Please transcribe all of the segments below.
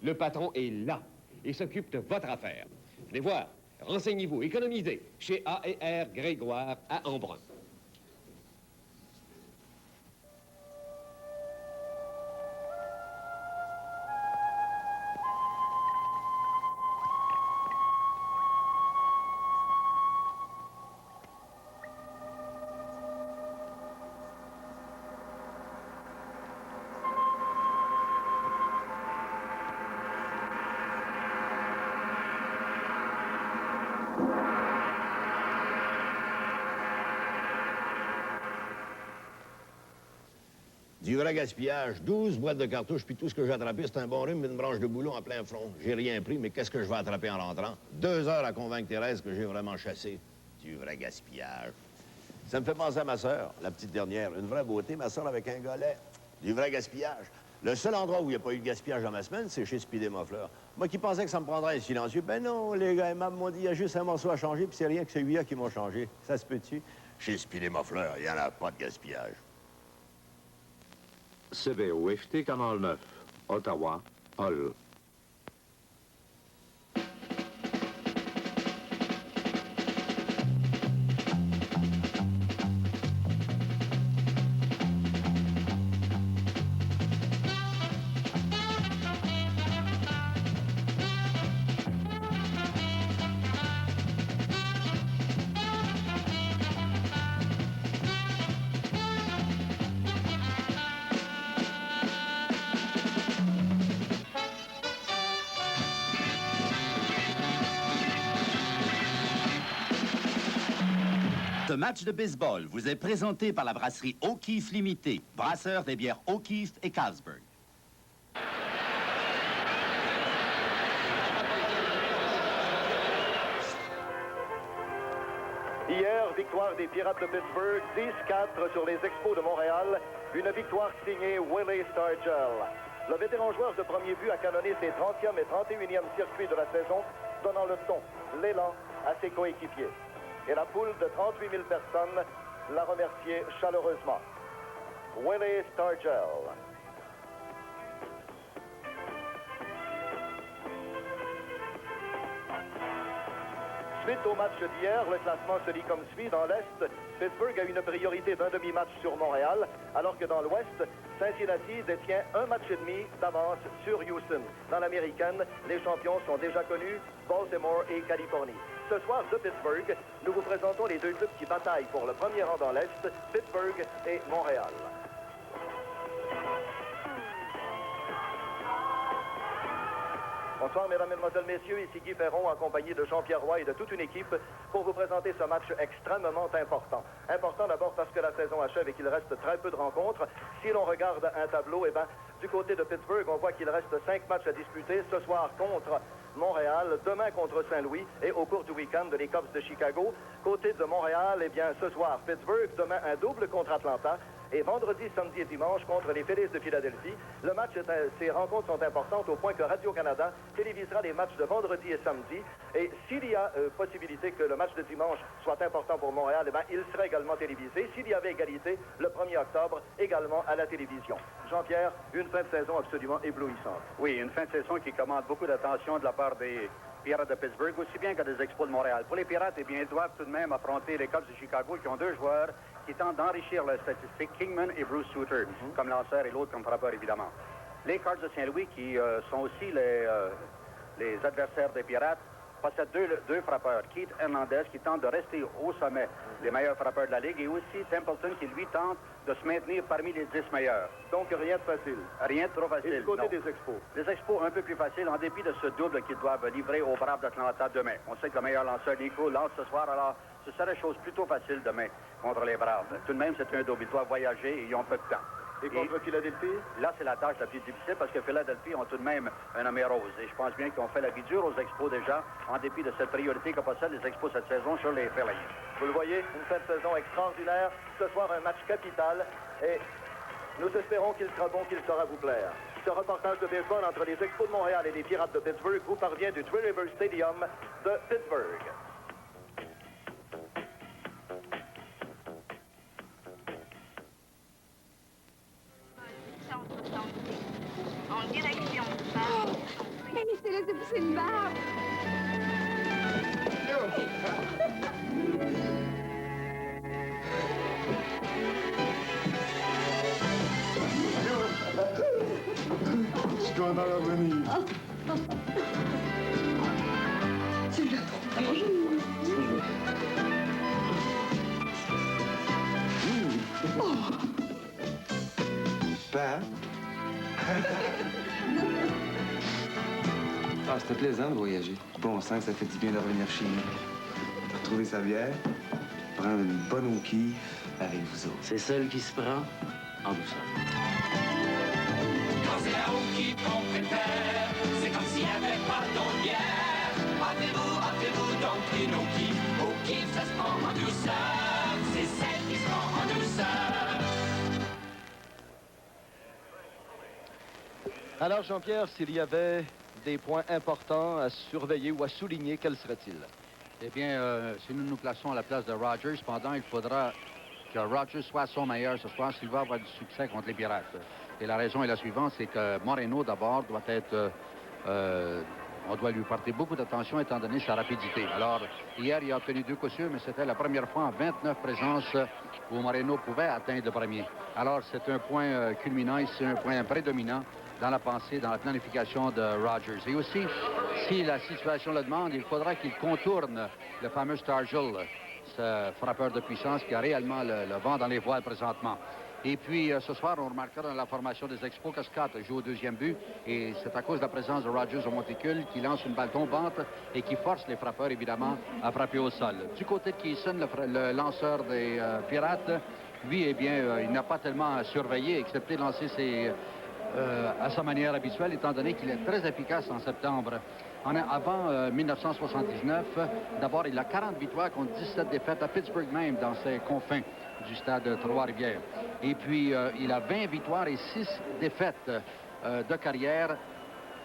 Le patron est là et s'occupe de votre affaire. Venez voir, renseignez-vous, économisez chez A&R Grégoire à Embrun. Du vrai gaspillage, 12 boîtes de cartouches, puis tout ce que j'ai attrapé, c'est un bon rhume et une branche de boulot en plein front. J'ai rien pris, mais qu'est-ce que je vais attraper en rentrant? 2 heures à convaincre Thérèse que j'ai vraiment chassé. Du vrai gaspillage. Ça me fait penser à ma sœur, la petite dernière. Une vraie beauté, ma sœur avec un golet. Du vrai gaspillage. Le seul endroit où il n'y a pas eu de gaspillage dans ma semaine, c'est chez Speedy Muffler. Moi qui pensais que ça me prendrait un silencieux, ben non, les gars aimables m'ont dit, il y a juste un morceau à changer, puis c'est rien que celui-là qui m'a changé. Ça se peut-tu? Chez Speedy Muffler, il n'y en a pas de gaspillage. CBOFT, Canal 9, Ottawa, Hull. Ce match de baseball vous est présenté par la brasserie O'Keeffe Limitée, brasseur des bières O'Keeffe et Carlsberg. Hier, victoire des Pirates de Pittsburgh, 10-4 sur les Expos de Montréal. Une victoire signée Willie Stargell. Le vétéran joueur de premier but a canonné ses 30e et 31e circuits de la saison, donnant le ton, l'élan à ses coéquipiers. Et la foule de 38 000 personnes l'a remercié chaleureusement. Willie Stargell. Suite au match d'hier, le classement se lit comme suit. Dans l'Est, Pittsburgh a une priorité d'un demi-match sur Montréal, alors que dans l'Ouest, Cincinnati détient un match et demi d'avance sur Houston. Dans l'américaine, les champions sont déjà connus, Baltimore et Californie. Ce soir de Pittsburgh, nous vous présentons les deux clubs qui bataillent pour le premier rang dans l'Est, Pittsburgh et Montréal. Bonsoir, mesdames, mesdemoiselles, messieurs. Ici Guy Ferron, accompagné de Jean-Pierre Roy et de toute une équipe pour vous présenter ce match extrêmement important. Important d'abord parce que la saison achève et qu'il reste très peu de rencontres. Si l'on regarde un tableau, du côté de Pittsburgh, on voit qu'il reste 5 matchs à disputer. Ce soir contre Montréal, demain contre Saint-Louis et au cours du week-end les Cubs de Chicago. Côté de Montréal, ce soir Pittsburgh, demain un double contre Atlanta. Et vendredi, samedi et dimanche contre les Phillies de Philadelphie. Ces rencontres sont importantes au point que Radio-Canada télévisera les matchs de vendredi et samedi. Et s'il y a possibilité que le match de dimanche soit important pour Montréal, il sera également télévisé. S'il y avait égalité, le 1er octobre, également à la télévision. Jean-Pierre, une fin de saison absolument éblouissante. Oui, une fin de saison qui commande beaucoup d'attention de la part des Pirates de Pittsburgh, aussi bien que des Expos de Montréal. Pour les Pirates, ils doivent tout de même affronter les Cubs de Chicago qui ont 2 joueurs qui tentent d'enrichir leur statistique, Kingman et Bruce Sutter, comme lanceur et l'autre comme frappeur, évidemment. Les Cards de Saint-Louis, qui sont aussi les adversaires des Pirates, possèdent deux frappeurs. Keith Hernandez, qui tente de rester au sommet des meilleurs frappeurs de la Ligue, et aussi Templeton, qui, lui, tente de se maintenir parmi les 10 meilleurs. Donc, rien de facile. Rien de trop facile. Et du côté des Expos? Les Expos, un peu plus facile, en dépit de ce double qu'ils doivent livrer aux Braves d'Atlanta demain. On sait que le meilleur lanceur, Nico, lance ce soir, alors ce serait chose plutôt facile demain contre les Braves. Tout de même, c'est un double. Ils doivent voyager et ils ont peu de temps. Et contre Philadelphie? Là, c'est la tâche la plus difficile parce que Philadelphie ont tout de même un nommé rose. Et je pense bien qu'ils ont fait la vie dure aux Expos déjà, en dépit de cette priorité que possèdent les Expos cette saison sur les Phillies. Vous le voyez, une fin de saison extraordinaire. Ce soir, un match capital. Et nous espérons qu'il sera bon, qu'il saura vous plaire. Ce reportage de baseball entre les Expos de Montréal et les Pirates de Pittsburgh vous parvient du Twin River Stadium de Pittsburgh. En direction. s'est poussé une barbe. Je suis content de revenir. Tu l'as trompé. Père? Ah, c'était plaisant de voyager. Bon sang, ça fait du bien de revenir chez nous. De retrouver sa bière, prendre une bonne hauquille avec vous autres. C'est celle qui se prend en douceur. Quand c'est la hauquille qu'on préfère, c'est comme s'il n'y avait pas d'autre bière. Battez-vous donc une hauquille. Hauquille, ça se prend en douceur. C'est celle qui se prend en douceur. Alors, Jean-Pierre, s'il y avait des points importants à surveiller ou à souligner, quels seraient-ils? Eh bien, si nous nous plaçons à la place de Rogers, cependant, il faudra que Rogers soit son meilleur ce soir s'il va avoir du succès contre les Pirates. Et la raison est la suivante, c'est que Moreno, d'abord, doit être... on doit lui porter beaucoup d'attention étant donné sa rapidité. Alors, hier, il a obtenu 2 coups sûrs, mais c'était la première fois en 29 présences où Moreno pouvait atteindre le premier. Alors, c'est un point culminant et c'est un point prédominant dans la pensée, dans la planification de Rogers. Et aussi, si la situation le demande, il faudra qu'il contourne le fameux Stargell, ce frappeur de puissance qui a réellement le vent dans les voiles présentement. Et puis, ce soir, on remarquera dans la formation des Expos que Scott joue au 2e but. Et c'est à cause de la présence de Rogers au monticule qui lance une balle tombante et qui force les frappeurs, évidemment, à frapper au sol. Du côté de Keyson, le lanceur des Pirates, lui, eh bien, il n'a pas tellement à surveiller, excepté lancer à sa manière habituelle, étant donné qu'il est très efficace en septembre. Avant 1979, d'abord, il a 40 victoires contre 17 défaites à Pittsburgh même, dans ses confins du stade Trois-Rivières. Et puis, il a 20 victoires et 6 défaites de carrière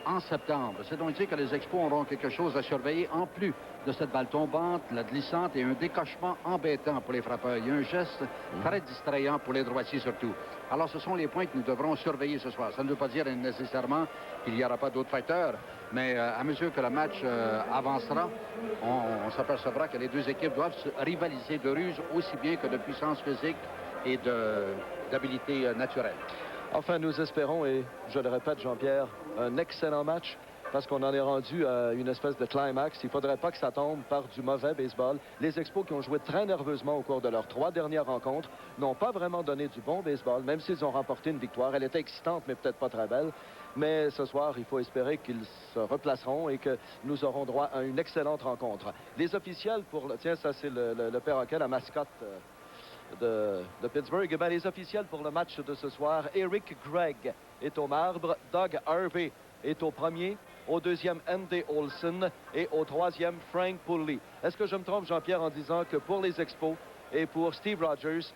en septembre. C'est donc dire que les Expos auront quelque chose à surveiller en plus de cette balle tombante, la glissante et un décochement embêtant pour les frappeurs. Il y a un geste très distrayant pour les droitiers surtout. Alors, ce sont les points que nous devrons surveiller ce soir. Ça ne veut pas dire nécessairement qu'il n'y aura pas d'autres fighters, mais à mesure que le match avancera, on s'apercevra que les deux équipes doivent se rivaliser de ruse aussi bien que de puissance physique et d'habilité naturelle. Enfin, nous espérons, et je le répète, Jean-Pierre, un excellent match parce qu'on en est rendu à une espèce de climax. Il ne faudrait pas que ça tombe par du mauvais baseball. Les Expos qui ont joué très nerveusement au cours de leurs 3 dernières rencontres n'ont pas vraiment donné du bon baseball, même s'ils ont remporté une victoire. Elle était excitante, mais peut-être pas très belle. Mais ce soir, il faut espérer qu'ils se replaceront et que nous aurons droit à une excellente rencontre. Les officiels pour... Tiens, ça, c'est le perroquet, la mascotte... De Pittsburgh. Eh bien, les officiels pour le match de ce soir, Eric Gregg est au marbre, Doug Harvey est au premier, au 2e, Andy Olson et au 3e, Frank Pulley. Est-ce que je me trompe, Jean-Pierre, en disant que pour les Expos et pour Steve Rogers,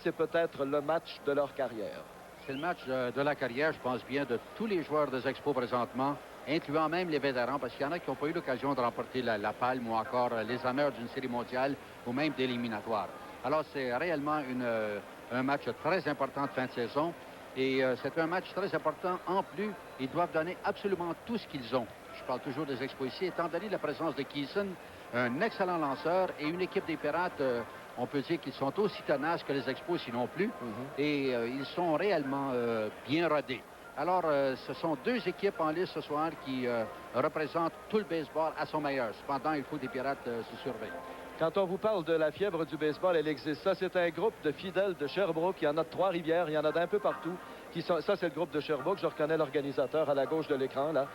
c'est peut-être le match de leur carrière? C'est le match de la carrière, je pense bien, de tous les joueurs des Expos présentement, incluant même les vétérans, parce qu'il y en a qui n'ont pas eu l'occasion de remporter la palme ou encore les honneurs d'une série mondiale ou même d'éliminatoire. Alors, c'est réellement un match très important de fin de saison. Et c'est un match très important. En plus, ils doivent donner absolument tout ce qu'ils ont. Je parle toujours des Expos ici. Étant donné la présence de Keyson, un excellent lanceur et une équipe des Pirates, on peut dire qu'ils sont aussi tenaces que les Expos, sinon plus. Et ils sont réellement bien rodés. Alors, ce sont 2 équipes en lice ce soir qui représentent tout le baseball à son meilleur. Cependant, il faut que les Pirates se surveillent. Quand on vous parle de la fièvre du baseball, elle existe. Ça, c'est un groupe de fidèles de Sherbrooke. Il y en a de Trois-Rivières, il y en a d'un peu partout. Ça, c'est le groupe de Sherbrooke. Je reconnais l'organisateur à la gauche de l'écran, là.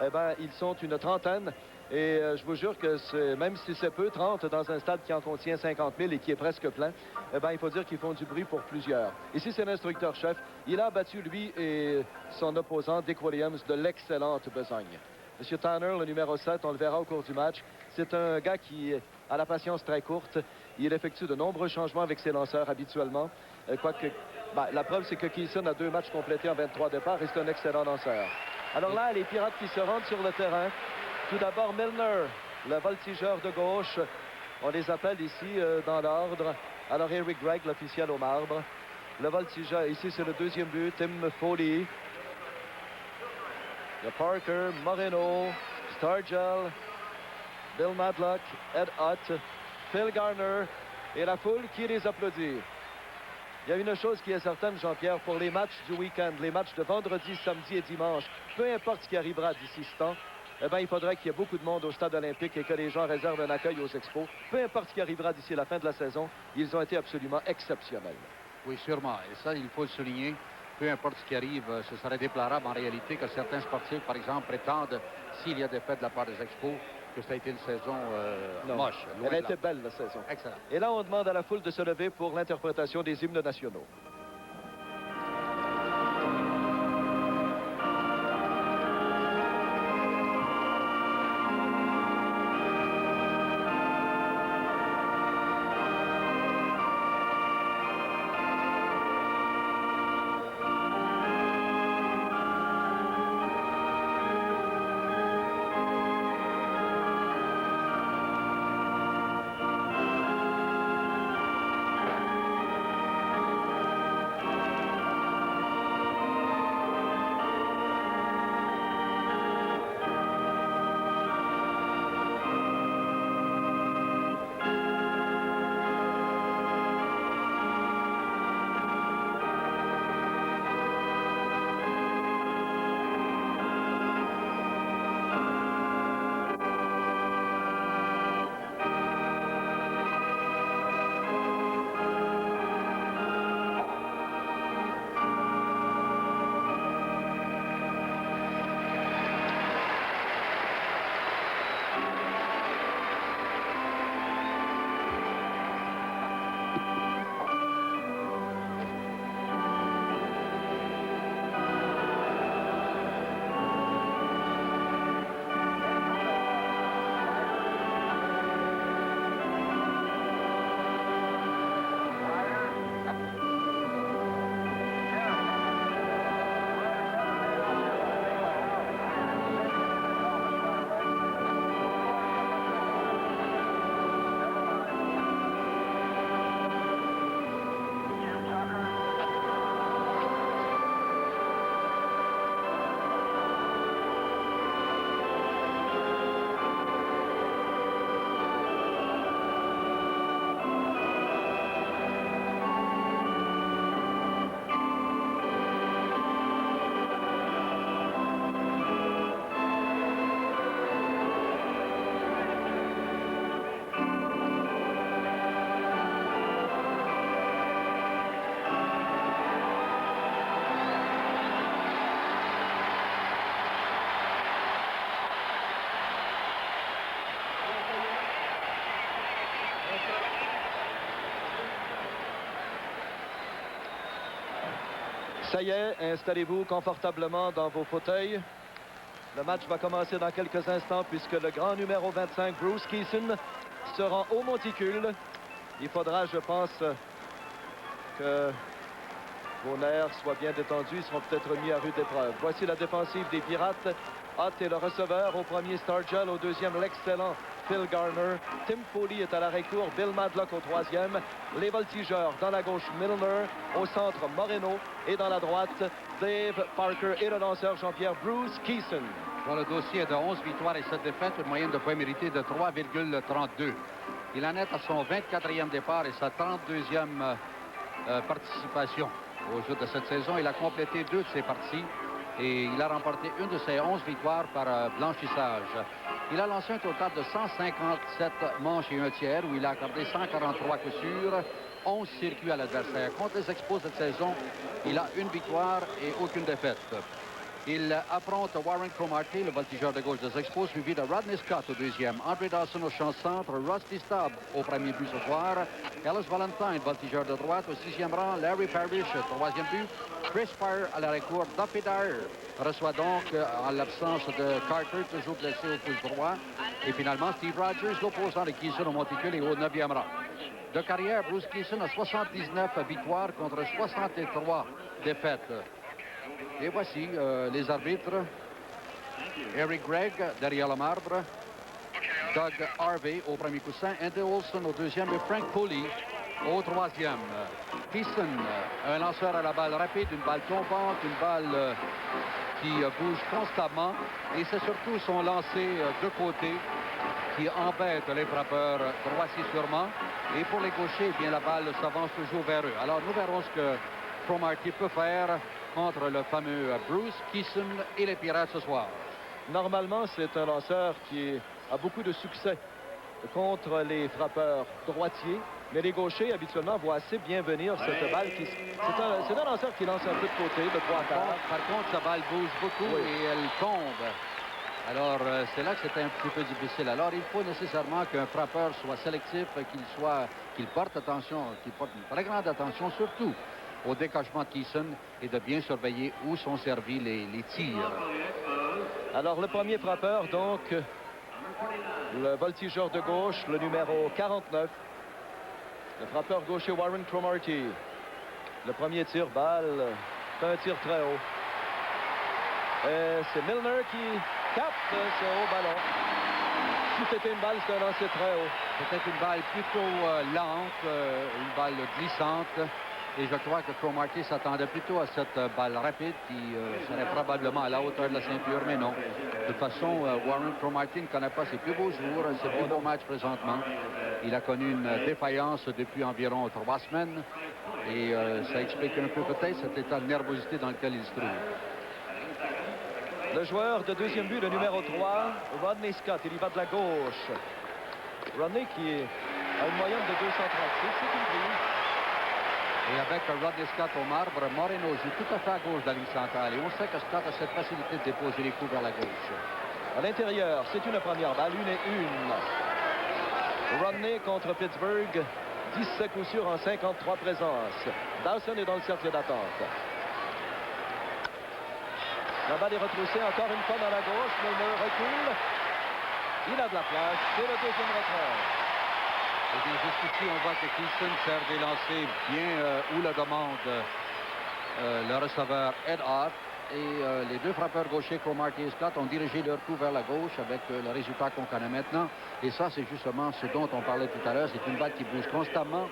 Eh bien, ils sont une trentaine. Et je vous jure que même si c'est peu, 30 dans un stade qui en contient 50 000 et qui est presque plein, eh bien, il faut dire qu'ils font du bruit pour plusieurs. Ici, c'est l'instructeur-chef. Il a battu, lui et son opposant, Dick Williams, de l'excellente besogne. M. Tanner, le numéro 7, on le verra au cours du match. C'est un gars qui a la patience très courte. Il effectue de nombreux changements avec ses lanceurs habituellement. Quoique, la preuve, c'est que Keyson a 2 matchs complétés en 23 départs et c'est un excellent lanceur. Alors là, les Pirates qui se rendent sur le terrain. Tout d'abord, Milner, le voltigeur de gauche. On les appelle ici dans l'ordre. Alors, Eric Gregg, l'officiel au marbre. Le voltigeur, ici, c'est le 2e but. Tim Foley. Il y a Parker, Moreno, Stargell, Bill Madlock, Ed Hutt, Phil Garner et la foule qui les applaudit. Il y a une chose qui est certaine, Jean-Pierre, pour les matchs du week-end, les matchs de vendredi, samedi et dimanche, peu importe ce qui arrivera d'ici ce temps, eh bien, il faudrait qu'il y ait beaucoup de monde au stade olympique et que les gens réservent un accueil aux expos. Peu importe ce qui arrivera d'ici la fin de la saison, ils ont été absolument exceptionnels. Oui, sûrement. Et ça, il faut le souligner. Peu importe ce qui arrive, ce serait déplorable en réalité que certains sportifs, par exemple, prétendent, s'il y a des faits de la part des expos, que ça a été une saison moche. Elle a été belle, la saison. Excellent. Et là, on demande à la foule de se lever pour l'interprétation des hymnes nationaux. Ça y est, installez-vous confortablement dans vos fauteuils. Le match va commencer dans quelques instants puisque le grand numéro 25, Bruce Keeson, se rend au monticule. Il faudra, je pense, que vos nerfs soient bien détendus. Ils seront peut-être mis à rude épreuve. Voici la défensive des Pirates. Hutt est le receveur. Au premier, Stargell. Au deuxième, l'excellent Phil Garner. Tim Foley est à l'arrêt-court. Bill Madlock au troisième. Les voltigeurs dans la gauche, Milner. Au centre, Moreno. Et dans la droite, Dave Parker et le lanceur Jean-Pierre Bruce Keeson. Bon, le dossier est de 11 victoires et 7 défaites, une moyenne de points mérités de 3,32. Il en est à son 24e départ et sa 32e participation au jeu de cette saison. Il a complété 2 de ses parties et il a remporté une de ses 11 victoires par blanchissage. Il a lancé un total de 157 manches et un tiers où il a accordé 143 coups sûrs, 11 circuits à l'adversaire. Contre les Expos cette saison, il a une victoire et aucune défaite. Il affronte Warren Cromartie, le voltigeur de gauche des Expos, suivi de Rodney Scott au deuxième, Andre Dawson au champ centre, Rusty Staub au premier but ce soir, Ellis Valentine, voltigeur de droite, au 6e rang, Larry Parrish, 3e but, Chris Fire à l'arrêt-court, Duffy Dyer reçoit donc, en l'absence de Carter, toujours blessé au pouce droit, et finalement Steve Rogers, l'opposant de Keeson au monticule et au 9e rang. De carrière, Bruce Keeson a 79 victoires contre 63 défaites. Et voici les arbitres. Eric Gregg derrière le marbre. Doug Harvey au premier coussin. Andy Olson au deuxième et Frank Foley au troisième. Keeson, un lanceur à la balle rapide, une balle tombante, une balle qui bouge constamment. Et c'est surtout son lancer de côté qui embête les frappeurs droitiers sûrement. Et pour les gauchers, eh bien, la balle s'avance toujours vers eux. Alors nous verrons ce que Cromartie peut faire contre le fameux Bruce Keeson et les Pirates ce soir. Normalement, c'est un lanceur qui a beaucoup de succès contre les frappeurs droitiers. Mais les gauchers, habituellement, voient assez bien venir cette balle. C'est un lanceur qui lance un peu de côté, de 3 quarts. Par contre, sa balle bouge beaucoup et elle tombe. Alors, c'est là que c'est un petit peu difficile. Alors, il faut nécessairement qu'un frappeur soit sélectif, qu'il porte attention, qu'il porte une très grande attention, surtout au décachement de Keeson et de bien surveiller où sont servis les tirs. Alors, le premier frappeur, donc, le voltigeur de gauche, le numéro 49. Le frappeur gaucher Warren Cromartie. Le premier tir, balle, c'est un tir très haut. C'est Milner qui capte ce haut ballon. Si c'était une balle, c'est un lancer très haut. C'était une balle plutôt lente, une balle glissante. Et je crois que Cromartie s'attendait plutôt à cette balle rapide qui serait probablement à la hauteur de la ceinture, mais non. De toute façon, Warren Cromartie ne connaît pas ses plus beaux jours, ses plus beaux matchs présentement. Il a connu une défaillance depuis environ 3 semaines et ça explique un peu peut-être cet état de nervosité dans lequel il se trouve. Le joueur de deuxième but, le numéro 3, Rodney Scott, il y va de la gauche. Rodney qui a une moyenne de 236, c'est une prise. Et avec Rodney Scott au marbre, Moreno joue tout à fait à gauche de la ligne centrale. Et on sait que Scott a cette facilité de déposer les coups vers la gauche. À l'intérieur, c'est une première balle, 1-1. Rodney contre Pittsburgh, 17 coups sûrs en 53 présences. Dawson est dans le cercle d'attente. La balle est retroussée encore une fois dans la gauche. Milner recule. Il a de la place. C'est le deuxième retrait. Et bien, jusqu'ici, on voit que Keeson sert des lancers bien où le demande le receveur Ed Hart. Et les deux frappeurs gauchers, Cromartie et Scott, ont dirigé leur coup vers la gauche avec le résultat qu'on connaît maintenant. Et ça, c'est justement ce dont on parlait tout à l'heure. C'est une balle qui bouge constamment.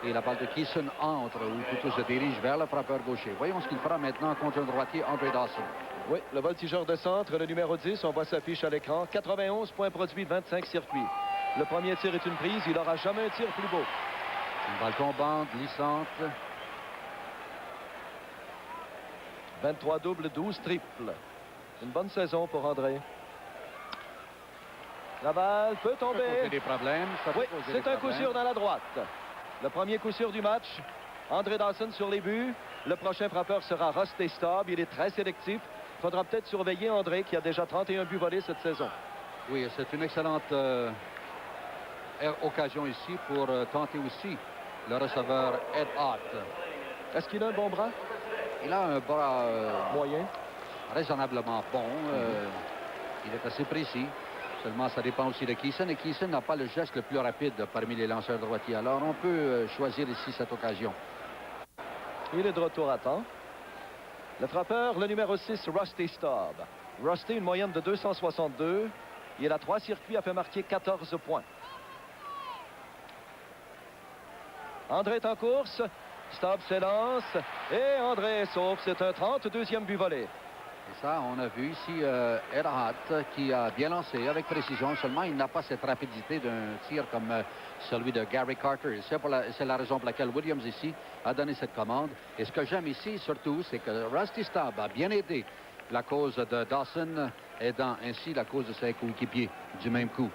Et la balle de Keeson entre, ou plutôt se dirige vers le frappeur gaucher. Voyons ce qu'il fera maintenant contre un droitier, Andre Dawson. Oui, le voltigeur de centre, le numéro 10, on voit sa fiche à l'écran. 91 points produits, 25 circuits. Le premier tir est une prise, il n'aura jamais un tir plus beau. Une balle tombante, glissante. 23 doubles, 12 triples. Une bonne saison pour André. La balle peut tomber. Ça peut poser des problèmes. Oui, c'est un coup sûr dans la droite. Le premier coup sûr du match. André Dawson sur les buts. Le prochain frappeur sera Rusty Staub. Il est très sélectif. Il faudra peut-être surveiller André qui a déjà 31 buts volés cette saison. Oui, c'est une excellente occasion ici pour tenter aussi le receveur Ed Hart. Est-ce qu'il a un bon bras? Il a un bras moyen, raisonnablement bon. Il est assez précis. Seulement, ça dépend aussi de Keeson. Et Keeson n'a pas le geste le plus rapide parmi les lanceurs droitiers. Alors, on peut choisir ici cette occasion. Il est de retour à temps. Le frappeur, le numéro 6, Rusty Staub. Rusty, une moyenne de 262. Il a 3 circuits, a fait marquer 14 points. André est en course. Staub s'élance. Et André sauve. C'est un 32e but volé. Et ça, on a vu ici Ed Hart qui a bien lancé avec précision. Seulement, il n'a pas cette rapidité d'un tir comme celui de Gary Carter. C'est la raison pour laquelle Williams ici a donné cette commande. Et ce que j'aime ici, surtout, c'est que Rusty Staub a bien aidé la cause de Dawson, aidant ainsi la cause de ses coéquipiers du même coup.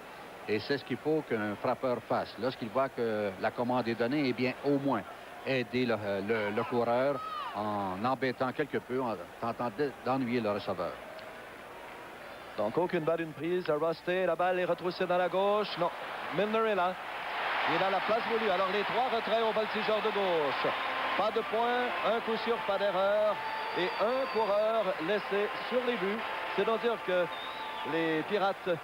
Et c'est ce qu'il faut qu'un frappeur fasse. Lorsqu'il voit que la commande est donnée, eh bien, au moins, aider le coureur en embêtant quelque peu, en tentant d'ennuyer le receveur. Donc, aucune balle, une prise à Rusty. La balle est retroussée dans la gauche. Non, Milner est là. Il a la place voulue. Alors, les 3 retraits au voltigeur de gauche. Pas de points, un coup sûr, pas d'erreur. Et un coureur laissé sur les buts. C'est donc dire que les Pirates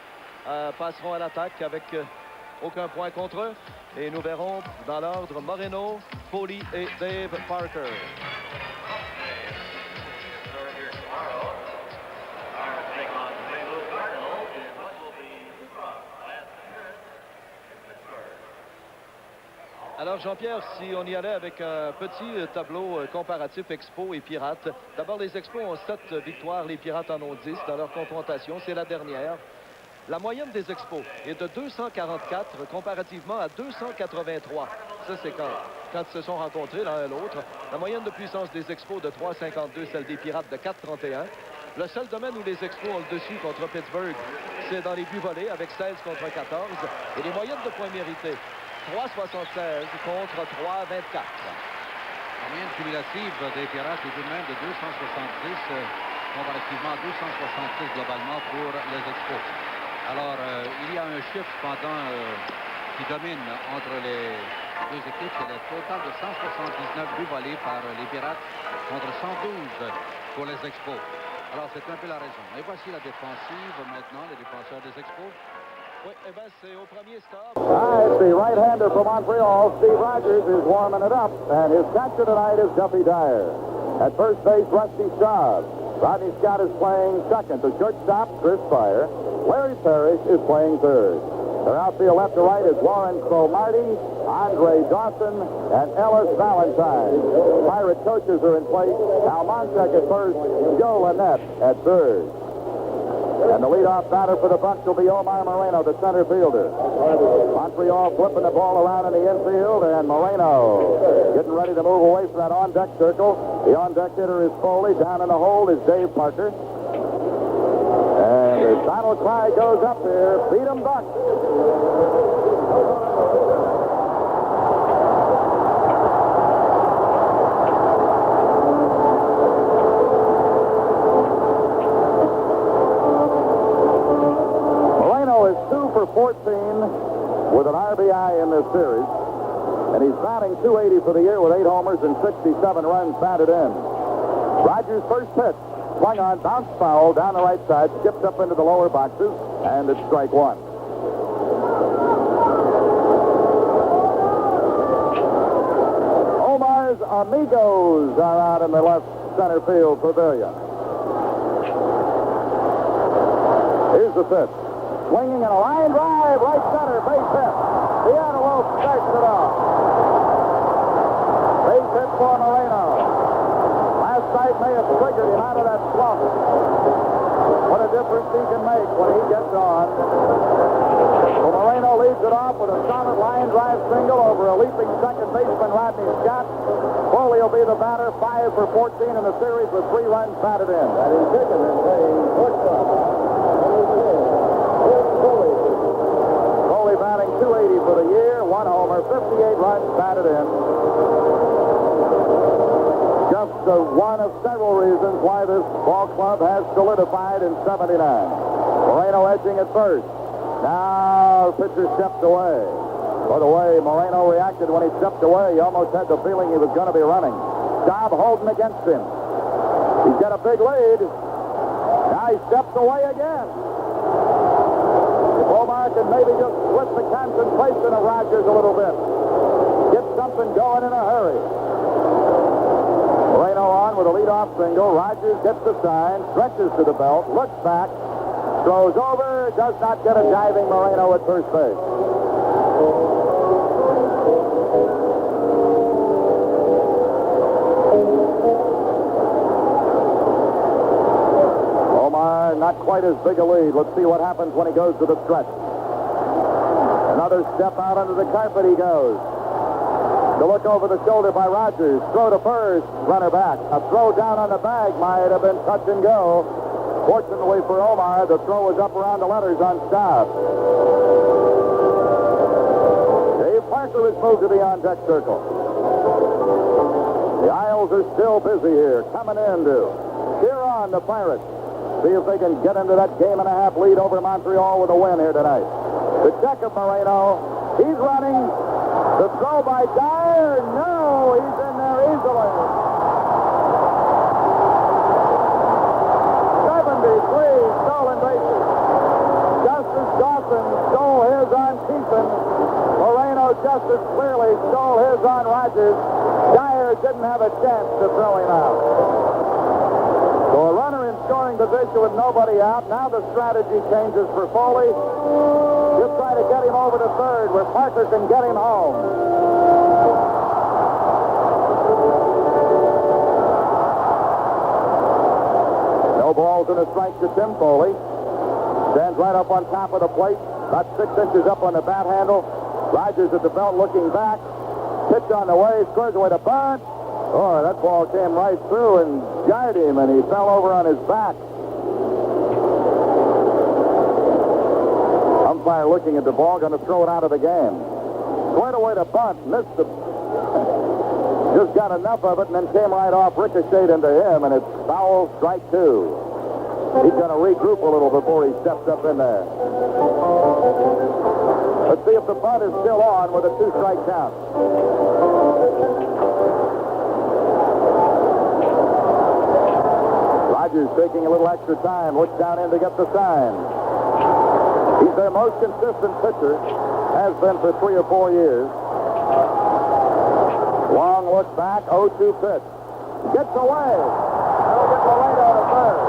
passeront à l'attaque avec aucun point contre eux. Et nous verrons dans l'ordre Moreno, Foley et Dave Parker. Alors, Jean-Pierre, si on y allait avec un petit tableau comparatif Expos et Pirates, d'abord, les Expos ont 7 victoires, les Pirates en ont 10 dans leur confrontation. C'est la dernière. La moyenne des Expos est de 244 comparativement à 283. Ça, c'est quand ils se sont rencontrés l'un à l'autre. La moyenne de puissance des Expos de 3,52, celle des Pirates de 4,31. Le seul domaine où les Expos ont le dessus contre Pittsburgh, c'est dans les buts volés avec 16 contre 14. Et les moyennes de points mérités, 3,76 contre 3,24. La moyenne cumulative des Pirates est tout de même de 270 comparativement à 266 globalement pour les Expos. Alors, il y a un chiffre cependant qui domine entre les deux équipes, c'est le total de 179 buts volés par les Pirates contre 112 pour les Expos. Alors, c'est un peu la raison. Et voici la défensive maintenant, les défenseurs des Expos. Oui, eh bien, c'est au premier stop. It's the right-hander from Montreal, Steve Rogers, is warming it up, and his catcher tonight is Duffy Dyer. At first base, Rusty Staub. Rodney Scott is playing second. The shortstop, Chris Fire. Larry Parrish is playing third. Their outfield left to right is Warren Cromartie, Andre Dawson, and Ellis Valentine. Pirate coaches are in place. Al Montek at first, Joe Lynette at third. And the leadoff batter for the Bucs will be Omar Moreno, the center fielder. Montreal flipping the ball around in the infield, and Moreno getting ready to move away from that on-deck circle. The on-deck hitter is Foley. Down in the hold is Dave Parker. And the final cry goes up here, beat 'em Bucs. Moreno is 2 for 14 with an RBI in this series. And he's batting .280 for the year with 8 homers and 67 runs batted in. Rogers' first pitch. Swung on, bounced foul down the right side, skipped up into the lower boxes, and it's strike one. Omar's Amigos are out in the left center field pavilion. Here's the pitch. Swinging and a line drive, right center, base hit. The Antelope starts it off. Base hit for Moreno. Last night may have triggered him out of that slump. What a difference he can make when he gets on. So Moreno leads it off with a solid line drive single over a leaping second baseman, Rodney Scott. Foley will be the batter, 5 for 14 in the series with 3 runs batted in. And he's digging and playing shortstop. Foley batting .280 for the year, 1 homer, 58 runs batted in. Just one of several reasons why this ball club has solidified in '79. Moreno edging at first. Now the pitcher stepped away. By the way Moreno reacted when he stepped away, he almost had the feeling he was going to be running. Staub holding against him. He's got a big lead. Now he steps away again. If Omar can maybe just split the concentration of Rogers a little bit, get something going in a hurry. Moreno on with a leadoff single. Rogers gets the sign, stretches to the belt, looks back, throws over, does not get a diving Moreno at first base. Omar, not quite as big a lead. Let's see what happens when he goes to the stretch. Another step out under the carpet he goes. To look over the shoulder by Rogers. Throw to first. Runner back. A throw down on the bag might have been touch and go. Fortunately for Omar, the throw was up around the letters on Staub. Dave Parker has moved to the on-deck circle. The Isles are still busy here. Coming in to cheer on the Pirates. See if they can get into that game-and-a-half lead over Montreal with a win here tonight. The check of Moreno. He's running. The throw by Dyer, no, he's in there easily. 73 stolen bases. Justice Dawson stole his on Keeson. Moreno just as clearly stole his on Rogers. Dyer didn't have a chance to throw him out. So a runner in scoring position with nobody out. Now the strategy changes for Foley. Just try to get him over to third where Parker can get him home. No balls and a strike to Tim Foley. Stands right up on top of the plate, about 6 inches up on the bat handle. Rogers at the belt looking back. Pitch on the way, squares away to bunt. Oh, that ball came right through and jarred him, and he fell over on his back. Umpire looking at the ball, going to throw it out of the game. Squared away to bunt, missed the... Just got enough of it and then came right off, ricocheted into him, and it's foul, strike 2. He's going to regroup a little before he steps up in there. Let's see if the bunt is still on with a 2-strike count. Rogers taking a little extra time, looks down in to get the sign. He's their most consistent pitcher, has been for 3 or 4 years. Long look back, 0-2 pitch. Gets away. They'll get Laredo to third.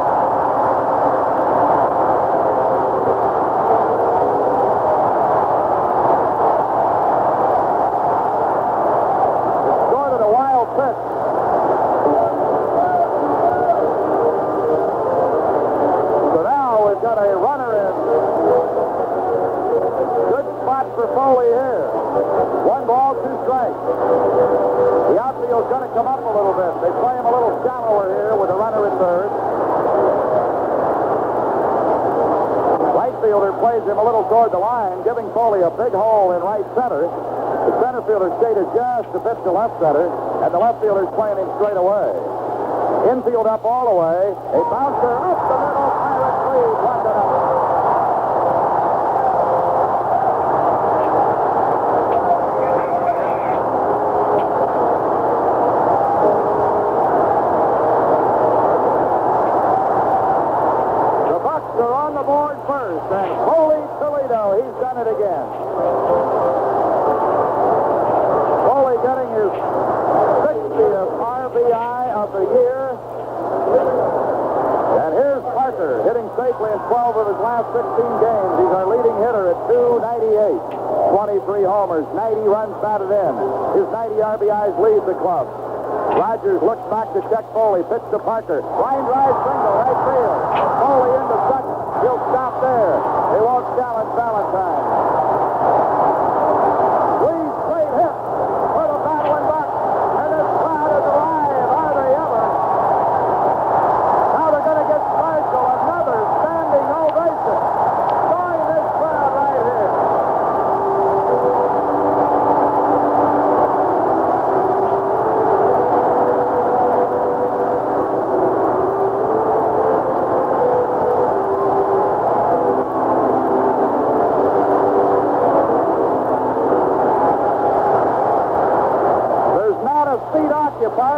It's sort of a wild pitch. So now we've got a runner in. Good spot for Foley here. 1 ball, 2 strikes. The outfield's going to come up a little bit. They play him a little shallower here with a runner at third. Right fielder plays him a little toward the line, giving Foley a big hole in right center. The center fielder skated just a bit to left center, and the left fielder's playing him straight away. Infield up all the way. A bouncer up the middle. Pirates lead 1-0. Again. Foley getting his 60th RBI of the year. And here's Parker hitting safely in 12 of his last 16 games. He's our leading hitter at .298. 23 homers, 90 runs batted in. His 90 RBIs lead the club. Rogers looks back to check Foley. Pitch to Parker. Line drive single, right field. Foley into second. He'll stop there. They won't challenge Valentine. Please, great hit for the battling Buck. And this crowd is alive. Are they ever? Now they're going to get Marshall another standing ovation. Join this crowd right here.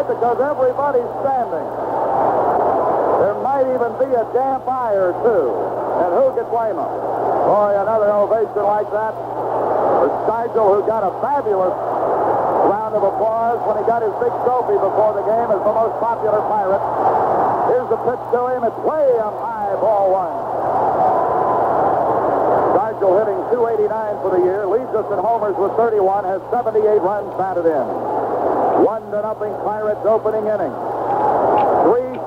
Because everybody's standing. There might even be a damp eye or two. And who could blame them? Boy, another ovation like that for Stigel, who got a fabulous round of applause when he got his big trophy before the game as the most popular Pirate. Here's the pitch to him. It's way up high, ball 1. Stigel hitting .289 for the year, leads us in homers with 31, has 78 runs batted in. 1-0 Pirates opening inning. 3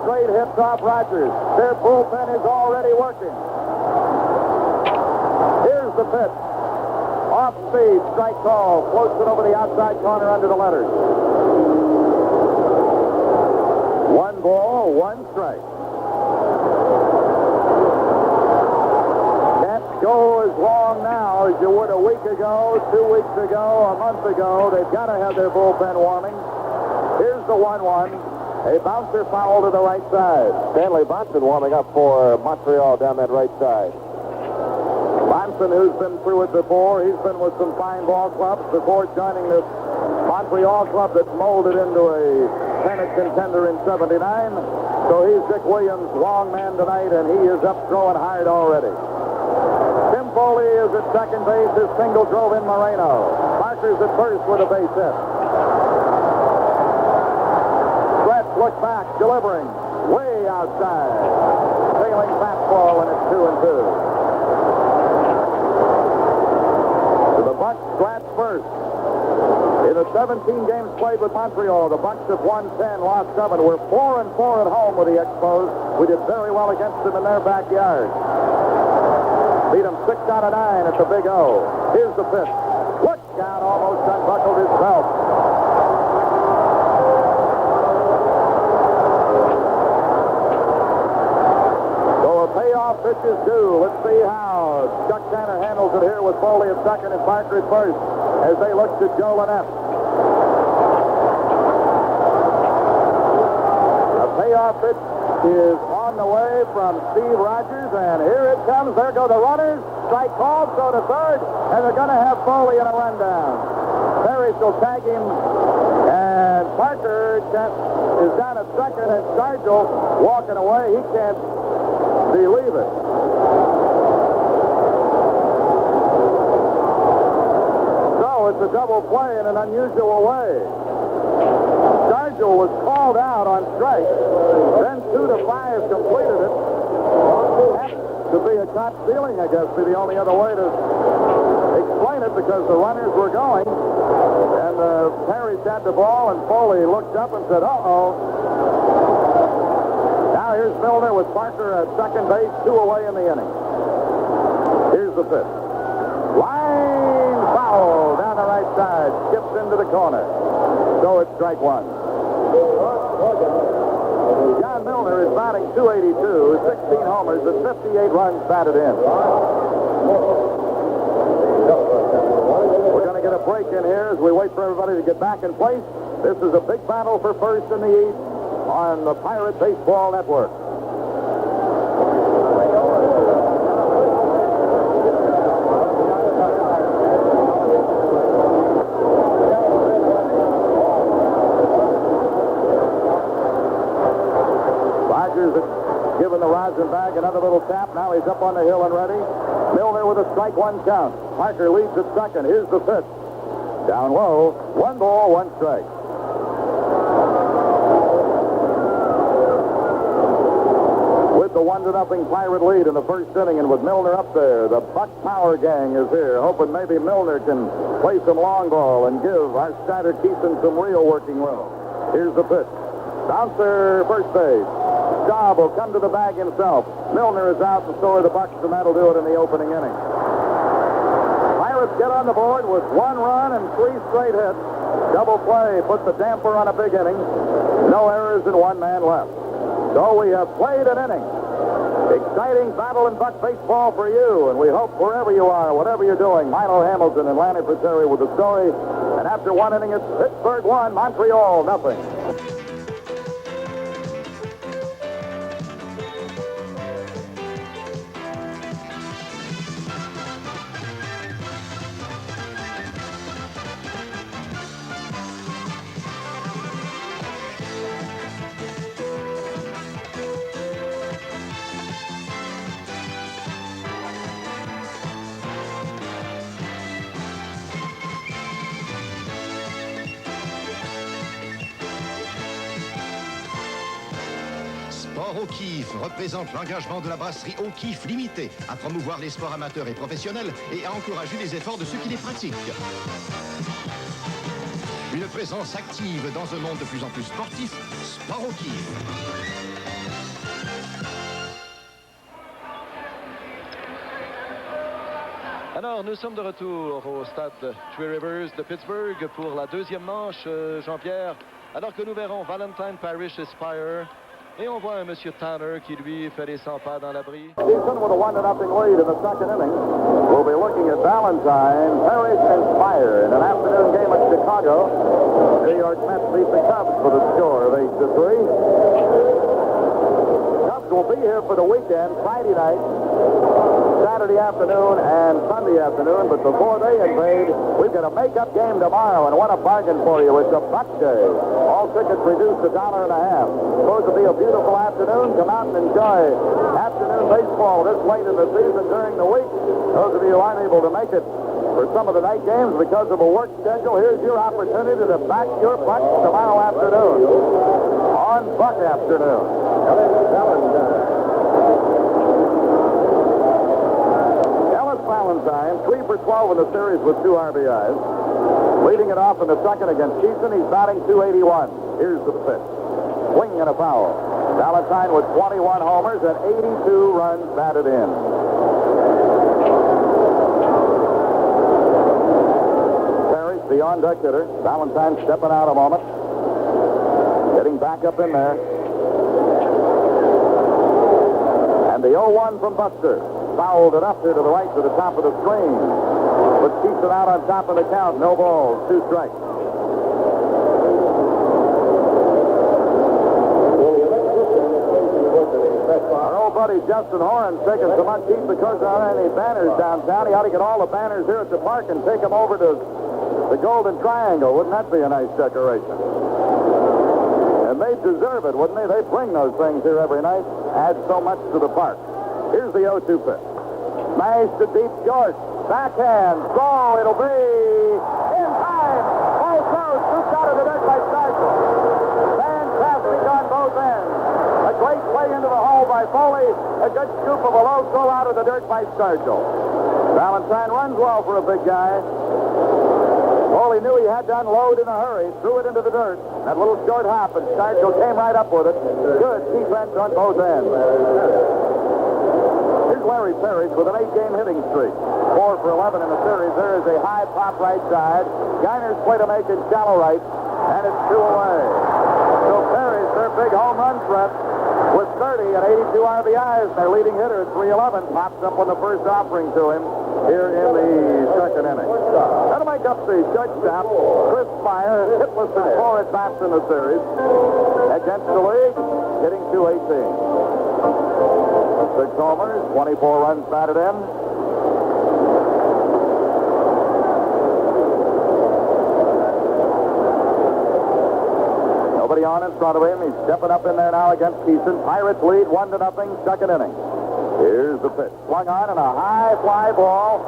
straight hits off Rogers. Their bullpen is already working. Here's the pitch. Off speed, strike call. Floats it over the outside corner under the letters. 1 ball, 1 strike. Can't go as long now as you would a week ago, 2 weeks ago, a month ago. They've got to have their bullpen warming. Here's the 1-1. A bouncer foul to the right side. Stanley Bonson warming up for Montreal down that right side. Bonson, who's been through it before, he's been with some fine ball clubs before joining this Montreal club that molded into a pennant contender in '79. So he's Dick Williams' long man tonight, and he is up throwing hard already. Tim Foley is at second base. His single drove in Moreno. Parker's at first with a base hit. Look back, delivering way outside. Trailing fastball, and it's 2-2. So the Bucks scratch first. In the 17 games played with Montreal. The Bucks have won 10, lost 7. We're 4-4 at home with the Expos. We did very well against them in their backyard. Beat them 6 out of 9 at the Big O. Here's the pitch. Look out, almost unbuckled his belt. So a payoff pitch is due. Let's see how Chuck Tanner handles it here with Foley at second and Parker at first as they look to Joe Lynette. A payoff pitch is on the way from Steve Rogers, and here it comes. There go the runners. Strike called, so to third, and they're going to have Foley in a rundown. Parrish will tag him, and Parker is down at second, and Sargent walking away. He can't believe it. So it's a double play in an unusual way. Sargent was called out on strike. Then 2-5 completed it. To be a caught stealing, I guess, be the only other way to explain it, because the runners were going, and Parrish had the ball, and Foley looked up and said, uh-oh. Now here's Milner with Parker at second base, 2 away in the inning. Here's the pitch. Line foul down the right side, skips into the corner. So it's strike one. John Milner is batting .282, 16 homers, and 58 runs batted in. We're going to get a break in here as we wait for everybody to get back in place. This is a big battle for first in the East on the Pirate Baseball Network. Giving the rosin bag another little tap. Now he's up on the hill and ready. Milner with a strike one count. Parker leads at second. Here's the pitch. Down low. 1 ball, 1 strike. With the 1-0 Pirate lead in the first inning, and with Milner up there, the Buck Power Gang is here, hoping maybe Milner can play some long ball and give our starter Keeson some real working well. Here's the pitch. Bouncer, first base. Staub will come to the bag himself. Milner is out, and so are the Bucks, and that'll do it in the opening inning. Pirates get on the board with 1 run and 3 straight hits. Double play puts the damper on a big inning. No errors and 1 man left. So we have played an inning. Exciting battle in Buck baseball for you, and we hope wherever you are, whatever you're doing, Milo Hamilton and Lanny Pizzeri with the story. And after 1 inning, it's Pittsburgh 1, Montreal 0. O'Keefe représente l'engagement de la brasserie O'Keefe limitée à promouvoir les sports amateurs et professionnels et à encourager les efforts de ceux qui les pratiquent. Une présence active dans un monde de plus en plus sportif, Sport O'Keefe. Alors, nous sommes de retour au stade Three Rivers de Pittsburgh pour la deuxième manche, Jean-Pierre, alors que nous verrons Valentine, Parrish et Spire. Et on voit un monsieur Tanner qui, lui, fait les 100 pas dans l'abri. Keeson with a 1-0 lead in the second inning. We'll be looking at Valentine, Parrish, and Spire in an afternoon game at Chicago. New York Mets beat the Cubs for the score of 8-3. Cubs will be here for the weekend, Friday night, Saturday afternoon, and Sunday afternoon. But before they invade, we've got a make-up game tomorrow, and what a bargain for you. It's a Buck Day. All tickets reduced $1.50. Supposed to be a beautiful afternoon. Come out and enjoy afternoon baseball this late in the season during the week. Those of you who aren't able to make it for some of the night games because of a work schedule, here's your opportunity to back your Bucks tomorrow afternoon on Buck Afternoon. Ellis Valentine, 3 for 12 in the series with 2 RBIs. Leading it off in the second against Keeson. He's batting .281. Here's the pitch. Swing and a foul. Valentine with 21 homers and 82 runs batted in. Parrish, the on-deck hitter. Valentine stepping out a moment. Getting back up in there. And the 0-1 from Buster. Fouled it up here to the right to the top of the screen. But keeps it out on top of the count. No balls, 2 strikes. Our old buddy Justin Horan's taking so much heat because there aren't any banners downtown. He ought to get all the banners here at the park and take them over to the Golden Triangle. Wouldn't that be a nice decoration? And they'd deserve it, wouldn't they? They bring those things here every night. Add so much to the park. Here's the 0-2 pitch. Smash to deep short. Backhand. Throw. It'll be in time. Ball throws. Scooped out of the dirt by Starkey. Fantastic on both ends. A great play into the hole by Foley. A good scoop of a low throw out of the dirt by Starkey. Valentine runs well for a big guy. Foley knew he had to unload in a hurry. Threw it into the dirt. That little short hop, and Starkey came right up with it. Good defense on both ends. Larry Parrish with an 8-game hitting streak. 4 for 11 in the series. There is a high pop right side. Geiner's play to make in shallow right, and it's 2 away. So Parrish, their big home run threat, with 30 and 82 RBIs. Their leading hitter at 311 pops up on the first offering to him here in the second inning. That'll make up the shortstop. Chris Meyer, hitless in 4 at-bats in the series. Against the league, hitting .218. 6 homers, 24 runs batted in. Nobody on in front of him. He's stepping up in there now against Keeson. Pirates lead 1-0, second inning. Here's the pitch. Swung on and a high fly ball.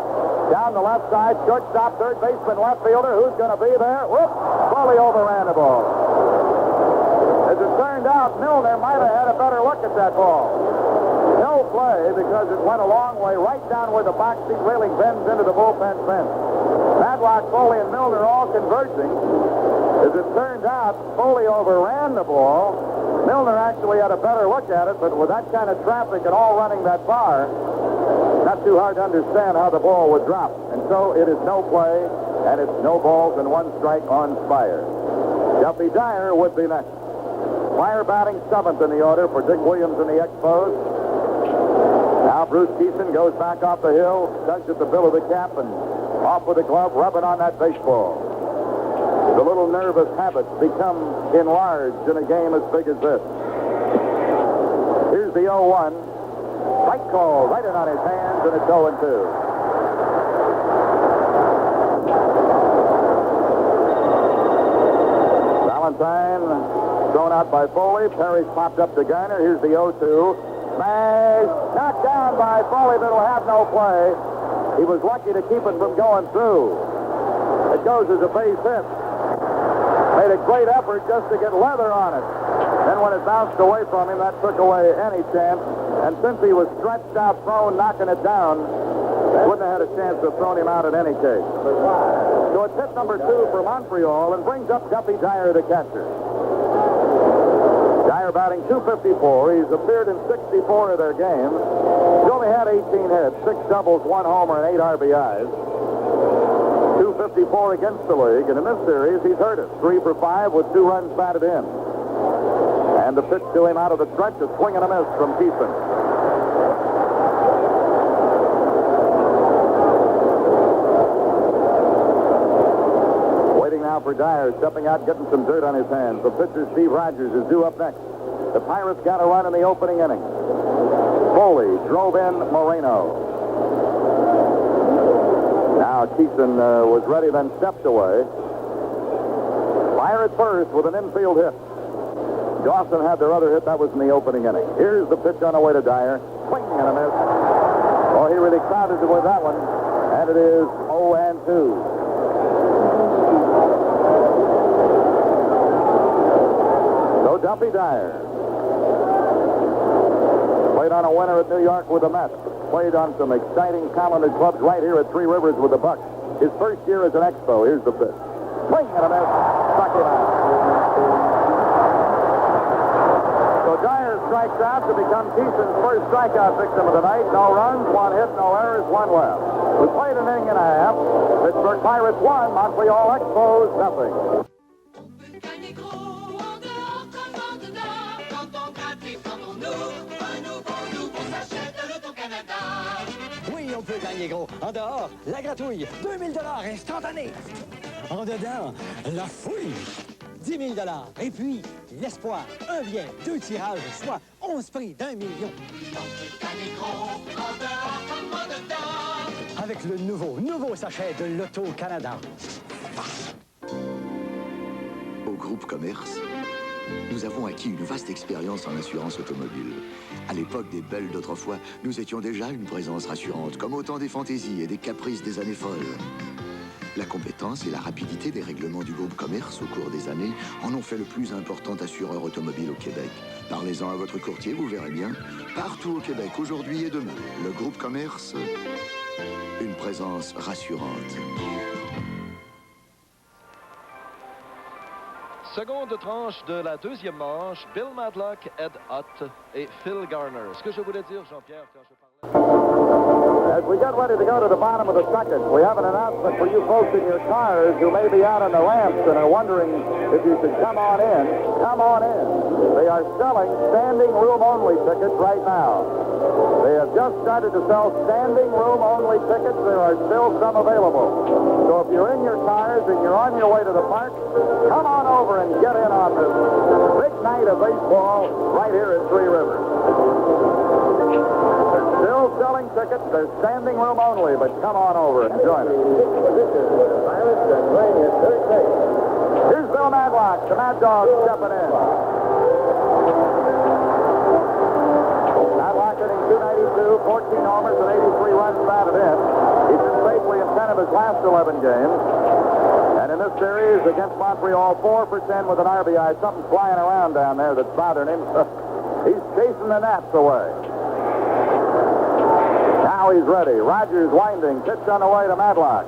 Down the left side, shortstop, third baseman, left fielder. Who's going to be there? Whoop! Foley overran the ball. As it turned out, Milner might have had a better look at that ball. No play because it went a long way right down where the box seat railing bends into the bullpen fence. Madlock, Foley, and Milner all converging. As it turned out, Foley overran the ball. Milner actually had a better look at it, but with that kind of traffic and all running that far, not too hard to understand how the ball would drop. And so it is no play, and it's no balls and 1 strike on Spire. Duffy Dyer would be next. Spire batting 7th in the order for Dick Williams and the Expos. Now Bruce Keeson goes back off the hill, tugs at the bill of the cap, and off with the glove, rubbing on that baseball. The little nervous habits become enlarged in a game as big as this. Here's the 0-1. Strike call right in on his hands, and it's 0-2. Valentine thrown out by Foley. Parrish popped up to Geiner. Here's the 0-2. Smash. Knocked down by Foley, but it'll have no play. He was lucky to keep it from going through. It goes as a base hit. Made a great effort just to get leather on it. Then when it bounced away from him, that took away any chance. And since he was stretched out, thrown, knocking it down, wouldn't have had a chance to have thrown him out in any case. So it's hit number 2 for Montreal and brings up Duffy Dyer, the catcher. Dyer batting .254. He's appeared in 64 of their games. He's only had 18 hits, 6 doubles, 1 homer, and 8 RBIs. .254 against the league, and in this series, he's hurt it. 3 for 5 with 2 runs batted in. And the pitch to him out of the stretch, a swing and a miss from Keeson. Waiting now for Dyer, stepping out, getting some dirt on his hands. The pitcher, Steve Rogers, is due up next. The Pirates got a run in the opening inning. Foley drove in Moreno. Now Keeson was ready, then stepped away. Fire at first with an infield hit. Dawson had their other hit. That was in the opening inning. Here's the pitch on the way to Dyer. Swing and a miss. Oh, he really crowded with that one. And it is 0-2. So Duffy Dyer played on a winner at New York with the Mets. Played on some exciting talented clubs right here at Three Rivers with the Bucks. His first year as an Expo. Here's the pitch. Swing and a miss. Struck him out. So Dyer strikes out to become Keeson's first strikeout victim of the night. No runs, 1 hit, no errors, 1 left. We played an inning and a half. Pittsburgh Pirates 1, Montreal Expos 0. Oui, on peut gagner gros. En dehors, la gratouille, 2000 $ instantané. En dedans, la fouille, 10 000 $. Et puis, l'espoir, un bien, 2 tirages, soit 11 prix d'1 million. On peut gagner gros, en dehors comme en dedans. Avec le nouveau sachet de l'Auto-Canada. Au groupe Commerce, nous avons acquis une vaste expérience en assurance automobile. À l'époque des belles d'autrefois, nous étions déjà une présence rassurante, comme au temps des fantaisies et des caprices des années folles. La compétence et la rapidité des règlements du groupe Commerce au cours des années en ont fait le plus important assureur automobile au Québec. Parlez-en à votre courtier, vous verrez bien. Partout au Québec, aujourd'hui et demain, le groupe Commerce, une présence rassurante. Seconde tranche de la deuxième manche, Bill Madlock, Ed Hutt et Phil Garner. Ce que je voulais dire, Jean-Pierre, quand je parlais... As we get ready to go to the bottom of the second, we have an announcement for you folks in your cars who may be out on the ramps and are wondering if you should come on in. Come on in. They are selling standing room only tickets right now. They have just started to sell standing room only tickets. There are still some available. So if you're in your cars and you're on your way to the park, come on over and get in on this big night of baseball right here at Three Rivers. They're still selling tickets. They're standing room only, but come on over and join us. Here's Bill Madlock, the Mad Dog, stepping in. Madlock hitting .292, 14 homers, and 83 runs batted in. He's been safely in 10 of his last 11 games. And in this series against Montreal, 4% with an RBI. Something's flying around down there that's bothering him. He's chasing the gnats away. Now he's ready. Rogers winding. Pitch on the way to Madlock.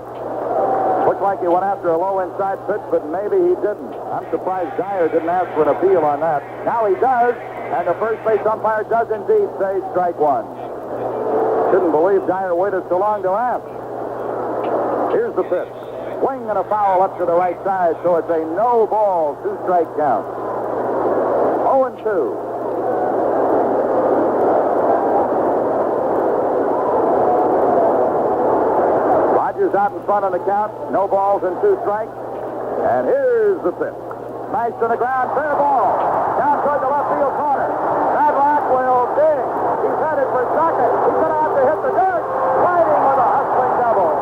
Looked like he went after a low inside pitch, but maybe he didn't. I'm surprised Dyer didn't ask for an appeal on that. Now he does, and the first base umpire does indeed say strike one. Couldn't believe Dyer waited so long to ask. Here's the pitch. Swing and a foul up to the right side, so it's a no ball, 2-strike count. 0-2. Out in front on the count, no balls and 2 strikes. And here's the pitch. Smashed to the ground, fair ball. Down toward the left field corner. Madlock will dig. He's headed for second. He's going to have to hit the dirt. Sliding with a hustling double.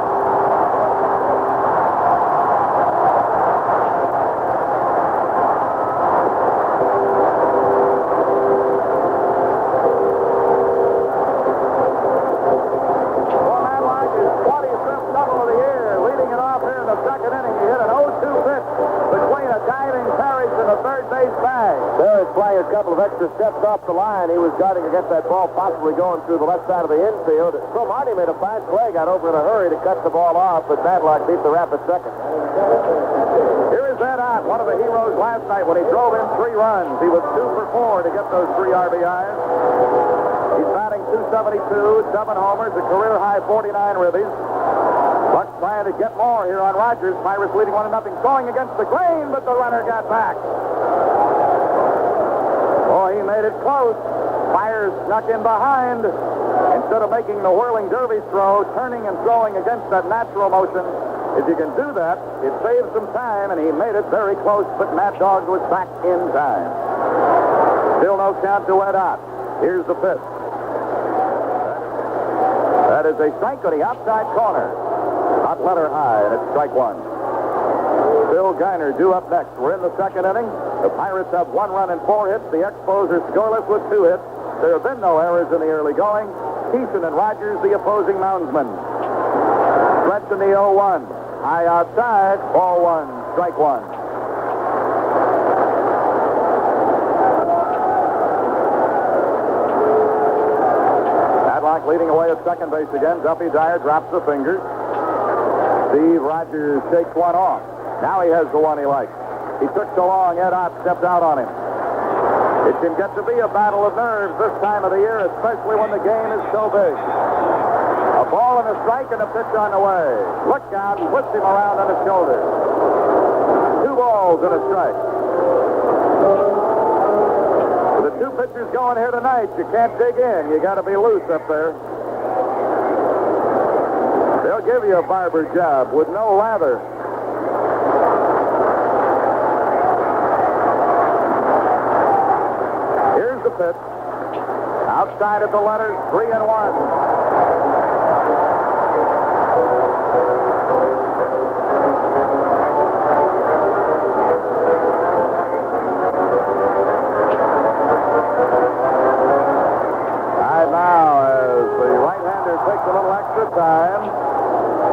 Playing a couple of extra steps off the line. He was guarding against that ball possibly going through the left side of the infield. Cromartie made a fine play, got over in a hurry to cut the ball off, but Madlock beat the Rapid second. Here is Ed Hutt, one of the heroes last night when he drove in 3 runs. He was 2 for 4 to get those 3 RBIs. He's batting .272, 7 homers, a career-high 49 ribbies. Buck's trying to get more here on Rogers. Pirates leading 1-0, going against the grain, but the runner got back. Oh, he made it close. Myers snuck in behind. Instead of making the whirling derby throw, turning and throwing against that natural motion, if you can do that, it saves some time, and he made it very close, but Mad Dog was back in time. Still no count to Ed Hutt. Here's the pitch. That is a strike on the outside corner. Not letter high, and it's strike one. Phil Garner due up next. We're in the second inning. The Pirates have 1 run and 4 hits. The Expos are scoreless with 2 hits. There have been no errors in the early going. Keeson and Rogers, the opposing moundsmen. Stretch in the 0-1. High outside. Ball 1. Strike 1. Madlock leading away at second base again. Duffy Dyer drops the finger. Steve Rogers takes one off. Now he has the one he likes. He took so long, Ed Ott stepped out on him. It can get to be a battle of nerves this time of the year, especially when the game is so big. A ball and a strike and a pitch on the way. Look out, twists him around on his shoulder. 2 balls and a strike. With the 2 pitchers going here tonight, you can't dig in. You got to be loose up there. They'll give you a barber job with no lather. Here's the pitch. Outside of the letters, 3-1. Takes a little extra time.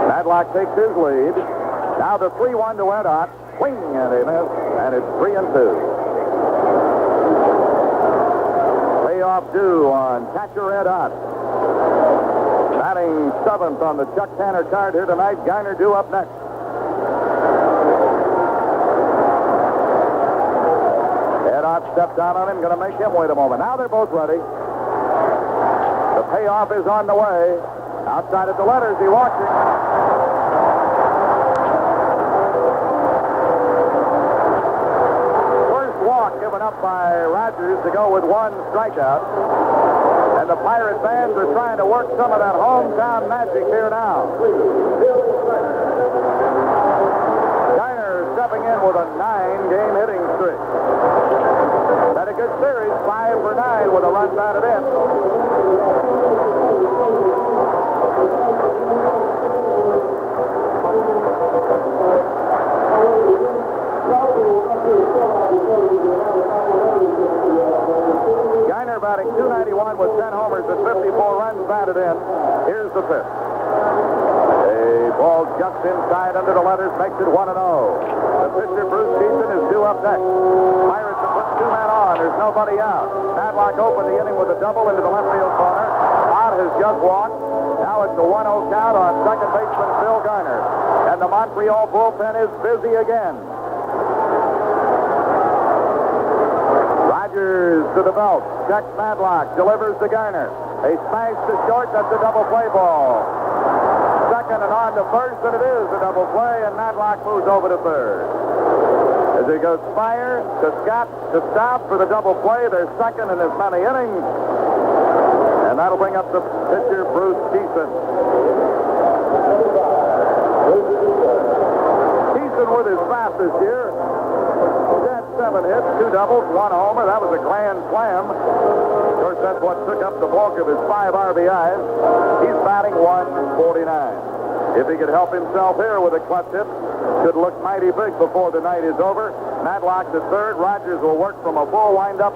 Madlock takes his lead. Now the 3-1 to Ed Ott. Swing and a miss, and it's 3-2. Payoff due on catcher Ed Ott. Batting 7th on the Chuck Tanner card here tonight. Garner due up next. Ed Ott stepped down on him, going to make him wait a moment. Now they're both ready. The payoff is on the way. Outside of the letters, he walks it. First walk given up by Rogers to go with 1 strikeout. And the Pirate fans are trying to work some of that hometown magic here now. Garner stepping in with a 9-game hitting streak. Had a good series, 5 for 9 with a run batted in. Garner batting .291 with 10 homers and 54 runs batted in. Here's the pitch. A ball just inside under the letters makes it 1-0. The pitcher, Bruce Keeson, is due up next. Pirates have put 2 men on. There's nobody out. Madlock opened the inning with a double into the left field corner. Ott has just walked. Now it's a 1-0 count on second baseman Phil Garner. And the Montreal bullpen is busy again. Rogers to the belt. Checks Madlock. Delivers to Garner. A smash to short. That's a double play ball. Second and on to first, and it is a double play, and Madlock moves over to third. As he goes Spire to Scott to stop for the double play. They're second in as many innings. And that'll bring up the pitcher, Bruce Keeson. Keeson with his fastest year. 7 hits, 2 doubles, 1 homer. That was a grand slam. Of course, that's what took up the bulk of his 5 RBIs. He's batting .149. If he could help himself here with a clutch hit, could look mighty big before the night is over. Madlock to third. Rogers will work from a full windup.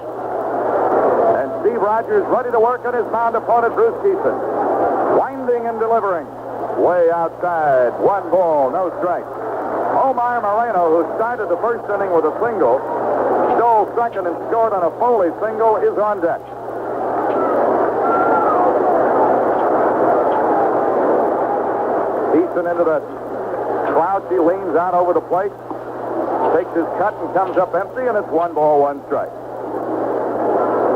And Steve Rogers ready to work on his mound opponent, Bruce Keeson. Winding and delivering. Way outside. 1 ball, no strike. Omar Moreno, who started the first inning with a single, stole second and scored on a Foley single, is on deck. Keeson into the slouch. He leans out over the plate, takes his cut and comes up empty, and it's 1 ball, 1 strike.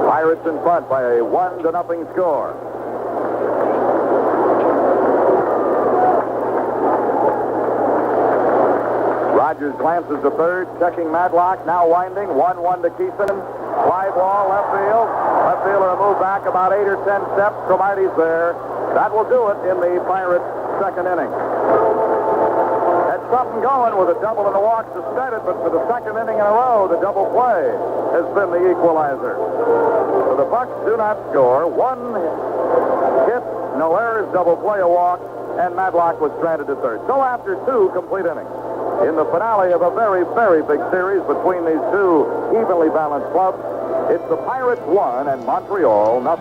Pirates in front by a 1-0 score. Rogers glances to third, checking Madlock, now winding, 1-1 to Keeson. Fly ball, left field. Left fielder will move back about 8 or 10 steps. Cromartie's there. That will do it in the Pirates' second inning. Had something going with a double and a walk to start it, but for the second inning in a row, the double play has been the equalizer. So the Bucks do not score. 1 hit, no errors, double play, a walk, and Madlock was stranded at third. So after 2 complete innings, in the finale of a very, very big series between these 2 evenly balanced clubs, it's the Pirates 1 and Montreal 0.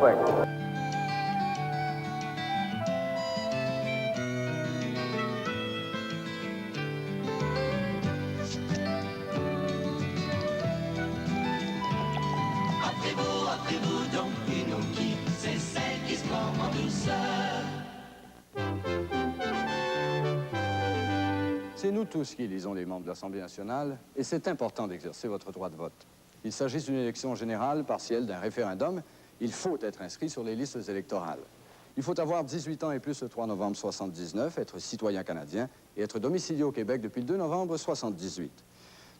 Offrez-vous donc une qui, c'est celle qui se prend en douceur. C'est nous tous qui élisons les membres de l'Assemblée nationale et c'est important d'exercer votre droit de vote. Il s'agit d'une élection générale, partielle, d'un référendum. Il faut être inscrit sur les listes électorales. Il faut avoir 18 ans et plus le 3 novembre 79, être citoyen canadien et être domicilié au Québec depuis le 2 novembre 78.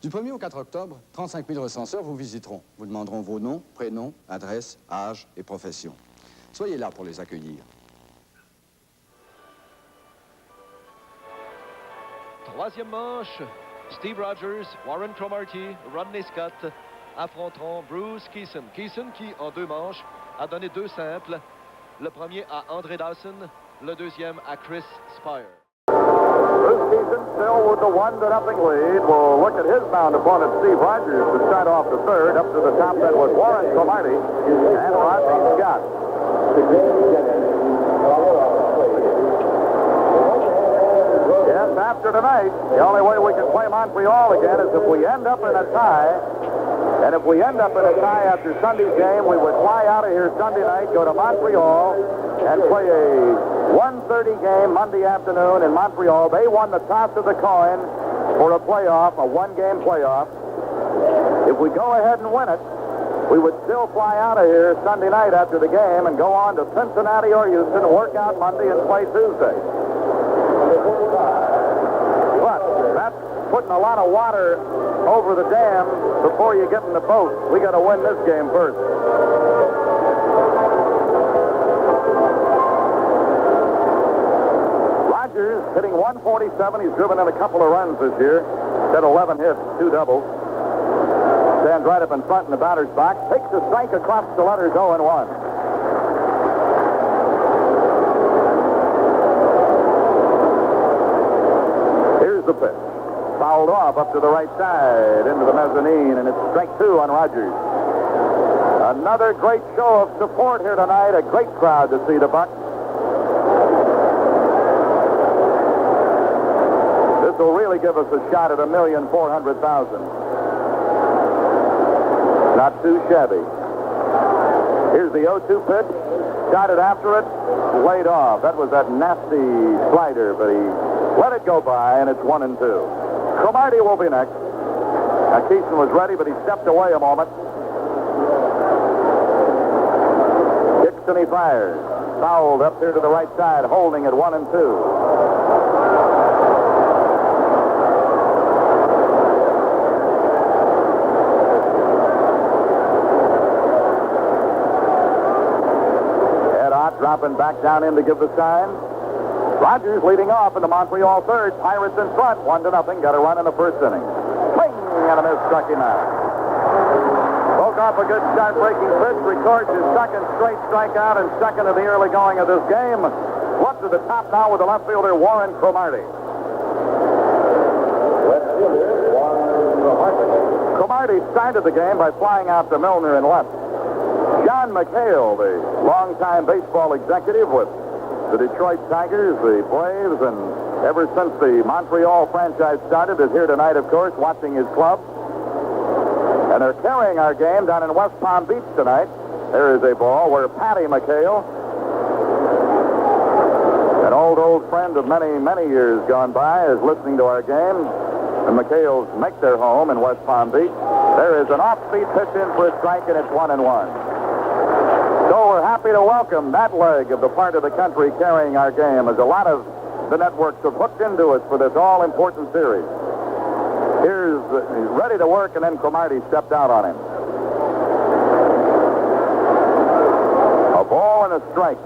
Du 1er au 4 octobre, 35 000 recenseurs vous visiteront. Vous demanderont vos noms, prénoms, adresses, âge et profession. Soyez là pour les accueillir. Troisième manche, Steve Rogers, Warren Cromartie, Rodney Scott affronteront Bruce Keeson. Keeson qui, en 2 manches, a donné 2 simples. Le premier à André Dawson, le deuxième à Chris Spire. Bruce Keeson still with the 1-0 lead. We'll look at his bound opponent, Steve Rogers, to start off the third. Up to the top then was Warren Cromartie and Rodney Scott. Yes, after tonight, the only way we can play Montreal again is if we end up in a tie. And if we end up in a tie after Sunday's game, we would fly out of here Sunday night, go to Montreal, and play a 1:30 game Monday afternoon in Montreal. They won the toss of the coin for a playoff, a 1-game playoff. If we go ahead and win it, we would still fly out of here Sunday night after the game and go on to Cincinnati or Houston, work out Monday, and play Tuesday. But that's putting a lot of water over the dam before you get in the boat. We got to win this game first. Rogers hitting 147. He's driven in a couple of runs this year. Had 11 hits, 2 doubles. Stands right up in front in the batter's box. Takes a strike across the letters 0-1. Here's the pitch. Fouled off up to the right side into the mezzanine, and it's strike 2 on Rogers. Another great show of support here tonight. A great crowd to see the Bucks. This will really give us a shot at 1,400,000. Not too shabby. Here's the 0-2 pitch. Shot it after it. Laid off. That was that nasty slider, but he let it go by, and it's 1-2. Cromartie will be next. Now, Keeson was ready, but he stepped away a moment. Kicks and he fires. Fouled up here to the right side, holding at 1-2. Ed Ott dropping back down in to give the sign. Rogers leading off in the Montreal third. Pirates in front, 1-0. Got a run in the first inning. Swing and a miss, struck him out. Broke off a good start-breaking pitch. Records his second straight strikeout and second of the early going of this game. Up to the top now with the left fielder, Warren Cromartie. Cromartie started the game by flying out to Milner in left. John McHale, the longtime baseball executive with the Detroit Tigers, the Braves, and ever since the Montreal franchise started, is here tonight, of course, watching his club. And they're carrying our game down in West Palm Beach tonight. There is a ball where Patty McHale, an old friend of many, many years gone by, is listening to our game. The McHales make their home in West Palm Beach. There is an off-speed pitch in for a strike, and it's 1-1. So we're happy to welcome that leg of the part of the country carrying our game, as a lot of the networks have hooked into us for this all-important series. He's ready to work, and then Cromartie stepped out on him. A ball and a strike.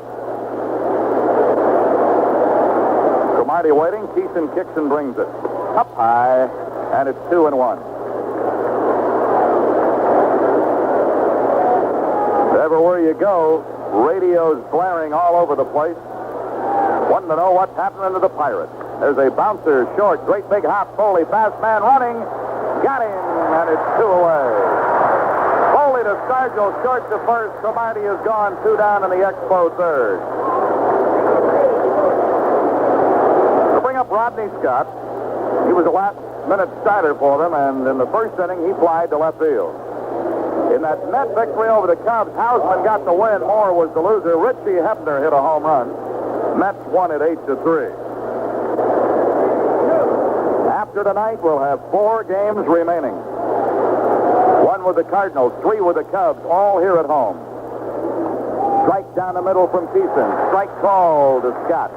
Cromartie waiting. Keeson kicks and brings it up high, and it's 2-1. Everywhere you go, radios blaring all over the place. Wanting to know what's happening to the Pirates. There's a bouncer short, great big hop. Foley, fast man running. Got him, and it's 2 away. Foley to Sargent, short to first. Cromartie is gone, 2 down in the Expo third. To bring up Rodney Scott, he was a last-minute starter for them, and in the first inning, he flied to left field. In that net victory over the Cubs, Hausman got the win. Moore was the loser. Richie Hebner hit a home run. Mets won it 8-3. after tonight, we'll have 4 games remaining. 1 with the Cardinals, 3 with the Cubs, all here at home. Strike down the middle from Thiessen. Strike called to Scott.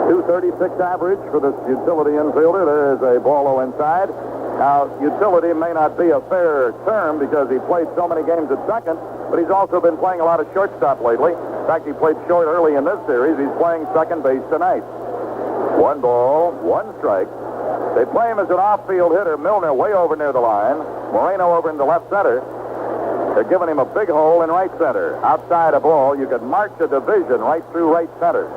236 average for this utility infielder. There is a ball low inside. Now, utility may not be a fair term because he played so many games at second, but he's also been playing a lot of shortstop lately. In fact, he played short early in this series. He's playing second base tonight. 1 ball, 1 strike. They play him as an off-field hitter. Milner way over near the line. Moreno over into left center. They're giving him a big hole in right center. Outside a ball, you could march a division right through right center.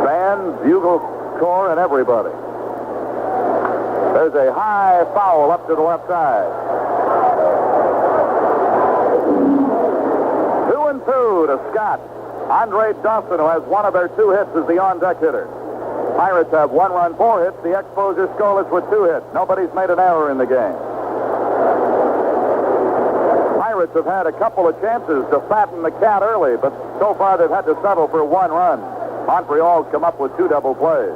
Fans, bugle corps, and everybody. There's a high foul up to the left side. 2-2 to Scott. Andre Dawson, who has one of their 2 hits, is the on-deck hitter. Pirates have 1 run, 4 hits. The Expos are scoreless with 2 hits. Nobody's made an error in the game. Pirates have had a couple of chances to fatten the cat early, but so far they've had to settle for 1 run. Montreal's come up with 2 double plays.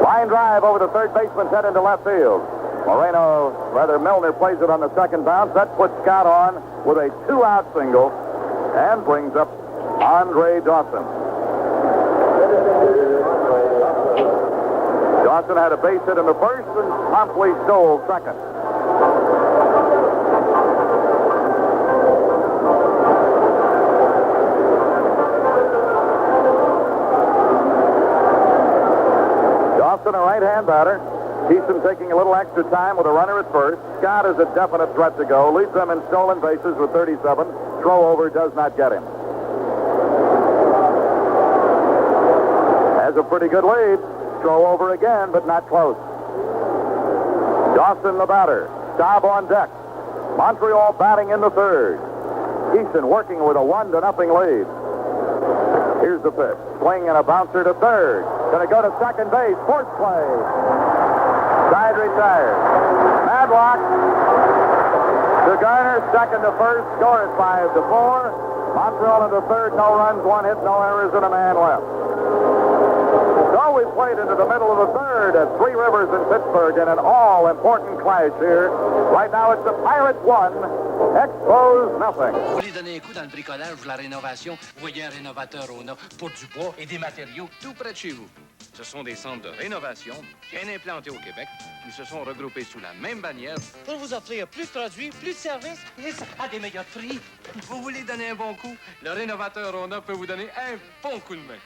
Line drive over the third baseman's head into left field. Milner plays it on the second bounce. That puts Scott on with a 2-out single and brings up Andre Dawson. Dawson had a base hit in the first and promptly stole second. Dawson, a right-hand batter. Thiessen taking a little extra time with a runner at first. Scott is a definite threat to go. Leads them in stolen bases with 37. Throw over does not get him. Has a pretty good lead. Throw over again, but not close. Dawson, the batter. Staub on deck. Montreal batting in the third. Thiessen working with a 1-0 lead. Here's the pitch. Swing and a bouncer to third. Going to go to second base. Force play. Side retired. Madlock to Garner. Second to first. Score is 5-4. Montreal in the third. No runs, 1 hit, no errors, and a man left. So we played into the middle of the third at Three Rivers in Pittsburgh in an all-important clash here. Right now it's the Pirates 1, Expos nothing. Vous voulez donner un coup dans le bricolage ou la rénovation? Voyez un rénovateur Ona pour du bois et des matériaux tout près de chez vous. Ce sont des centres de rénovation bien implantés au Québec. Ils se sont regroupés sous la même bannière pour vous offrir plus de produits, plus de services et à des meilleurs prix. Vous voulez donner un bon coup? Le rénovateur Ona peut vous donner un bon coup de main.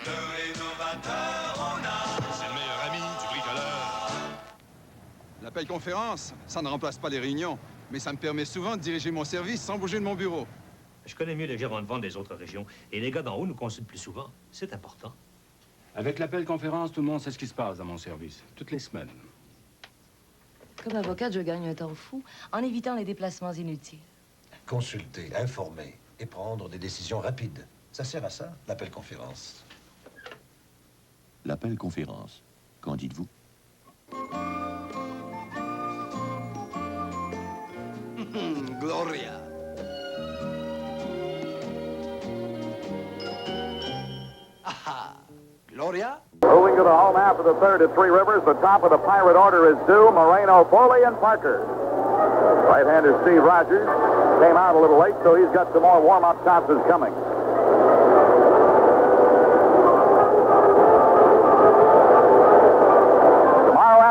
Le rénovateur Ona, c'est le meilleur ami du bricoleur. L'appel conférence, ça ne remplace pas les réunions, mais ça me permet souvent de diriger mon service sans bouger de mon bureau. Je connais mieux les gérants de vente des autres régions, et les gars d'en haut nous consultent plus souvent. C'est important. Avec l'appel conférence, tout le monde sait ce qui se passe dans mon service, toutes les semaines. Comme avocate, je gagne un temps fou en évitant les déplacements inutiles. Consulter, informer et prendre des décisions rapides. Ça sert à ça, l'appel conférence. L'appel conférence. Qu'en dites-vous? Gloria. Aha. Gloria? Moving to the home half of the third at Three Rivers. The top of the Pirate order is due. Moreno, Foley, and Parker. Right-hander Steve Rogers came out a little late, so he's got some more warm-up tosses coming.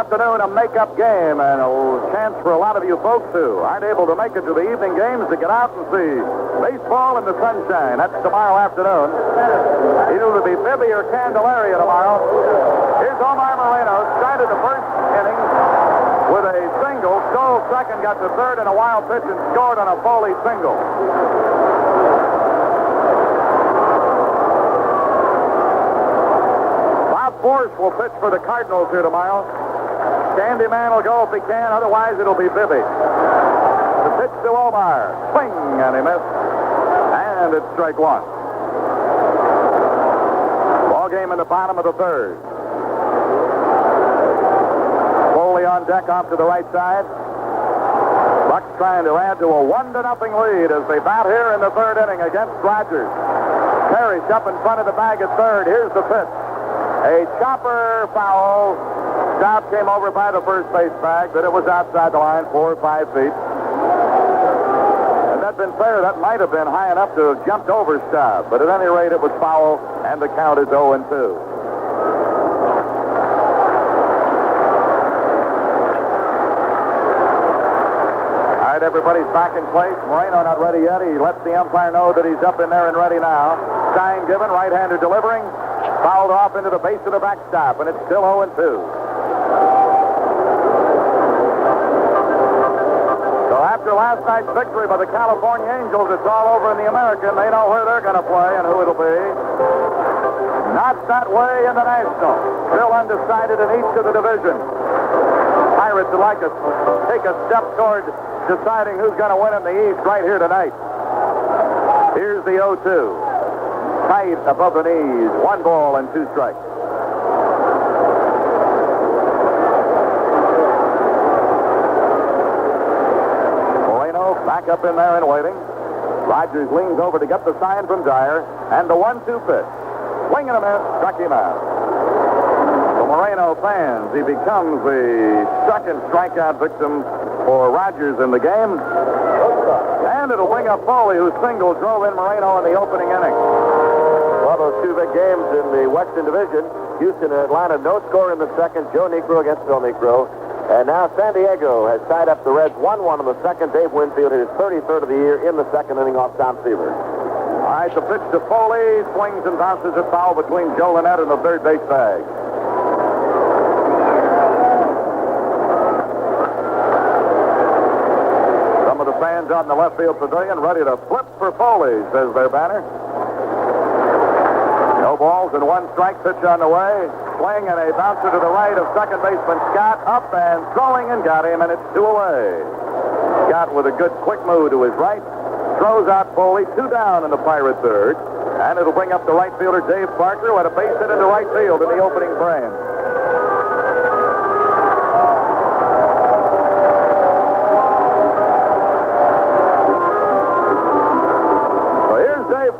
Afternoon, a make-up game, and a chance for a lot of you folks who aren't able to make it to the evening games to get out and see baseball in the sunshine. That's tomorrow afternoon. It'll be Bibby or Candelaria tomorrow. Here's Omar Moreno. Started the first inning with a single, stole second, got to third in a wild pitch, and scored on a Foley single. Bob Force will pitch for the Cardinals here tomorrow. Candyman will go if he can, otherwise it'll be Bibby. The pitch to Omar. Swing, and he missed. And it's strike 1. Ball game in the bottom of the third. Foley on deck off to the right side. Bucks trying to add to a 1-0 lead as they bat here in the third inning against Rogers. Parrish up in front of the bag at third. Here's the pitch. A chopper foul. Staub came over by the first base bag, but it was outside the line, 4 or 5 feet. Had that been fair, that might have been high enough to have jumped over Staub. But at any rate, it was foul, and the count is 0-2. Everybody's back in place. Moreno not ready yet. He lets the umpire know that he's up in there and ready now. Sign given, right-hander delivering. Fouled off into the base of the backstop, and it's still 0-2. So after last night's victory by the California Angels, it's all over in the American. They know where they're going to play and who it'll be. Not that way in the National. Still undecided in each of the divisions. Pirates would like to take a step toward deciding who's going to win in the East right here tonight. Here's the 0-2. Tight above the knees. 1 ball and 2 strikes. Moreno back up in there and waiting. Rogers leans over to get the sign from Dyer. And the 1-2 pitch. Swing and a miss. Struck him out. For Moreno fans, he becomes the second strikeout victim for Rogers in the game. And it'll bring up Foley, whose single drove in Moreno in the opening inning. Well, those 2 big games in the Western Division, Houston and Atlanta, no score in the second. Joe Negro against Phil Negro. And now San Diego has tied up the Reds 1-1 in the second. Dave Winfield hit his 33rd of the year in the second inning off Tom Seaver. All right, the pitch to Foley. Swings and bounces it foul between Joe Lynette and the third base bag. Fans out in the left field pavilion ready to flip for Foley, says their banner. No balls and 1 strike. Pitch on the way. Swing and a bouncer to the right of second baseman Scott. Up and throwing and got him, and it's 2 away. Scott with a good quick move to his right. Throws out Foley. 2 down in the Pirate third. And it'll bring up the right fielder Dave Parker, who had a base hit into right field in the opening frame.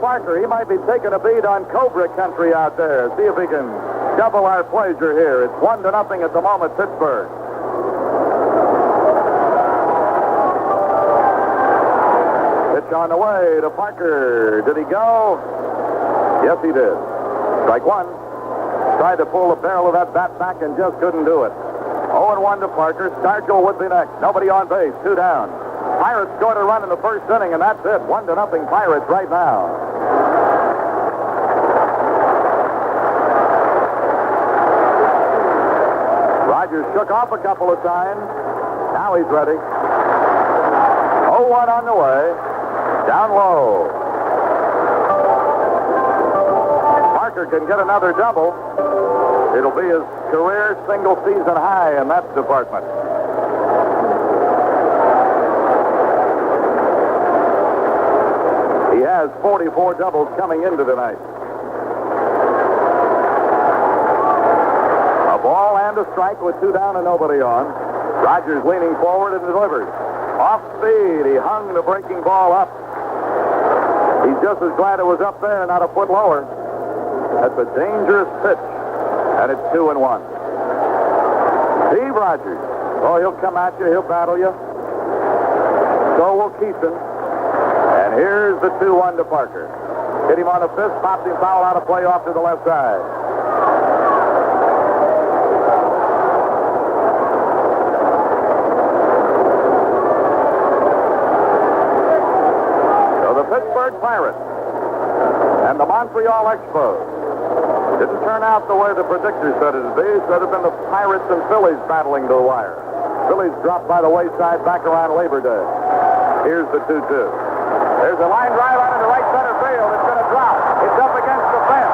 Parker, he might be taking a beat on Cobra country out there. See if he can double our pleasure here. It's 1-0 at the moment, Pittsburgh. Pitch on the way to Parker. Did he go? Yes, he did. Strike 1. Tried to pull the barrel of that bat back and just couldn't do it. 0-1 to Parker. Stargell would be next. Nobody on base. 2 down. Pirates scored a run in the first inning, and that's it. 1-0 Pirates right now. Rogers shook off a couple of times. Now he's ready. 0-1 on the way. Down low. Parker can get another double. It'll be his career single-season high in that department. He has 44 doubles coming into tonight. A ball and a strike with 2 down and nobody on. Rogers leaning forward and delivers. Off speed. He hung the breaking ball up. He's just as glad it was up there, not a foot lower. That's a dangerous pitch. And it's 2-1. Steve Rogers. Oh, he'll come at you. He'll battle you. So will Keeson. And here's the 2-1 to Parker. Hit him on the fist, popped him foul out of play off to the left side. So the Pittsburgh Pirates and the Montreal Expos didn't turn out the way the predictors said it would be. It should have been the Pirates and Phillies battling to the wire. Phillies dropped by the wayside back around Labor Day. Here's the 2-2. There's a line drive out into right center field. It's going to drop. It's up against the fence.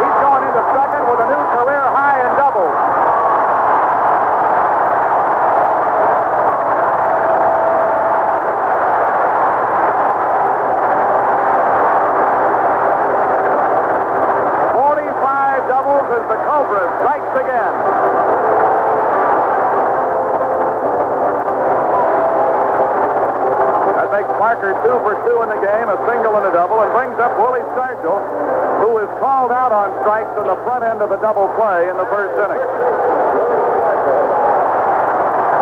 He's going into second with a new career high in doubles. As the Cobra strikes again. That makes Parker 2 for 2 in the game, a single and a double, and brings up Willie Willie Stargell, who was called out on strikes in the front end of a double play in the first inning.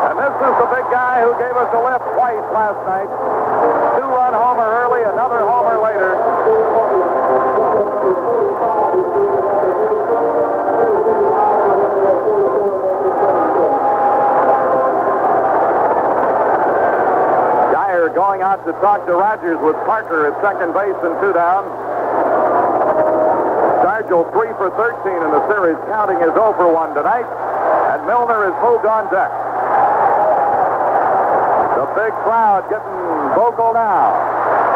And this is the big guy who gave us a lift twice last night. 2-run homer early, another homer later. Going out to talk to Rogers with Parker at second base and 2 down. Stargell 3 for 13 in the series, counting his 0 for 1 tonight. And Milner has moved on deck. The big crowd getting vocal now.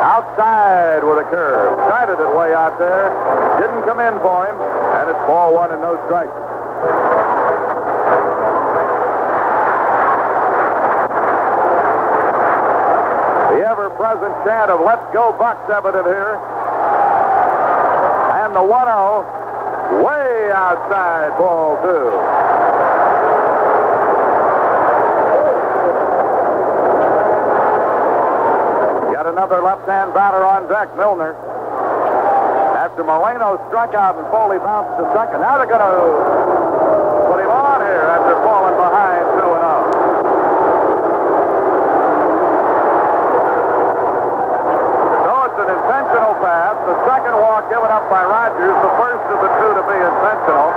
Outside with a curve. Started it way out there. Didn't come in for him. And it's ball 1 and no strikes. The ever-present chant of "Let's go Bucks" evident here. And the 1-0 way outside, ball 2. Yet another left-hand batter on deck, Milner. After Moreno struck out and Foley bounced to second. Now they're going to put him on here after falling behind 2-0. Intentional pass, the second walk given up by Rogers, the first of the 2 to be intentional.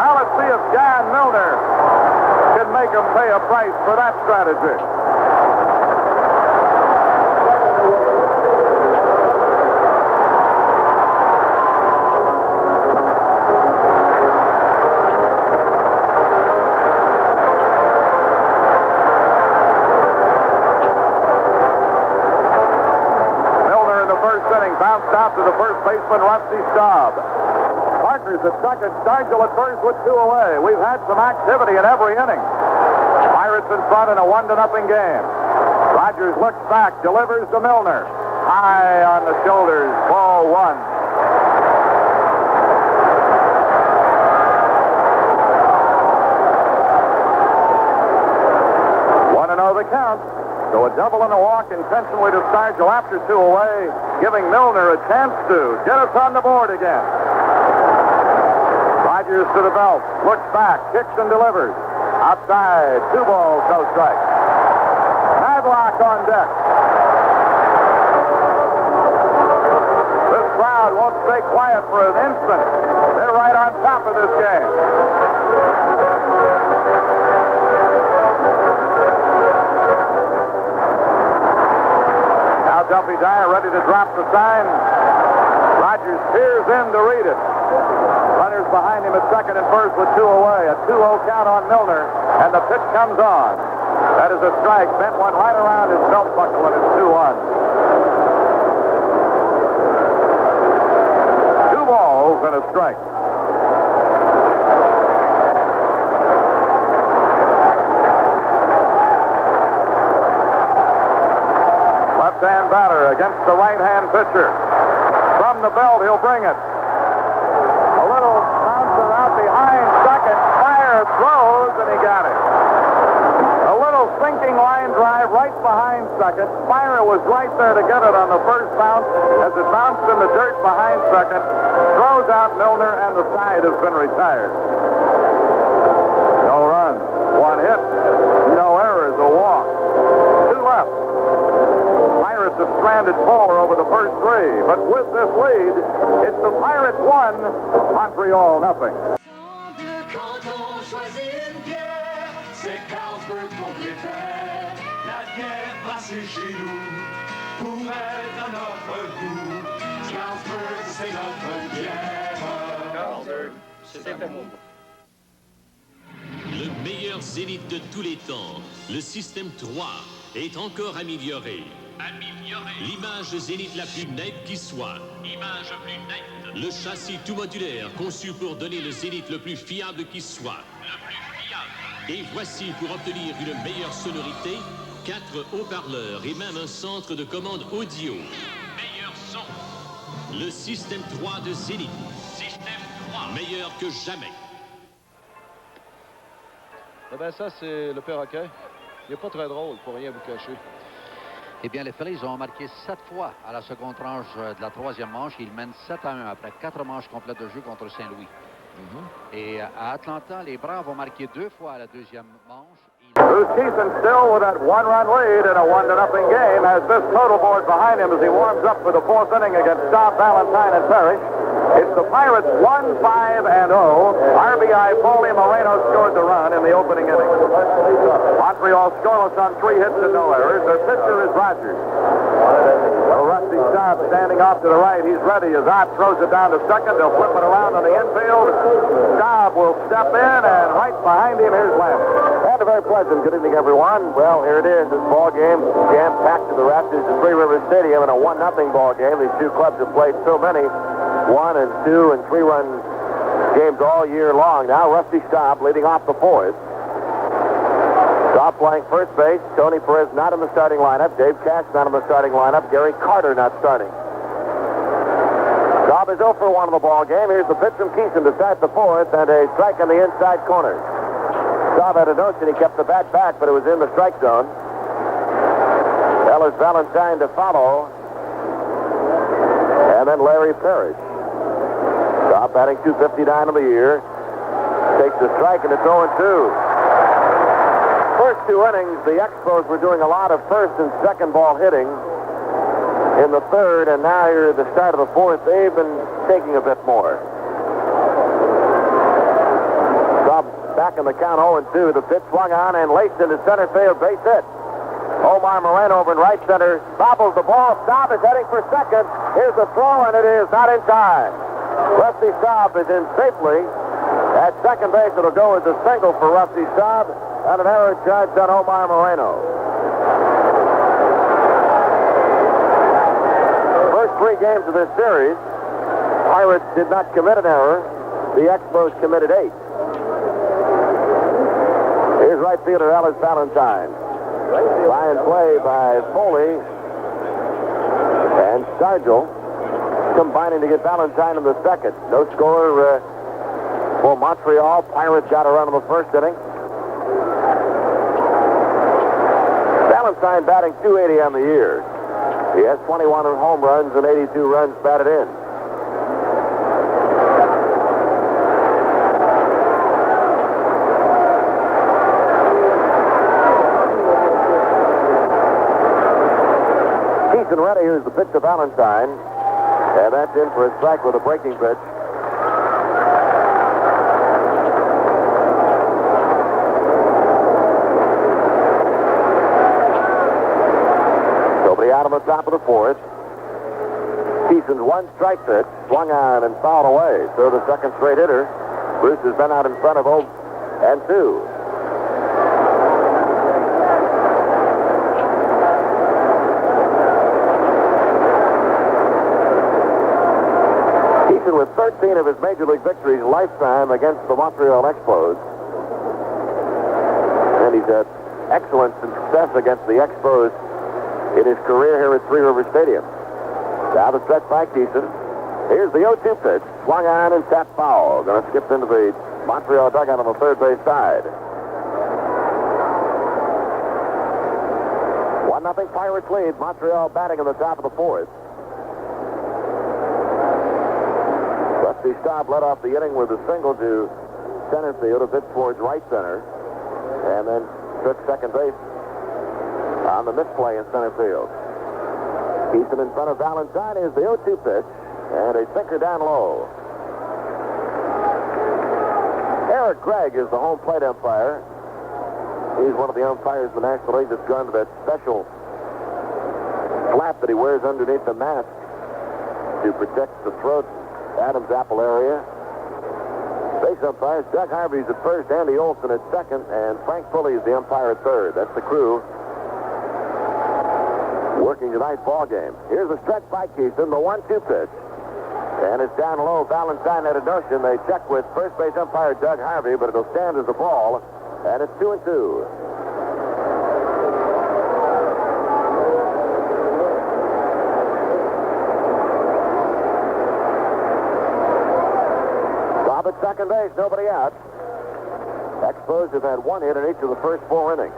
Now let's see if John Milner can make him pay a price for that strategy. Bounced out to the first baseman, Rusty Staub. Parker's at second, Stargell at first with 2 away. We've had some activity in every inning. Pirates in front in a 1-0 game. Rogers looks back, delivers to Milner. High on the shoulders, ball 1. 1-0 the count. So a double and a walk intentionally to Stargell after 2 away, giving Milner a chance to get us on the board again. Rogers to the belt, looks back, kicks and delivers. Outside, 2 balls, no strikes. Madlock on deck. This crowd won't stay quiet for an instant. They're right on top of this game. Duffy Dyer ready to drop the sign. Rogers peers in to read it. Runners behind him at second and first with 2 away. A 2-0 count on Milner, and the pitch comes on. That is a strike. Bent one right around his belt buckle, and it's 2-1. 2 balls and a strike. Left-hand batter against the right-hand pitcher. From the belt, he'll bring it. A little bouncer out behind second. Fire throws, and he got it. A little sinking line drive right behind second. Fire was right there to get it on the first bounce. As it bounced in the dirt behind second, throws out Milner, and the side has been retired. No runs, 1 hit, no errors, a walk. 2 left. Pirates have stranded 4 over the first 3, but with this lead, it's the Pirates 1, Montreal 0. Quand on choisit une bière, c'est Carlsberg qu'on préfère. La bière brassée chez nous pour être à notre goût. Carlsberg, c'est notre bière. Carlsberg, c'est bon. Le meilleur zénith de tous les temps, le système 3, est encore amélioré. L'image zénith la plus nette qui soit. Image plus nette. Le châssis tout modulaire conçu pour donner le zénith le plus fiable qui soit. Le plus fiable. Et voici, pour obtenir une meilleure sonorité, 4 haut-parleurs et même un centre de commande audio. Meilleur son. Le système 3 de Zénith. Système 3. Meilleur que jamais. Eh bien, ça, c'est le perroquet. Il n'est pas très drôle, pour rien vous cacher. Eh bien, les Phillies ont marqué 7 fois à la seconde tranche de la troisième manche. Ils mènent 7-1 après 4 manches complètes de jeu contre Saint-Louis. Et à Atlanta, les Braves ont marqué 2 fois à la deuxième manche. Bruce Keeson still with that one-run lead in a 1-0 game has this total board behind him as he warms up for the fourth inning against Staub, Valentine, and Parrish. It's the Pirates 1-5-0. RBI Foley Moreno scored the run in the opening inning. Montreal scoreless on 3 hits and no errors. Their pitcher is Rogers. Well, Rusty Staub standing off to the right. He's ready as Ott throws it down to second. They'll flip it around on the infield. Staub will step in, and right behind him, here's Lambert. And a very pleasant good evening, everyone. Well, here it is. This ball game jam-packed to the rafters at Three Rivers Stadium in a 1-0 ball game. These two clubs have played so many 1 and 2 and 3-run games all year long. Now Rusty Staub leading off the fourth. Staub playing first base. Tony Perez not in the starting lineup. Dave Cash not in the starting lineup. Gary Carter not starting. Staub is 0 for 1 in the ball game. Here's the pitch from Keeson to start the fourth, and a strike in the inside corner. Staub had a notion. He kept the bat back, but it was in the strike zone. Ellis Valentine to follow. And then Larry Parrish. Staub batting .259 of the year. Takes the strike, and it's 0-2. First 2 innings, the Expos were doing a lot of first and second ball hitting. In the third, and now here at the start of the fourth, they've been taking a bit more. Staub back in the count 0-2. The pitch swung on and laced into center field, base hit. Omar Moreno over in right center bobbles the ball. Staub is heading for second. Here's the throw, and it is not in time. Rusty Staub is in safely at second base. It'll go as a single for Rusty Staub, and an error charged on Omar Moreno. First 3 games of this series, Pirates did not commit an error. The Expos committed 8. Here's right fielder Ellis Valentine. Line play by Foley and Stargell combining to get Valentine in the second. No score for Montreal. Pirates got a run in the first inning. Valentine batting .280 on the year. He has 21 home runs and 82 runs batted in. Keeson ready. Here's the pitch to Valentine. And that's in for a strike with a breaking pitch. Nobody out on the top of the fourth. Keeson's 1 strike pitch swung on and fouled away. So the second straight hitter. Bruce has been out in front of 0-2. With 13 of his major league victories lifetime against the Montreal Expos. And he's had excellent success against the Expos in his career here at Three Rivers Stadium. Now the stretch by Keeson. Here's the 0-2 pitch. Swung on and tapped foul. Going to skip into the Montreal dugout on the third base side. 1-0 Pirates lead. Montreal batting in the top of the fourth. Rusty Staub led off the inning with a single to center field, a pitch towards right center, and then took second base on the misplay in center field. Keeson in front of Valentine is the 0-2 pitch, and a sinker down low. Eric Gregg is the home plate umpire. He's one of the umpires in the National League that's gone to that special flap that he wears underneath the mask to protect the throat, Adam's apple area. Base umpires, Doug Harvey's at first, Andy Olson at second, and Frank Pulley is the umpire at third. That's the crew working tonight's ball game. Here's a stretch by Keeson, the 1-2 pitch. And it's down low. Valentine had a notion. They check with first base umpire Doug Harvey, but it'll stand as a ball, and it's 2-2. At second base, nobody out. Expos have had 1 hit in each of the first 4 innings.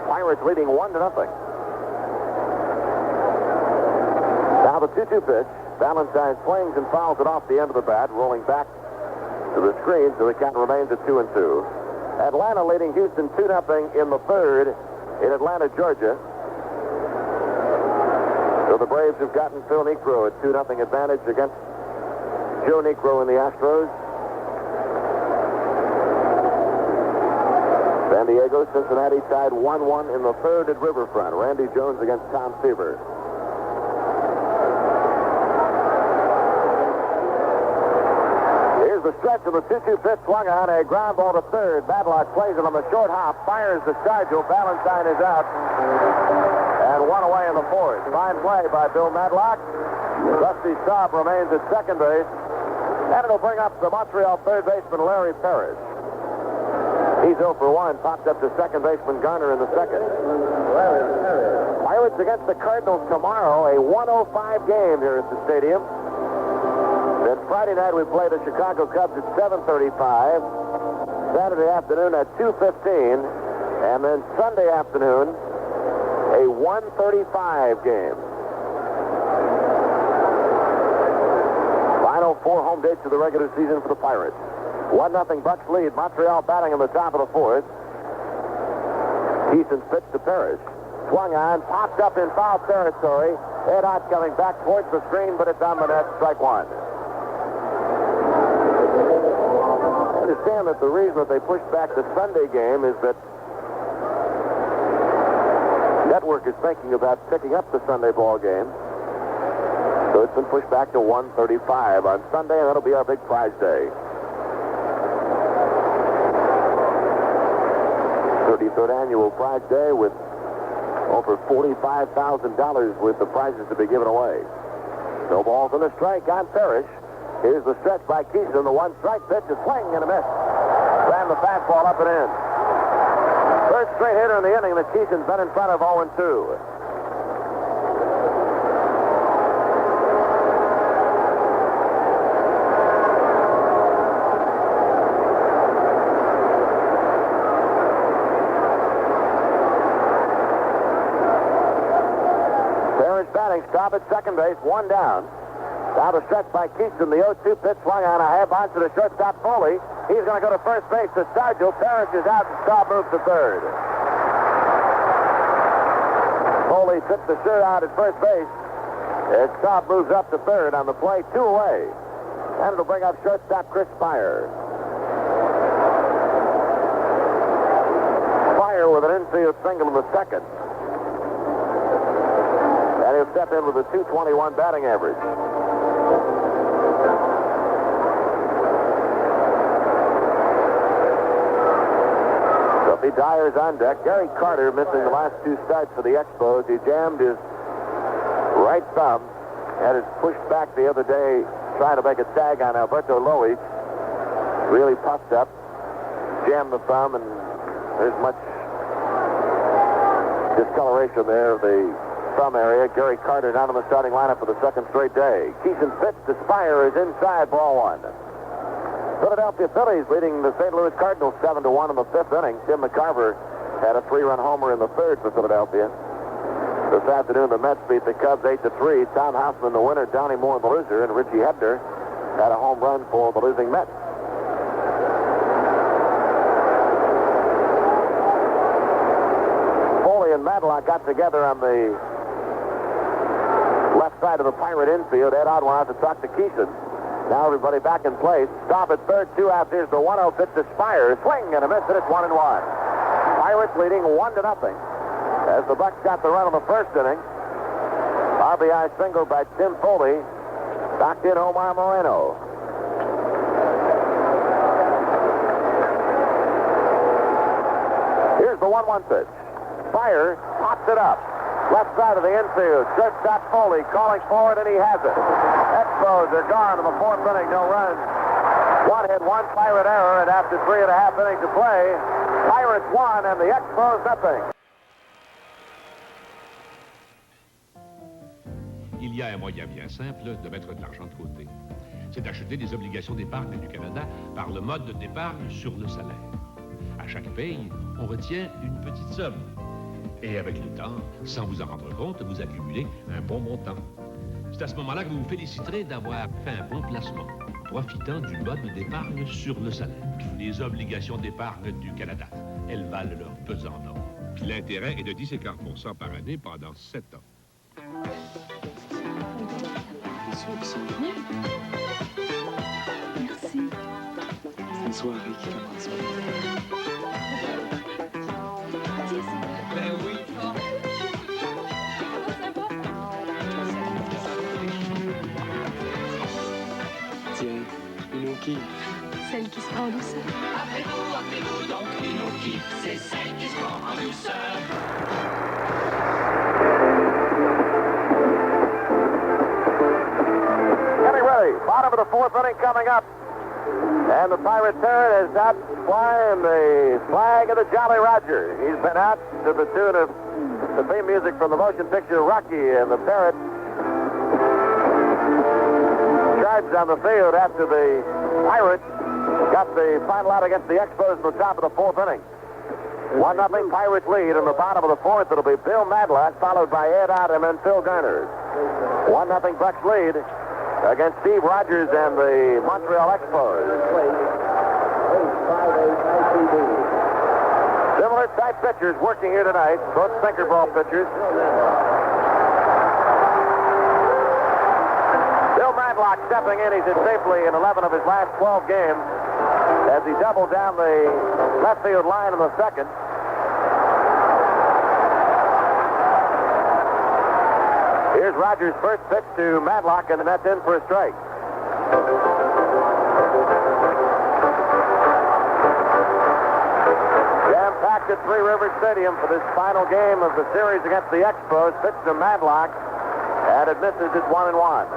Pirates leading 1-0. Now the 2-2 pitch. Valentine swings and fouls it off the end of the bat, rolling back to the screen, so the count remains at 2-2. Atlanta leading Houston 2-0 in the third in Atlanta, Georgia. So the Braves have gotten Phil Niekro at 2-0 advantage against Joe Niekro in the Astros. San Diego, Cincinnati tied 1-1 in the third at Riverfront. Randy Jones against Tom Seaver. Here's the stretch of the 2-2 pitch, swung on a ground ball to third. Madlock plays it on the short hop, fires the Stargell. Valentine is out, and one away in the fourth. Fine play by Bill Madlock. Rusty Staub remains at second base, and it'll bring up the Montreal third baseman Larry Parrish. He's 0 for 1, popped up to second baseman Garner in the second. Pirates against the Cardinals tomorrow, a 105 game here at the stadium. Then Friday night we play the Chicago Cubs at 7:35. Saturday afternoon at 2:15. And then Sunday afternoon, a 1:35 game. Final 4 home dates of the regular season for the Pirates. 1-0 Bucks lead. Montreal batting in the top of the fourth. Keeson's pitch to Parrish. Swung on, popped up in foul territory. Ed Ott coming back towards the screen, but it's on the net. Strike one. I understand that the reason that they pushed back the Sunday game is that Network is thinking about picking up the Sunday ball game. So it's been pushed back to 1:35 on Sunday, and that'll be our big prize day. 33rd annual prize day with over $45,000 worth of prizes to be given away. No balls and a strike on Parrish. Here's the stretch by Keeson. The one-strike pitch, a swing and a miss. Ran the fastball up and in. First straight hitter in the inning that Keeson's been in front of 0-2. Stop at second base, one down. Now the stretch by Keeston. The 0-2 pitch swung on a half onto the shortstop Foley. He's going to go to first base to Stargell. Parrish is out and Staub moves to third. Foley tips the shirt out at first base as Staub moves up to third on the play, 2 away. And it'll bring up shortstop Chris Spire. Spire with an infield single in the second. And he'll step in with a .221 batting average. Duffy Dyer's on deck. Gary Carter missing the last 2 starts for the Expos. He jammed his right thumb. Had it pushed back the other day trying to make a tag on Alberto Loesch. Really puffed up. Jammed the thumb, and there's much discoloration there of the thumb area. Gary Carter down in the starting lineup for the second straight day. Keeson's pitch to Spire is inside, ball one. Philadelphia Phillies leading the St. Louis Cardinals 7-1 in the 5th inning. Tim McCarver had a 3-run homer in the 3rd for Philadelphia. This afternoon, the Mets beat the Cubs 8-3. Tom Houseman, the winner, Donnie Moore, the loser, and Richie Hebner had a home run for the losing Mets. Foley and Madlock got together on the left side of the Pirate infield. Ed Ott went out to talk to Keeson. Now everybody back in place. Stop at third, 2 out. Here's the 1-0 pitch to Spire. Swing and a miss, and it's 1-1. Pirates leading 1-0 as the Bucks got the run in the first inning. RBI single by Tim Foley. Knocked in Omar Moreno. Here's the 1-1 pitch. Spire pops it up. Left side of the infield. Shortstop Foley calling for it, and he has it. Expos are gone in the 4th inning. No runs. 1 hit, 1 Pirate error, and after 3.5 innings to play, Pirates 1 and the Expos nothing. Il y a un moyen bien simple de mettre de l'argent de côté. C'est d'acheter des obligations d'épargne du Canada par le mode d'épargne sur le salaire. À chaque paye, on retient une petite somme. Et avec le temps, sans vous en rendre compte, vous accumulez un bon montant. C'est C'est à ce moment-là que vous vous féliciterez d'avoir fait un bon placement, profitant du mode d'épargne sur le salaire. Les obligations d'épargne du Canada, elles valent leur pesant d'or. L'intérêt est de 10,25% par année pendant 7 ans. Merci. C'est une soirée qui commence. Ben oui. Tiens, une qui? Celle qui se prend en douceur. Appelez-vous donc une qui? C'est celle qui se prend en douceur. Getting ready. Bottom of the fourth inning coming up. And the Pirate Parrot is out flying the flag of the Jolly Roger. He's been out to the tune of the theme music from the motion picture Rocky, and the Parrot charged on the field after the Pirates got the final out against the Expos in the top of the fourth inning. 1-0 Pirates lead in the bottom of the fourth. It'll be Bill Madlock, followed by Ed Ott, and then Phil Garner. 1-0 Bucks lead against Steve Rogers and the Montreal Expos. Similar type pitchers working here tonight, both sinker ball pitchers. Bill Madlock stepping in. He's hit safely in 11 of his last 12 games as he doubled down the left field line in the second. Here's Rogers' first pitch to Madlock, and that's in for a strike. Jam-packed at Three Rivers Stadium for this final game of the series against the Expos. Pitch to Madlock, and it misses. It's 1-1.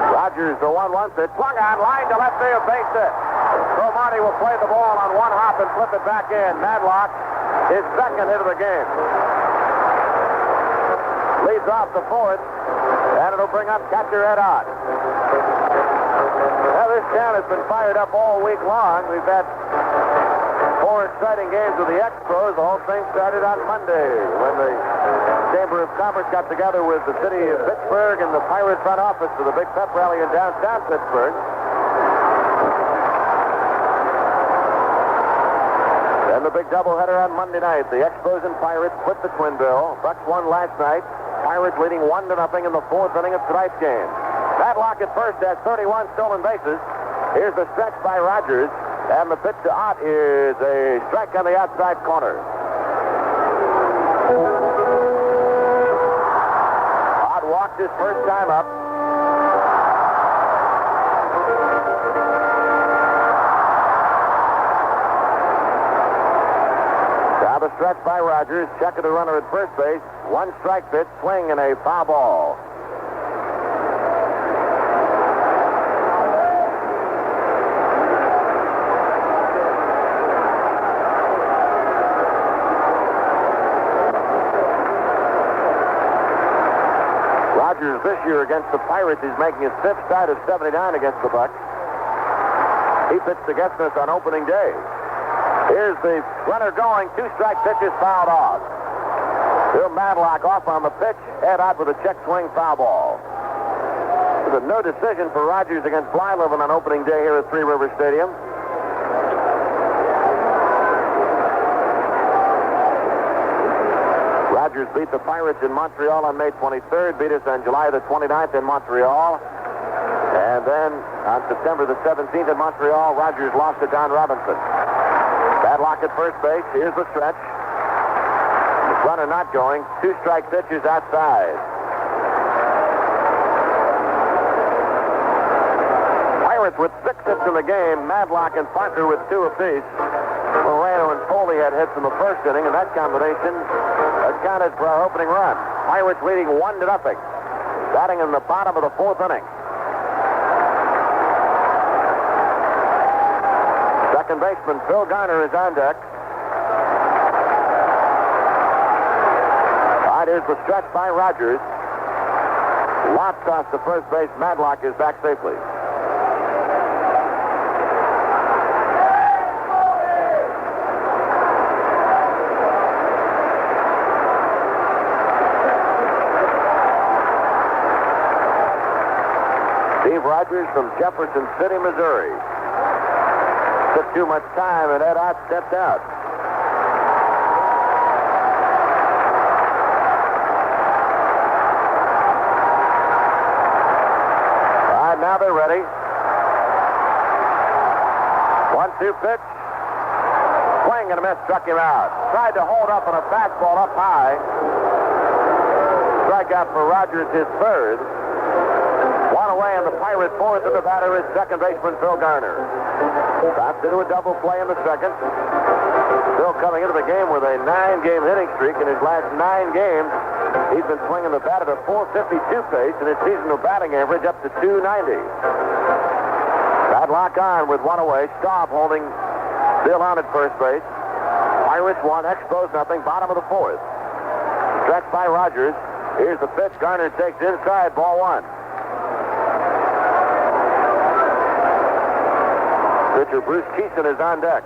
Rogers, the 1-1 pitch, swung on, line to left field, base hit. Cromartie will play the ball on one hop and flip it back in. Madlock, his second hit of the game. Leads off the fourth, and it'll bring up catcher Ed Ott. Well, this town has been fired up all week long. We've had 4 exciting games with the Expos. The whole thing started on Monday when the Chamber of Commerce got together with the city of Pittsburgh and the Pirate front office for the big pep rally in downtown Pittsburgh. Then the big doubleheader on Monday night. The Expos and Pirates split the twin bill. Bucks won last night. Pirates leading 1-0 in the fourth inning of tonight's game. Madlock at first has 31 stolen bases. Here's the stretch by Rogers, and the pitch to Ott is a strike on the outside corner. Ott walked his first time up. Now the stretch by Rogers, checking the runner at first base. One strike pitch, swing, and a foul ball. Rogers this year against the Pirates, he's making his 5th start of 79 against the Bucks. He pitched against us on opening day. Here's the runner going. 2 strike pitches fouled off. Bill Madlock off on the pitch. Ed Ott with a check swing foul ball. There's a no decision for Rogers against Blyleven on opening day here at Three Rivers Stadium. Rogers beat the Pirates in Montreal on May 23rd, beat us on July the 29th in Montreal. And then on September the 17th in Montreal, Rogers lost to Don Robinson. Madlock at first base. Here's the stretch. The runner not going. 2 strike pitches outside. Pirates with 6 hits in the game. Madlock and Parker with 2 apiece. Moreno and Foley had hits in the first inning, and that combination accounted for our opening run. Pirates leading 1-0. Batting in the bottom of the fourth inning. Second baseman Phil Garner is on deck. All right, here's the stretch by Rogers. Lott toss to first base. Madlock is back safely. Rogers from Jefferson City, Missouri. Took too much time, and Ed Ott stepped out. All right, now they're ready. 1-2 pitch. Swing and a miss, struck him out. Tried to hold up on a fastball up high. Strikeout for Rogers, his third. One away on the Pirate fourth, and the batter is second baseman Phil Garner. Drops into a double play in the second. Phil coming into the game with a 9-game hitting streak. In his last 9 games, he's been swinging the bat at a .452 pace, and his seasonal batting average up to .290. That lock on with one away. Staub holding Bill on at first base. Pirates 1, Expos nothing. Bottom of the fourth. Stretched by Rogers. Here's the pitch. Garner takes inside. Ball 1. Pitcher Bruce Keeson is on deck.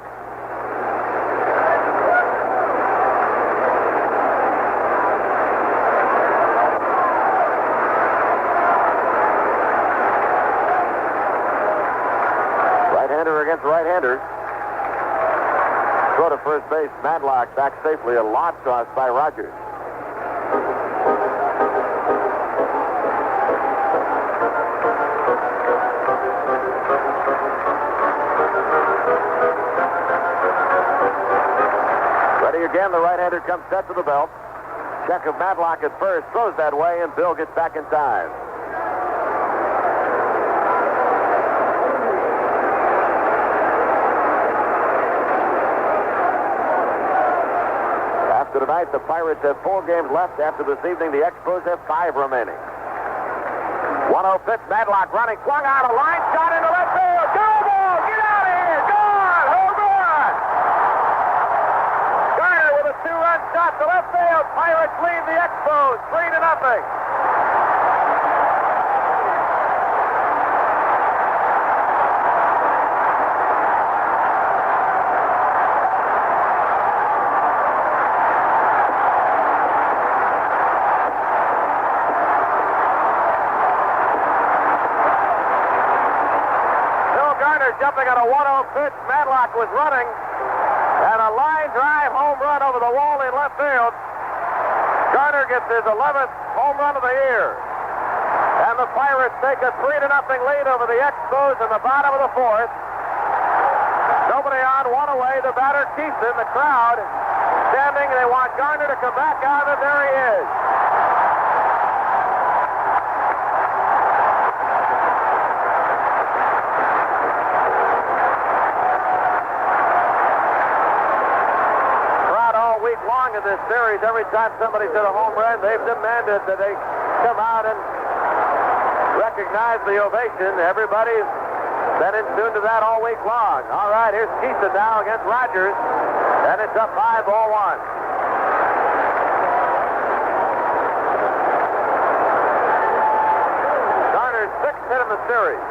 Right-hander against right-hander. Throw to first base. Madlock back safely. A lot tossed by Rogers. Ready again. The right-hander comes set to the belt. Check of Madlock at first. Throws that way, and Bill gets back in time. After tonight, the Pirates have 4 games left. After this evening, the Expos have 5 remaining. 1-0 pitch. Madlock running. Swung out a line shot into left field. Go ball! Get out of here! Gone! Home run! Garner with a 2-run shot to left field. Pirates lead the Expos 3-0. Jumping on a 1-0 pitch. Madlock was running, and a line drive home run over the wall in left field. Garner gets his 11th home run of the year. And the Pirates take a 3-0 lead over the Expos in the bottom of the fourth. Nobody on, one away. The batter Keeson, the crowd standing. They want Garner to come back out, and there he is. Long in this series, every time somebody's hit a home run, they've demanded that they come out and recognize the ovation. Everybody's been in tune to that all week long. All right, here's Keeson now against Rogers, and it's up 5-1. Garner's 6th hit in the series.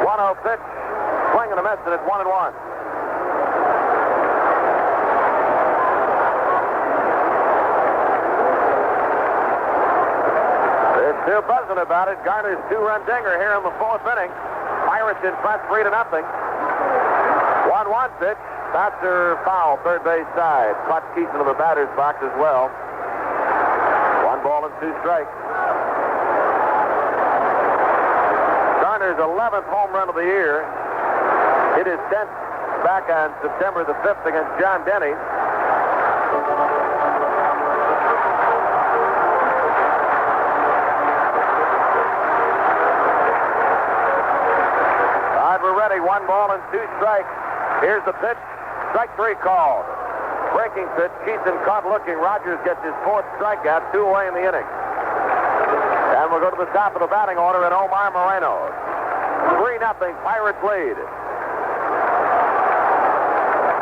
1-0 pitch, swing and a miss, and it's 1-1. Still buzzing about it. Garner's 2-run dinger here in the 4th inning. Pirates in front 3-0. 1-1 pitch. Bouncer foul, third base side. Caught Keeson in the batter's box as well. 1 ball and 2 strikes. Garner's 11th home run of the year. Hit his 10th back on September the 5th against John Denny. We're ready. 1 ball and 2 strikes. Here's the pitch. Strike 3 called. Breaking pitch. Keeson caught looking. Rogers gets his 4th strikeout. 2 away in the inning. And we'll go to the top of the batting order in Omar Moreno. 3-0 Pirates lead.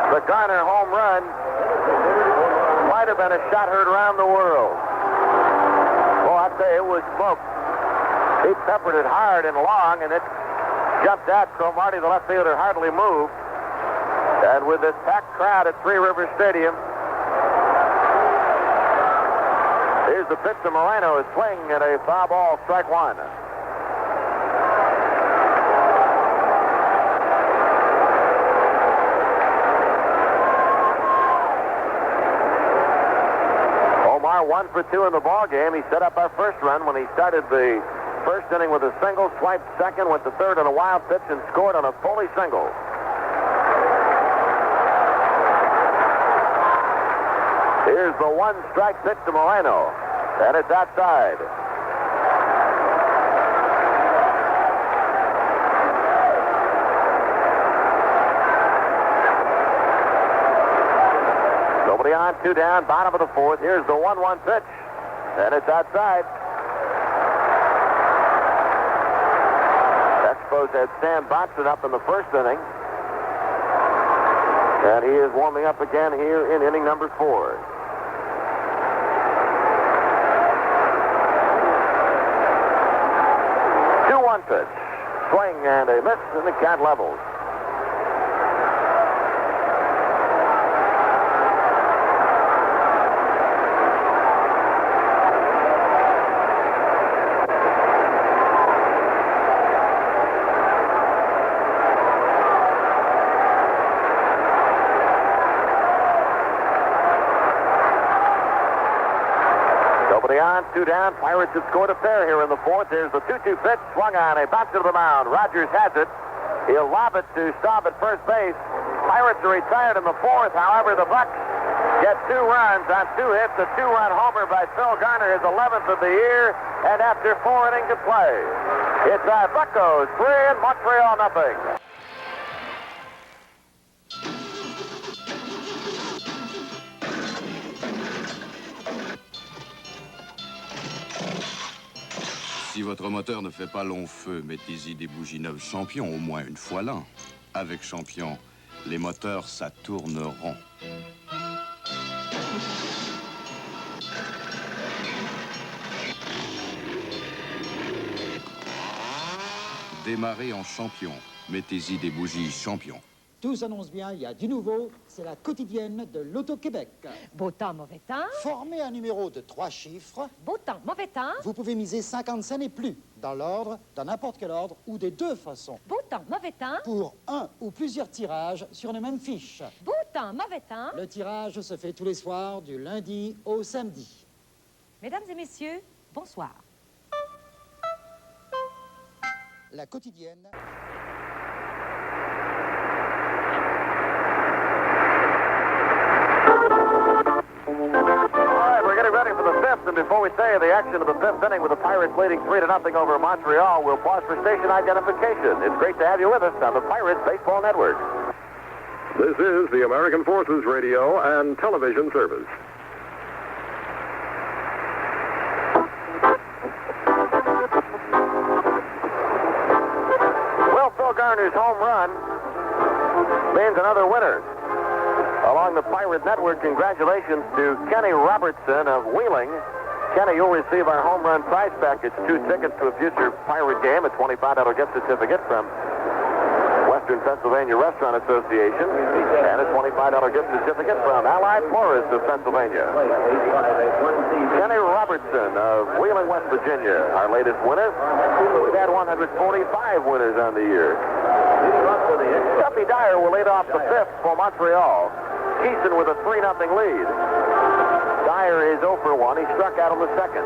The Garner home run might have been a shot heard around the world. Well, I'd say it was smoked. He peppered it hard and long, and it jumped out so Marty, the left fielder, hardly moved. And with this packed crowd at Three Rivers Stadium, Here's the pitch to Moreno. A swing and a foul ball, strike one. Omar 1 for 2 in the ball game. He set up our first run when he started the first inning with a single, swiped second, went to third on a wild pitch, and scored on a Foley single. Here's the one-strike pitch to Moreno, and it's outside. Nobody on, 2 down, bottom of the fourth. Here's the 1-1 pitch, and it's outside. Expos had Sam Botson up in the first inning, and he is warming up again here in inning number 4. 2-1 pitch. Swing and a miss, and the count levels. Nobody on, 2 down. Pirates have scored a pair here in the fourth. Here's the 2-2 pitch. Swung on. A bounce to the mound. Rogers has it. He'll lob it to Staub at first base. Pirates are retired in the fourth. However, the Bucks get 2 runs on 2 hits. A 2-run homer by Phil Garner, his 11th of the year. And after 4 innings of play, it's our Buccos 3 and Montreal nothing. Si votre moteur ne fait pas long feu, mettez-y des bougies neuves Champion au moins une fois l'an. Avec Champion, les moteurs, ça tourne rond. Démarrez en Champion. Mettez-y des bougies Champion. Tout s'annonce bien, il y a du nouveau, c'est la quotidienne de l'Auto-Québec. Beau temps, mauvais temps. Formez un numéro de 3 chiffres. Beau temps, mauvais temps. Vous pouvez miser 50 cents et plus, dans l'ordre, dans n'importe quel ordre, ou des 2 façons. Beau temps, mauvais temps. Pour un ou plusieurs tirages sur une même fiche. Beau temps, mauvais temps. Le tirage se fait tous les soirs, du lundi au samedi. Mesdames et messieurs, bonsoir. La quotidienne... Ready for the 5th, and before we say the action of the 5th inning with the Pirates leading 3-0 over Montreal, we'll pause for station identification. It's great to have you with us on the Pirates Baseball Network. This is the American Forces Radio and Television Service. Well, Phil Garner's home run means another winner. Along the Pirate Network, congratulations to Kenny Robertson of Wheeling. Kenny, you'll receive our home run prize package, 2 tickets to a future Pirate game, a $25 gift certificate from Western Pennsylvania Restaurant Association, and a $25 gift certificate from Allied Florists of Pennsylvania. Kenny Robertson of Wheeling, West Virginia, our latest winner. We've had 145 winners on the year. Duffy Dyer will lead off the 5th for Montreal. Keeson with a 3-0 lead. Dyer is 0 for 1. He struck out on the 2nd.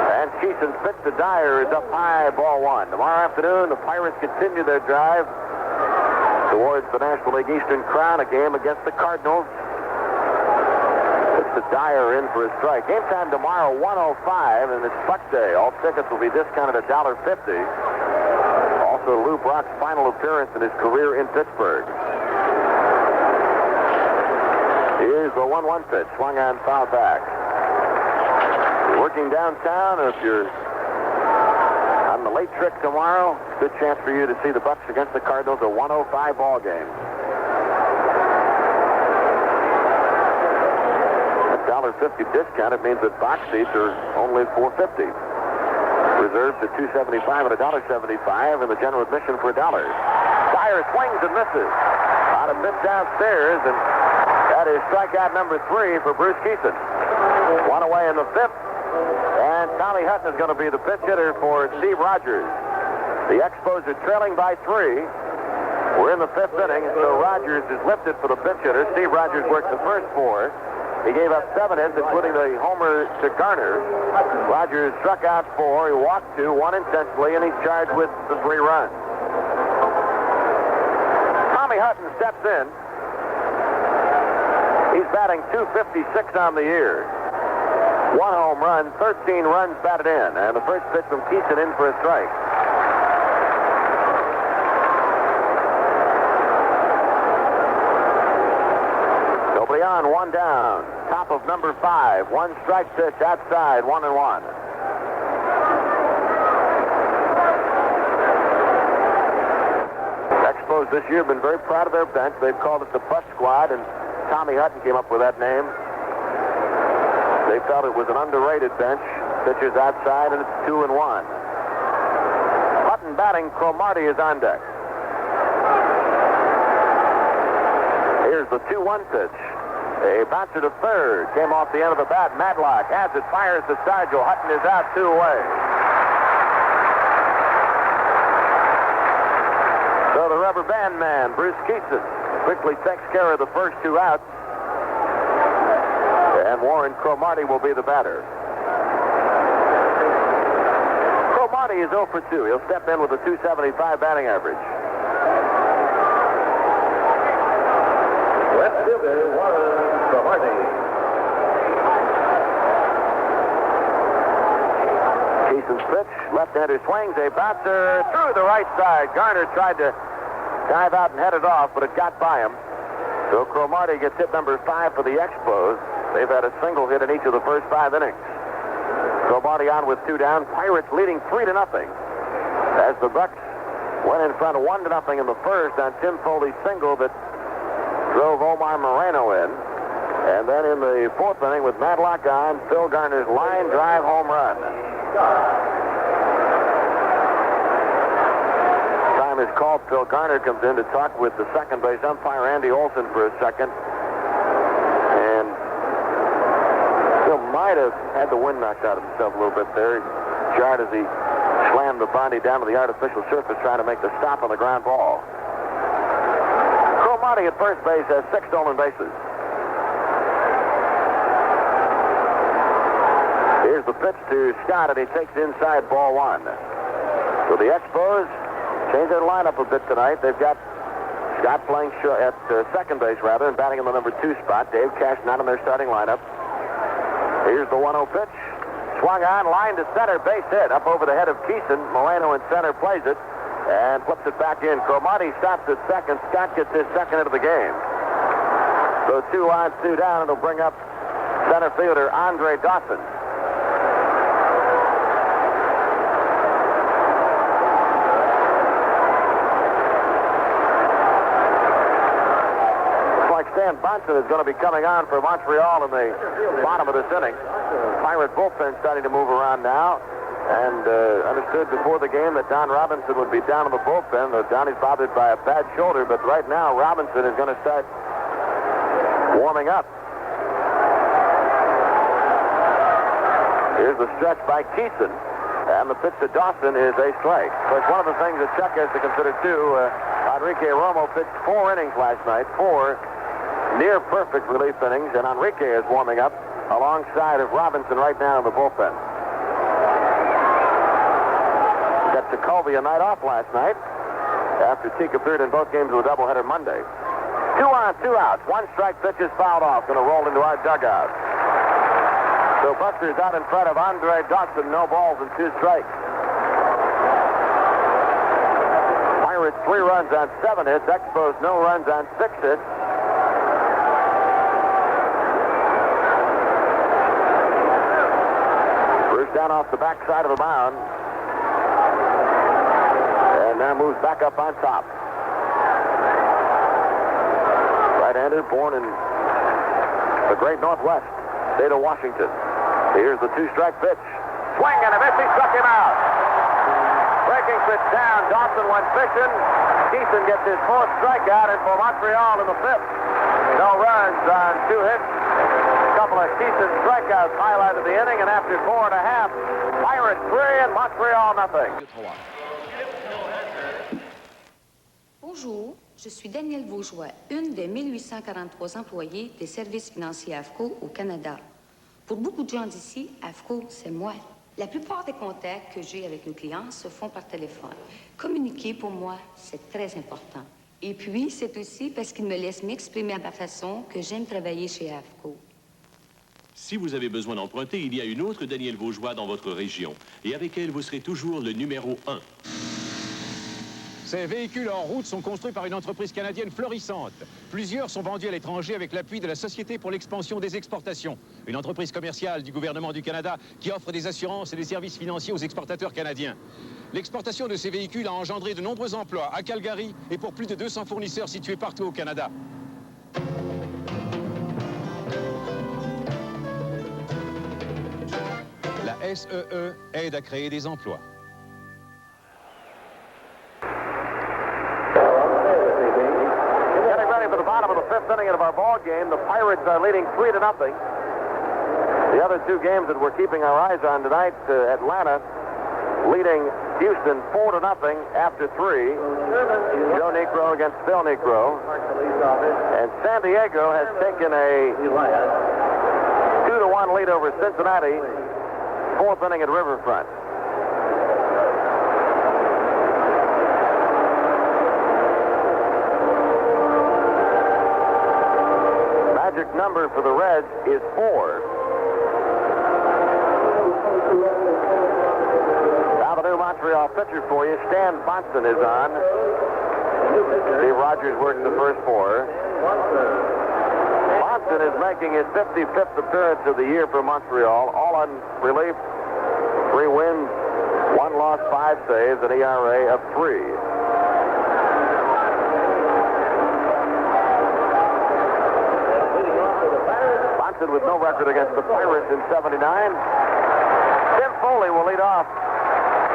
And Keeson's pitch to Dyer is up high, ball 1. Tomorrow afternoon, the Pirates continue their drive towards the National League Eastern Crown, a game against the Cardinals. Pitch to Dyer in for a strike. Game time tomorrow, 1:05, and it's Buck Day. All tickets will be discounted $1.50. Also, Lou Brock's final appearance in his career in Pittsburgh. Here's the 1-1 pitch, swung on, foul back. You're working downtown, or if you're on the late trick tomorrow, good chance for you to see the Bucks against the Cardinals, a 1:05 ball game. $1.50 discount, it means that box seats are only $4.50. Reserved at $2.75 and $1.75, and the general admission for $1. Dyer swings and misses. On a pitch downstairs, and that is strikeout number 3 for Bruce Keeson. One away in the 5th, and Tommy Hutton is going to be the pitch hitter for Steve Rogers. The Expos are trailing by 3. We're in the 5th inning, and so Rogers is lifted for the pitch hitter. Steve Rogers worked the first 4. He gave up 7 hits, including the homer to Garner. Rogers struck out 4. He walked 2, 1 intentionally, and he's charged with the 3 runs. Tommy Hutton steps in. He's batting .256 on the year. 1 home run, 13 runs batted in, and the first pitch from Keeson in for a strike. Nobody on, 1 down. Top of number 5. 1 strike pitch outside, 1-1. Expos this year have been very proud of their bench. They've called it the Bus Squad, and Tommy Hutton came up with that name. They felt it was an underrated bench. Pitchers outside, and it's 2-1. Hutton batting. Cromartie is on deck. Here's the 2-1 pitch. A bouncer to third. Came off the end of the bat. Madlock has it. Fires to Sargent. Hutton is out 2 away. So the rubber band man, Bruce Keeson, quickly takes care of the first 2 outs. And Warren Cromartie will be the batter. Cromartie is 0 for 2. He'll step in with a .275 batting average. Let's give it Warren Cromartie. Keeson's pitch, left-hander swings, a bouncer through the right side. Garner tried to dive out and head it off, but it got by him. So Cromartie gets hit number 5 for the Expos. They've had a single hit in each of the first 5 innings. Cromartie on with 2 down. Pirates leading 3-0 as the Bucks went in front of 1-0 in the first on Tim Foley's single that drove Omar Moreno in. And then in the 4th inning with Madlock on, Phil Garner's line drive home run. Time is called. Phil Garner comes in to talk with the second base umpire, Andy Olson, for a second. And Phil might have had the wind knocked out of himself a little bit there. He jarred as he slammed the body down to the artificial surface trying to make the stop on the ground ball. Cromartie at first base has 6 stolen bases. Here's the pitch to Scott, and he takes inside ball 1. So the Expos change their lineup a bit tonight. They've got Scott playing at second base, rather, and batting in the number 2 spot. Dave Cash not in their starting lineup. Here's the 1-0 pitch. Swung on, line to center, base hit. Up over the head of Keeson. Moreno in center plays it and flips it back in. Cromartie stops at second. Scott gets his second hit of the game. So 2 on, 2 down. It'll bring up center fielder Andre Dawson. Stan Bonson is going to be coming on for Montreal in the bottom of this inning. Pirate bullpen starting to move around now. And understood before the game that Don Robinson would be down in the bullpen. Though Donnie's bothered by a bad shoulder. But right now, Robinson is going to start warming up. Here's the stretch by Keeson. And the pitch to Dawson is a strike. But one of the things that Chuck has to consider, too, Enrique Romo pitched 4 innings last night. 4 near-perfect relief innings, and Enrique is warming up alongside of Robinson right now in the bullpen. Got Jacoby a night off last night after Teak appeared in both games of the doubleheader Monday. 2 on, 2 outs. 1 strike pitch is fouled off. Going to roll into our dugout. So Buster's out in front of Andre Dawson. No balls and 2 strikes. Pirates 3 runs on 7 hits. Expos no runs on 6 hits. Down off the backside of the mound. And now moves back up on top. Right-hander, born in the great Northwest state of Washington. Here's the 2-strike pitch. Swing and a miss. He struck him out. breaking pitch down. Dawson went fishing. Keeson gets his fourth strikeout, and for Montreal in the fifth. No runs on 2 hits. A couple of Keeson strikeouts highlighted the inning, and after 4.5, Pirates 3 and Montreal nothing. Bonjour, je suis Danielle Vaugeois, une des 1843 employés des services financiers AFCO au Canada. Pour beaucoup de gens d'ici, AFCO, c'est moi. La plupart des contacts que j'ai avec nos clients se font par téléphone. Communiquer, pour moi, c'est très important. Et puis, c'est aussi parce qu'ils me laissent m'exprimer à ma façon que j'aime travailler chez AFCO. Si vous avez besoin d'emprunter, il y a une autre Danielle Vaugeois dans votre région. Et avec elle, vous serez toujours le numéro 1. Ces véhicules en route sont construits par une entreprise canadienne florissante. Plusieurs sont vendus à l'étranger avec l'appui de la Société pour l'expansion des exportations, une entreprise commerciale du gouvernement du Canada qui offre des assurances et des services financiers aux exportateurs canadiens. L'exportation de ces véhicules a engendré de nombreux emplois à Calgary et pour plus de 200 fournisseurs situés partout au Canada. La SEE aide à créer des emplois. For the bottom of the fifth inning of our ball game, the Pirates are leading 3-0. The other two games that we're keeping our eyes on tonight, Atlanta leading Houston 4-0 after 3. Joe Niekro against Phil Niekro. And San Diego has taken a 2-1 lead over Cincinnati, fourth inning at Riverfront. Magic number for the Reds is 4. Now the new Montreal pitcher for you, Stan Bonson, is on. Steve Rogers works the first 4. Bonson is making his 55th appearance of the year for Montreal, all on relief. 3 wins, 1 loss, 5 saves, an ERA of 3. With no record against the Pirates in 79. Tim Foley will lead off.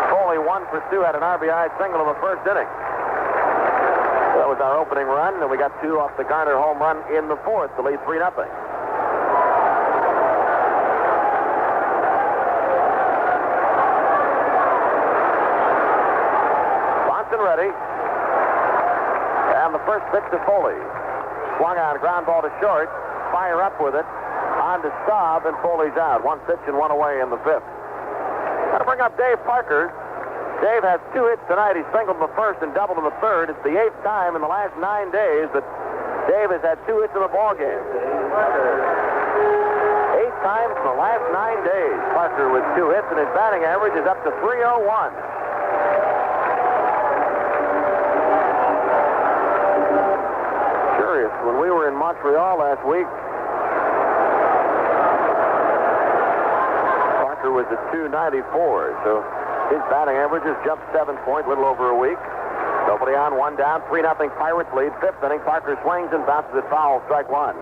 Foley 1 for 2, had an RBI single in the first inning. That was our opening run, and we got 2 off the Garner home run in the fourth to lead 3-0. Bonson ready. And the first pitch to Foley. Swung on, ground ball to short. Fire up with it. On to Staub, and Foley's out. 1 pitch and 1 away in the fifth. Got to bring up Dave Parker. Dave has 2 hits tonight. He singled in the first and doubled in the third. It's the 8th time in the last 9 days that Dave has had 2 hits in a ball game. 8 times in the last 9 days. Parker with 2 hits, and his batting average is up to .301. Curious, when we were in Montreal last week, was at .294, so his batting average has jumped 7 points, a little over a week. Nobody on, 1 down, 3-0 Pirates lead. 5th inning, Parker swings and bounces it foul, strike 1.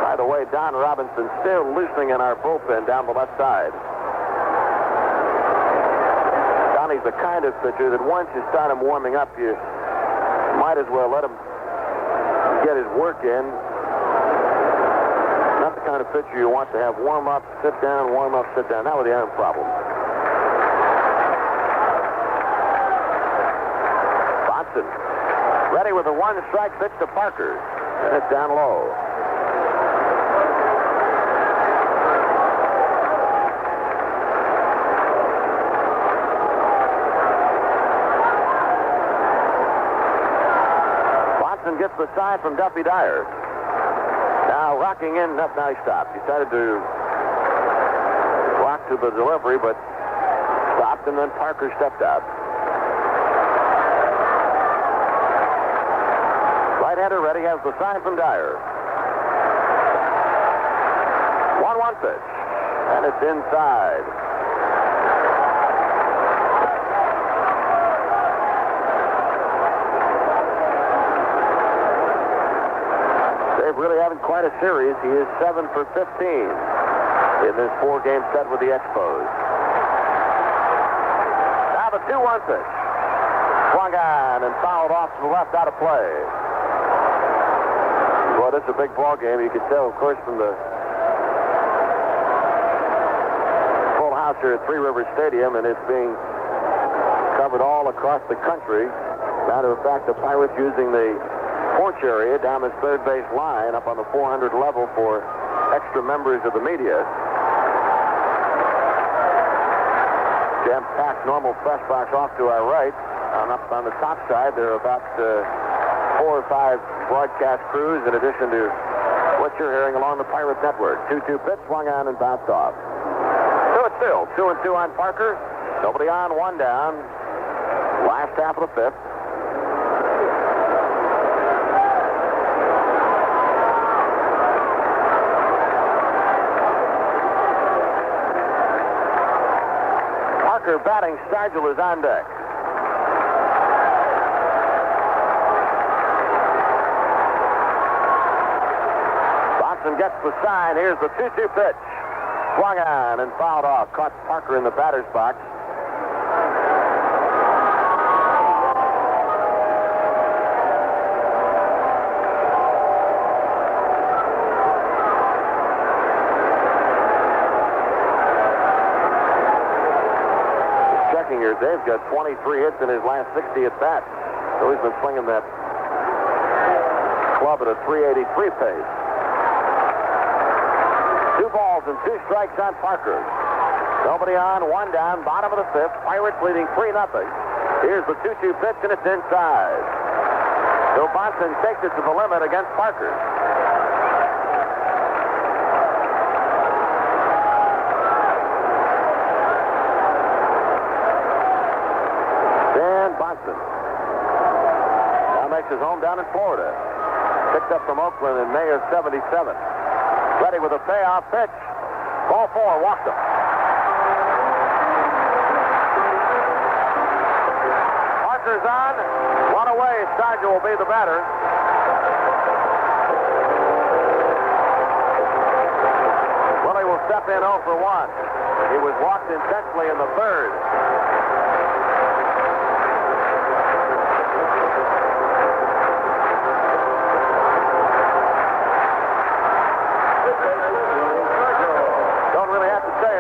By the way, Don Robinson still loosening in our bullpen down the left side. Donnie's the kind of pitcher that once you start him warming up, you might as well let him get his work in. Not the kind of pitcher you want to have warm up, sit down, warm up, sit down. That was the arm problem. Bonson ready with a 1-strike pitch to Parker. And it's down low. Bonson gets the sign from Duffy Dyer. Now rocking in, now he stopped. He started to rock to the delivery, but stopped, and then Parker stepped out. Right-hander ready, has the sign from Dyer. 1-1 pitch, and it's inside. Really having quite a series. He is 7 for 15 in this 4-game set with the Expos. Now the 2-1 pitch. Swung on and fouled off to the left, out of play. Well, this is a big ball game. You can tell, of course, from the full house here at Three Rivers Stadium, and it's being covered all across the country. Matter of fact, the Pirates using the porch area down this third base line up on the 400 level for extra members of the media. Jam-packed normal press box off to our right. And up on the top side, there are about 4 or 5 broadcast crews in addition to what you're hearing along the Pirate Network. 2-2 pitch, swung on and bounced off. So it's still 2-2 on Parker. Nobody on, 1 down. Last half of the 5th. Parker batting, Stargell is on deck. Gets the sign. Here's the 2-2 pitch. Swung on and fouled off. Caught Parker in the batter's box. Checking here, Dave's got 23 hits in his last 60 at bats. So he's been swinging that club at a 383 pace. 2 balls and 2 strikes on Parker. Nobody on, 1 down, bottom of the 5th. Pirates leading 3-0. Here's the 2-2 pitch, and it's inside. So Bonson takes it to the limit against Parker. Dan Bonson now makes his home down in Florida. Picked up from Oakland in May of '77. Ready with a payoff pitch. Ball 4, walked him. Parker's on. 1 away. Stargell will be the batter. Willie will step in 0 for 1. He was walked intentionally in the 3rd.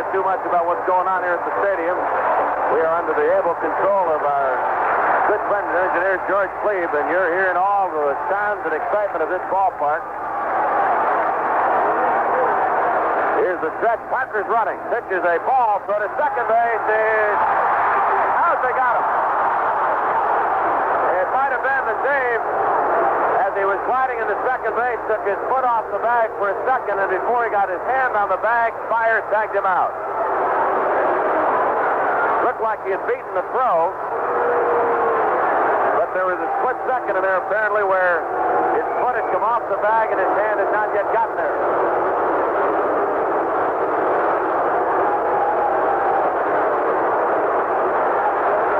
Too much about what's going on here at the stadium. We are under the able control of our good friend and engineer George Cleve, and you're hearing all the sounds and excitement of this ballpark. Here's the stretch. Parker's running. Pitches a ball to the second base. How's they got him? It might have been that Dave, as he was gliding in the second base, took his foot off the bag for a second, and before he got his hand on the bag, Fire tagged him out. Looked like he had beaten the throw, but there was a split second in there apparently where his foot had come off the bag and his hand had not yet gotten there.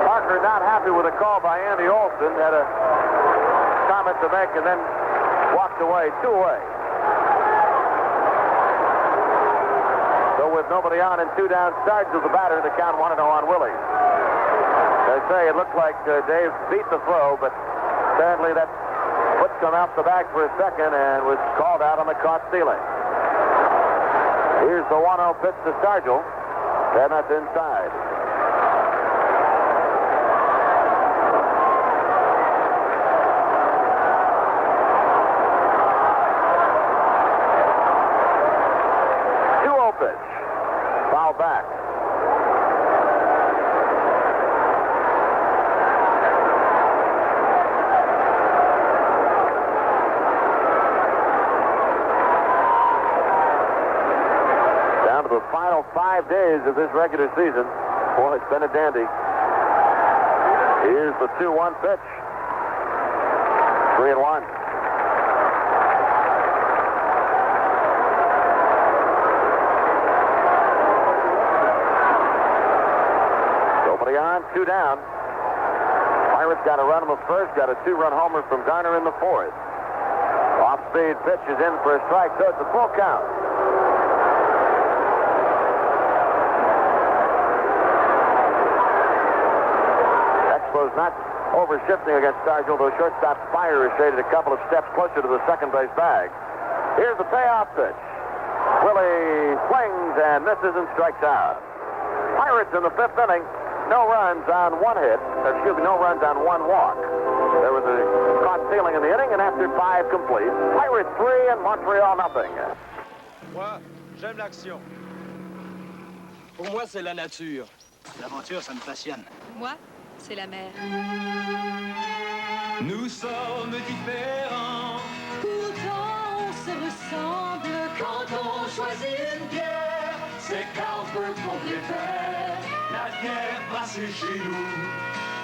Parker not happy with a call by Andy Olson, had a comment to make and then walked away, 2 away. So with nobody on and 2 down, Stargell the batter, the count 1-0 on Willie. They say it looked like Dave beat the throw, but apparently that foot come out the bag for a second and was called out on the caught stealing. Here's the 1-0 pitch to Stargell, and that's inside. Pitch. Foul back. Down to the final 5 days of this regular season. Boy, it's been a dandy. Here's the 2-1 pitch. 3-1. On, 2 down. Pirates got a run on the first, got a 2-run homer from Garner in the 4th. Off-speed pitch is in for a strike, so it's a full count. Expos not over-shifting against Stargell, though shortstop Spire is shaded a couple of steps closer to the second base bag. Here's the payoff pitch. Willie swings and misses and strikes out. Pirates in the fifth inning, no runs on one hit. No runs on one walk. There was a caught stealing in the inning, and after 5 complete, Pirates 3 and Montreal nothing. Moi, j'aime l'action. Pour moi, c'est la nature. L'aventure, ça me passionne. Moi, c'est la mer. Nous sommes différents. Pourtant, on se ressemble. Quand on choisit une bière, c'est Carlsberg qu'on préfère. La bière brassée chez nous,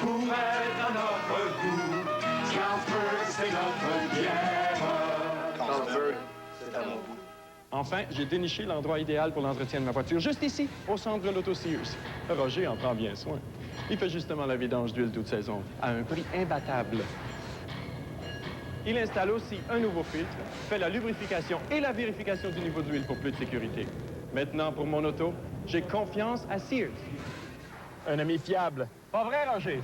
pour être à notre goût. Carlsberg, c'est notre bière. Carlsberg, c'est à mon goût. Enfin, j'ai déniché l'endroit idéal pour l'entretien de ma voiture, juste ici, au centre de l'Auto Sears. Roger en prend bien soin. Il fait justement la vidange d'huile toute saison, à un prix imbattable. Il installe aussi un nouveau filtre, fait la lubrification et la vérification du niveau d'huile pour plus de sécurité. Maintenant, pour mon auto, j'ai confiance à Sears. Un ami fiable. Pas vrai, Roger?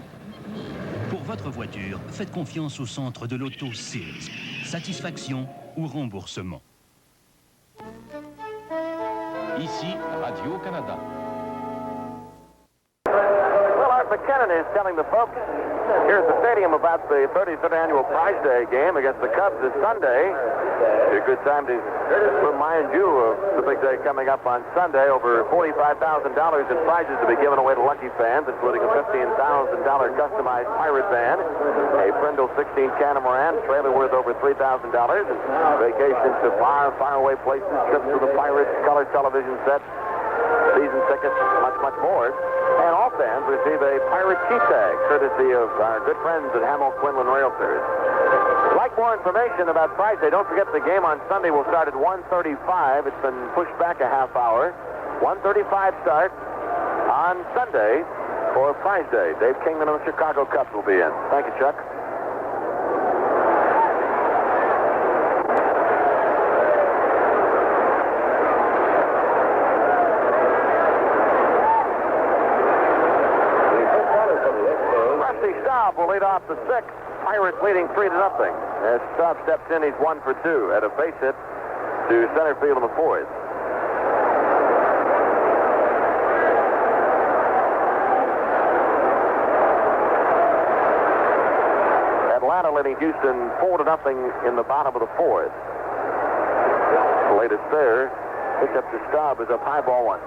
Pour votre voiture, faites confiance au centre de l'Auto Sears. Satisfaction ou remboursement. Ici, Radio-Canada. Well, Art McKinnon is telling the folks here at the stadium about the 33rd annual Prize Day game against the Cubs this Sunday. It's a good time to remind you of the big day coming up on Sunday. Over $45,000 in prizes to be given away to lucky fans, including a $15,000 customized pirate van, a Brindle 16 catamaran, trailer worth over $3,000, vacations to faraway places, trips to the Pirates, color television sets, season tickets, much more. And all fans receive a Pirate key tag, courtesy of our good friends at Hamill Quinlan Realtors. If you'd like more information about Prize Day, don't forget the game on Sunday will start at 1:35. It's been pushed back a half hour. 1:35 start on Sunday for Prize Day. Dave Kingman of the Chicago Cubs will be in. Thank you, Chuck. Will lead off the sixth. Pirates leading 3-0. As Staub steps in, he's 1 for 2 at a base hit to center field in the fourth. Atlanta leading Houston 4-0 in the bottom of the fourth. The latest there. Pitch up to Staub is up high, ball 1.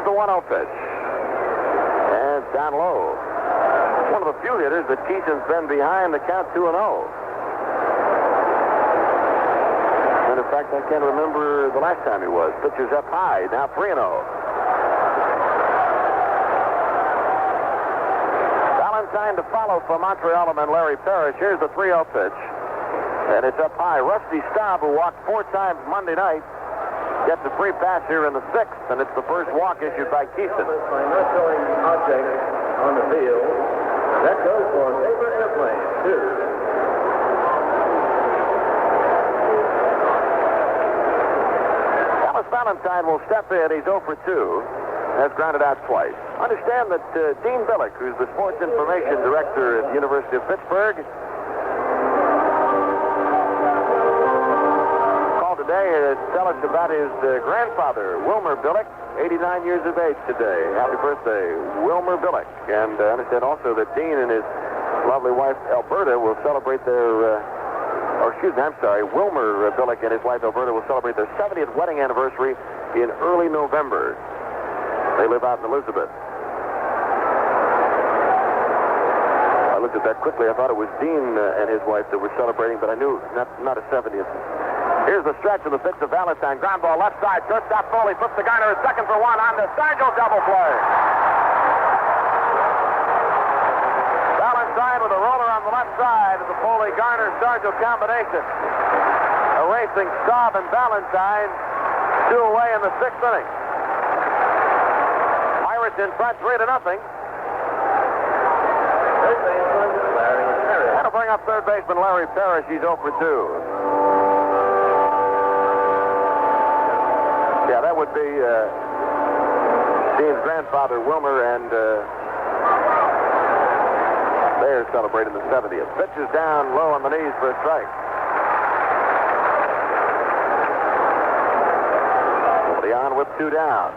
The 1-0 pitch. And down low. One of the few hitters that Keeson's been behind the count 2-0. And in fact, I can't remember the last time he was. Pitcher's up high, now 3-0. Valentine to follow for Montreal and Larry Parrish. Here's the 3-0 pitch. And it's up high. Rusty Staub, who walked 4 times Monday night, gets a free pass here in the sixth, and it's the first walk issued by Keeson. By not showing object on the field. That goes for a paper airplane, 2. Dallas Valentine will step in. He's 0 for 2. Has grounded out twice. Understand that Dean Billick, who's the sports information director at the University of Pittsburgh, today to tell us about his grandfather, Wilmer Billick, 89 years of age today. Happy birthday, Wilmer Billick. And I understand also that Dean and his lovely wife, Alberta, will celebrate their, Wilmer Billick and his wife, Alberta, will celebrate their 70th wedding anniversary in early November. They live out in Elizabeth. I looked at that quickly. I thought it was Dean and his wife that were celebrating, but I knew not a 70th. Here's the stretch of the pitch to Valentine. Ground ball left side. Shortstop Foley puts the Garner at second for 1 on the Stargell double play. Valentine with a roller on the left side of the Foley Garner Stargell combination. Erasing Staub and Valentine. 2 away in the 6th inning. Pirates in front 3-0. That'll bring up third baseman Larry Parrish. He's 0 for 2. Yeah, that would be Dean's grandfather, Wilmer, and they're celebrating the 70th. Pitch is down low on the knees for a strike. On with 2 down.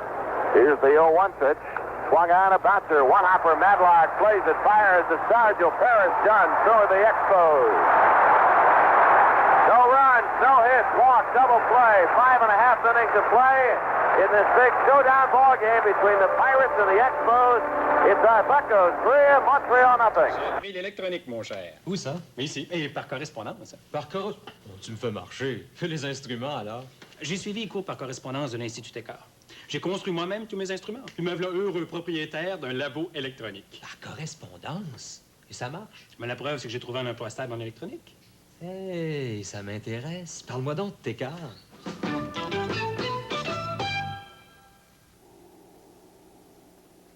Here's the 0-1 pitch. Swung on a bouncer. One hopper. Madlock plays it. Fires. The Sergio Perez done. So are the Expos. No runs, no hits, walk, double play. 5.5 innings to play in this big showdown ball game between the Pirates and the Expos. It's our Buccos 3, Montreal nothing. J'ai appris l'électronique, mon cher. Où ça? Ici, et par correspondance. Par correspondance? Oh, tu me fais marcher. Fais les instruments, alors. J'ai suivi les cours par correspondance de l'Institut Écart. J'ai construit moi-même tous mes instruments. Puis me voilà heureux propriétaire d'un labo électronique. Par correspondance? Et ça marche? Mais la preuve, c'est que j'ai trouvé un emploi stable en électronique. Hey, ça m'intéresse. Parle-moi donc de tes cars.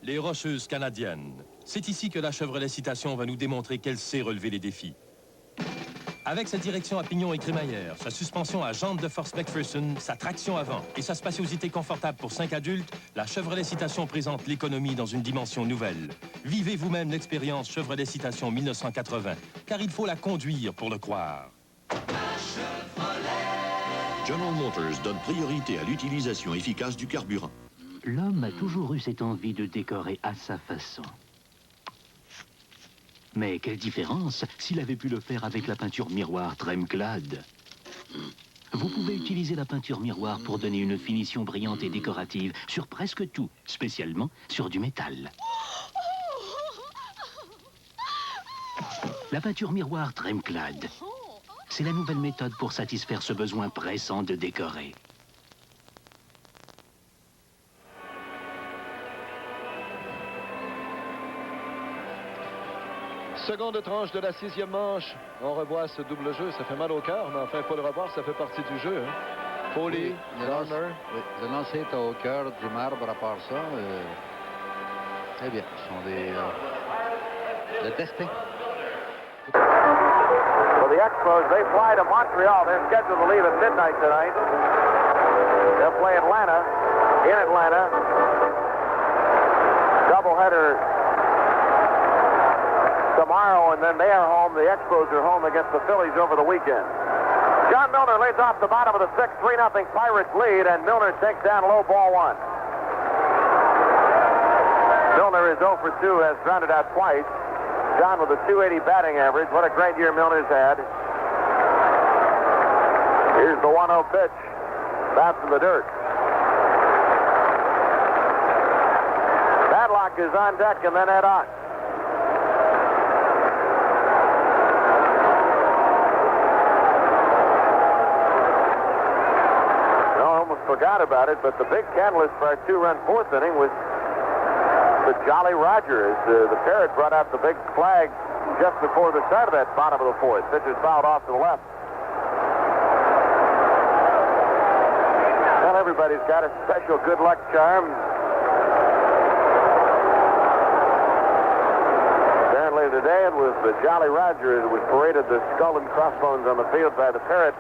Les Rocheuses canadiennes. C'est ici que la Chevrolet Citation va nous démontrer qu'elle sait relever les défis. Avec sa direction à pignon et crémaillère, sa suspension à jantes de force McPherson, sa traction avant et sa spaciosité confortable pour 5 adultes, la Chevrolet Citation présente l'économie dans une dimension nouvelle. Vivez vous-même l'expérience Chevrolet Citation 1980, car il faut la conduire pour le croire. General Motors donne priorité à l'utilisation efficace du carburant. L'homme a toujours eu cette envie de décorer à sa façon. Mais quelle différence s'il avait pu le faire avec la peinture miroir Tremclad. Vous pouvez utiliser la peinture miroir pour donner une finition brillante et décorative sur presque tout, spécialement sur du métal. La peinture miroir Tremclad, c'est la nouvelle méthode pour satisfaire ce besoin pressant de décorer. Seconde tranche de la 6e manche. On revoit ce double jeu. Ça fait mal au cœur, mais enfin, il faut le revoir. Ça fait partie du jeu. Hein. Foley, Garner. Oui, le lancer est au cœur du marbre à part ça. Très bien. Ce sont des... le destin. For the Expos, they fly to Montreal. They're scheduled to leave at midnight tonight. They'll play Atlanta, in Atlanta. Doubleheader tomorrow, and then they are home. The Expos are home against the Phillies over the weekend. John Milner leads off the bottom of the 6th, 3-0 Pirates lead, and Milner takes down low ball 1. Milner is 0 for 2, has grounded out twice. John with a .280 batting average. What a great year Milner's had. Here's the 1-0 pitch. Bouncing the dirt. Madlock is on deck, and then head on. Forgot about it, but the big catalyst for our 2-run 4th inning was the Jolly Roger. As the Parrot brought out the big flag just before the start of that bottom of the 4th. Pitch is fouled off to the left. Well, everybody's got a special good luck charm. Apparently today it was the Jolly Roger that was paraded the skull and crossbones on the field by the Parrot.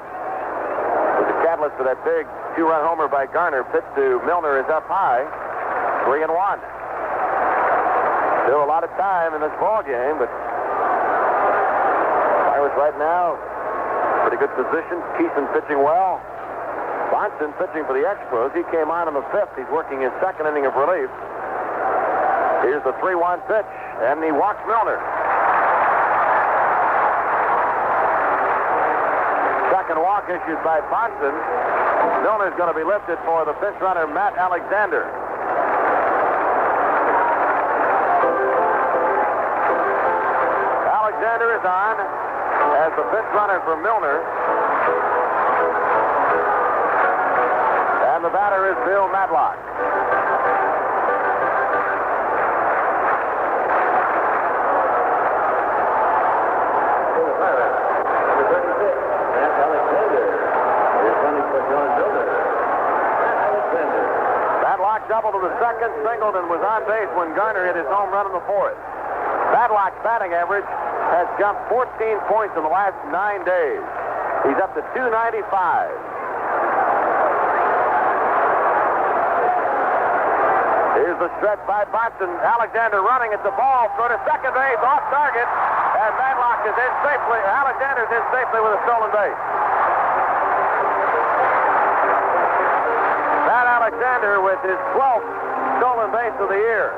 With the catalyst for that big 2-run homer by Garner. Pitch to Milner is up high. 3-1. Still a lot of time in this ball game, but Pirates right now, pretty good position. Keeson pitching well. Bonson pitching for the Expos. He came on in the 5th. He's working his 2nd inning of relief. Here's the 3-1 pitch, and he walks Milner. Second walk issued by Bonson. Milner's going to be lifted for the pinch runner, Matt Alexander. Alexander is on as the pinch runner for Milner. And the batter is Bill Madlock. Double to the 2nd, singled, and was on base when Garner hit his home run in the 4th. Madlock's batting average has jumped 14 points in the last 9 days. He's up to .295. the stretch by Bonson. Alexander running at the ball. Throw to second base, off target. And Madlock is in safely. Alexander's in safely with a stolen base. Matt Alexander with his 12th stolen base of the year.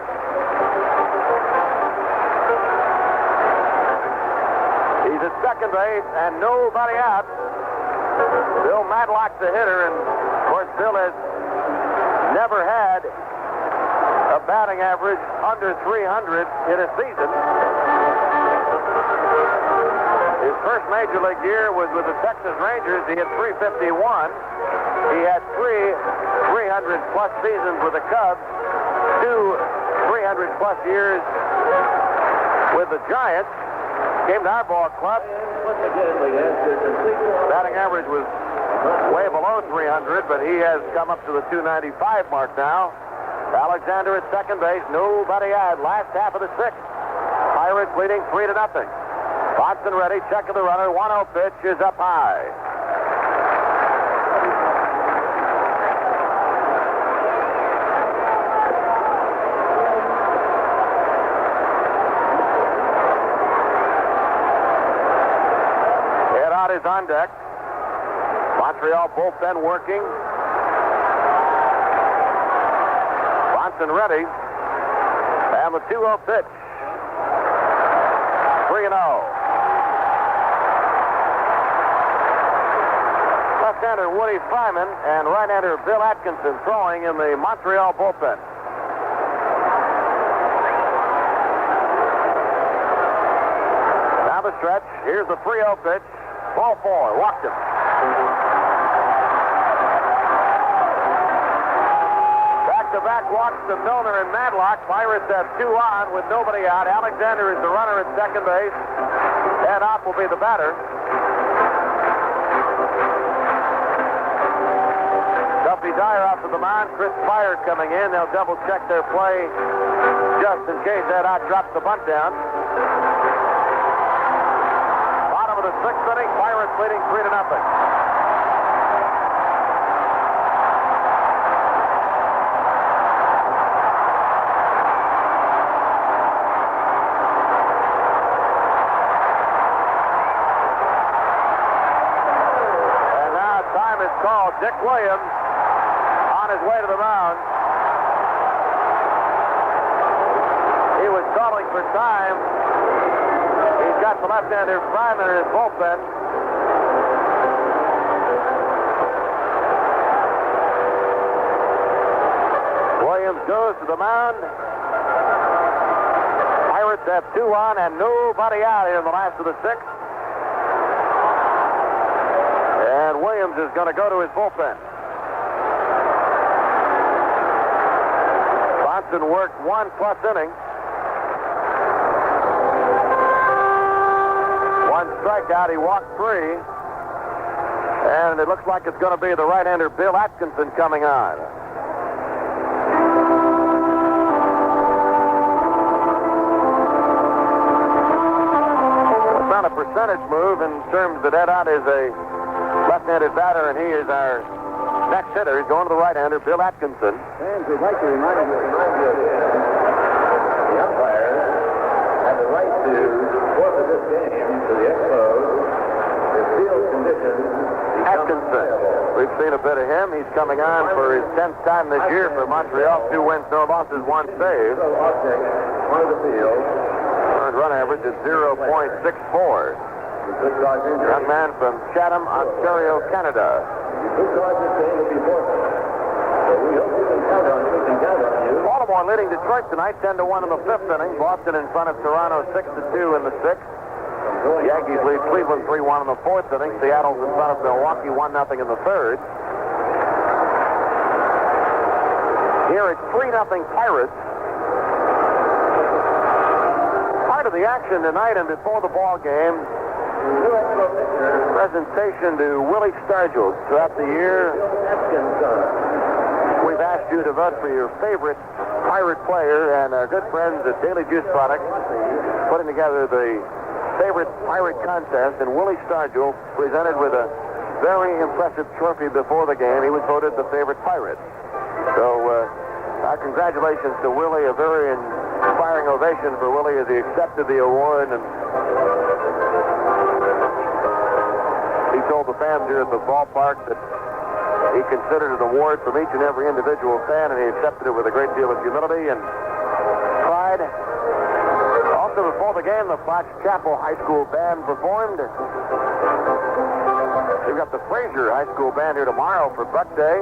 He's at second base and nobody out. Bill Madlock's the hitter, and of course Bill has never had a batting average under 300 in a season. His first major league year was with the Texas Rangers. He had 351. He had 300-plus seasons with the Cubs, 2 300-plus years with the Giants. Came to our ball club. Batting average was way below 300, but he has come up to the 295 mark now. Alexander at second base, nobody out. Last half of the sixth. Pirates leading 3-0. Bonson ready, check of the runner, 1-0 pitch is up high. Is on deck. Montreal bullpen working. Bonson ready. And the 2-0 pitch. 3-0. Left-hander Woody Fryman and right-hander Bill Atkinson throwing in the Montreal bullpen. Now the stretch. Here's the 3-0 pitch. Ball 4, walked him. Back-to-back walks to Milner and Madlock. Pirates have 2 on with nobody out. Alexander is the runner at second base. Ed Opp will be the batter. Duffy Dyer off of the mound. Chris Fire coming in. They'll double-check their play just in case Ed Opp drops the bunt down. The sixth inning, Pirates leading 3-0. And now time is called. Dick Williams on his way to the mound. He was calling for time. He's got the left-hander Fryman in his bullpen. Williams goes to the mound. Pirates have 2 on and nobody out here in the last of the sixth. And Williams is going to go to his bullpen. Bonson worked 1+ inning. 1 strikeout, he walked 3. And it looks like it's going to be the right-hander Bill Atkinson coming on. It's not a percentage move in terms that Ed Ott is a left-handed batter, and he is our next hitter. He's going to the right-hander, Bill Atkinson. Fans, we'd like to remind you the umpire had the right to forfeit this game to the Expos if field conditions Atkinson. We've seen a bit of him. He's coming on for his 10th time this year for Montreal. 2 wins, no losses, 1 save. One of the field. Earned run average is 0.64. Young man from Chatham, Ontario, Canada. Baltimore leading Detroit tonight, 10-1 in the 5th inning. Boston in front of Toronto, 6-2 in the 6th. The Yankees lead Cleveland 3-1 in the 4th inning. Seattle's in front of Milwaukee, 1-0 in the 3rd. Here it's 3-0 Pirates. Part of the action tonight and before the ball game, presentation to Willie Stargell. Throughout the year, we've asked you to vote for your favorite Pirate player, and our good friends at Daily Juice Products putting together the favorite Pirate contest, and Willie Stargell presented with a very impressive trophy before the game. He was voted the favorite Pirate. So Our congratulations to Willie. A very inspiring ovation for Willie as he accepted the award. And he told the fans here at the ballpark that he considered an award from each and every individual fan, and he accepted it with a great deal of humility and pride. Also, before the game, the Fox Chapel High School Band performed. We've got the Fraser High School Band here tomorrow for Buck Day.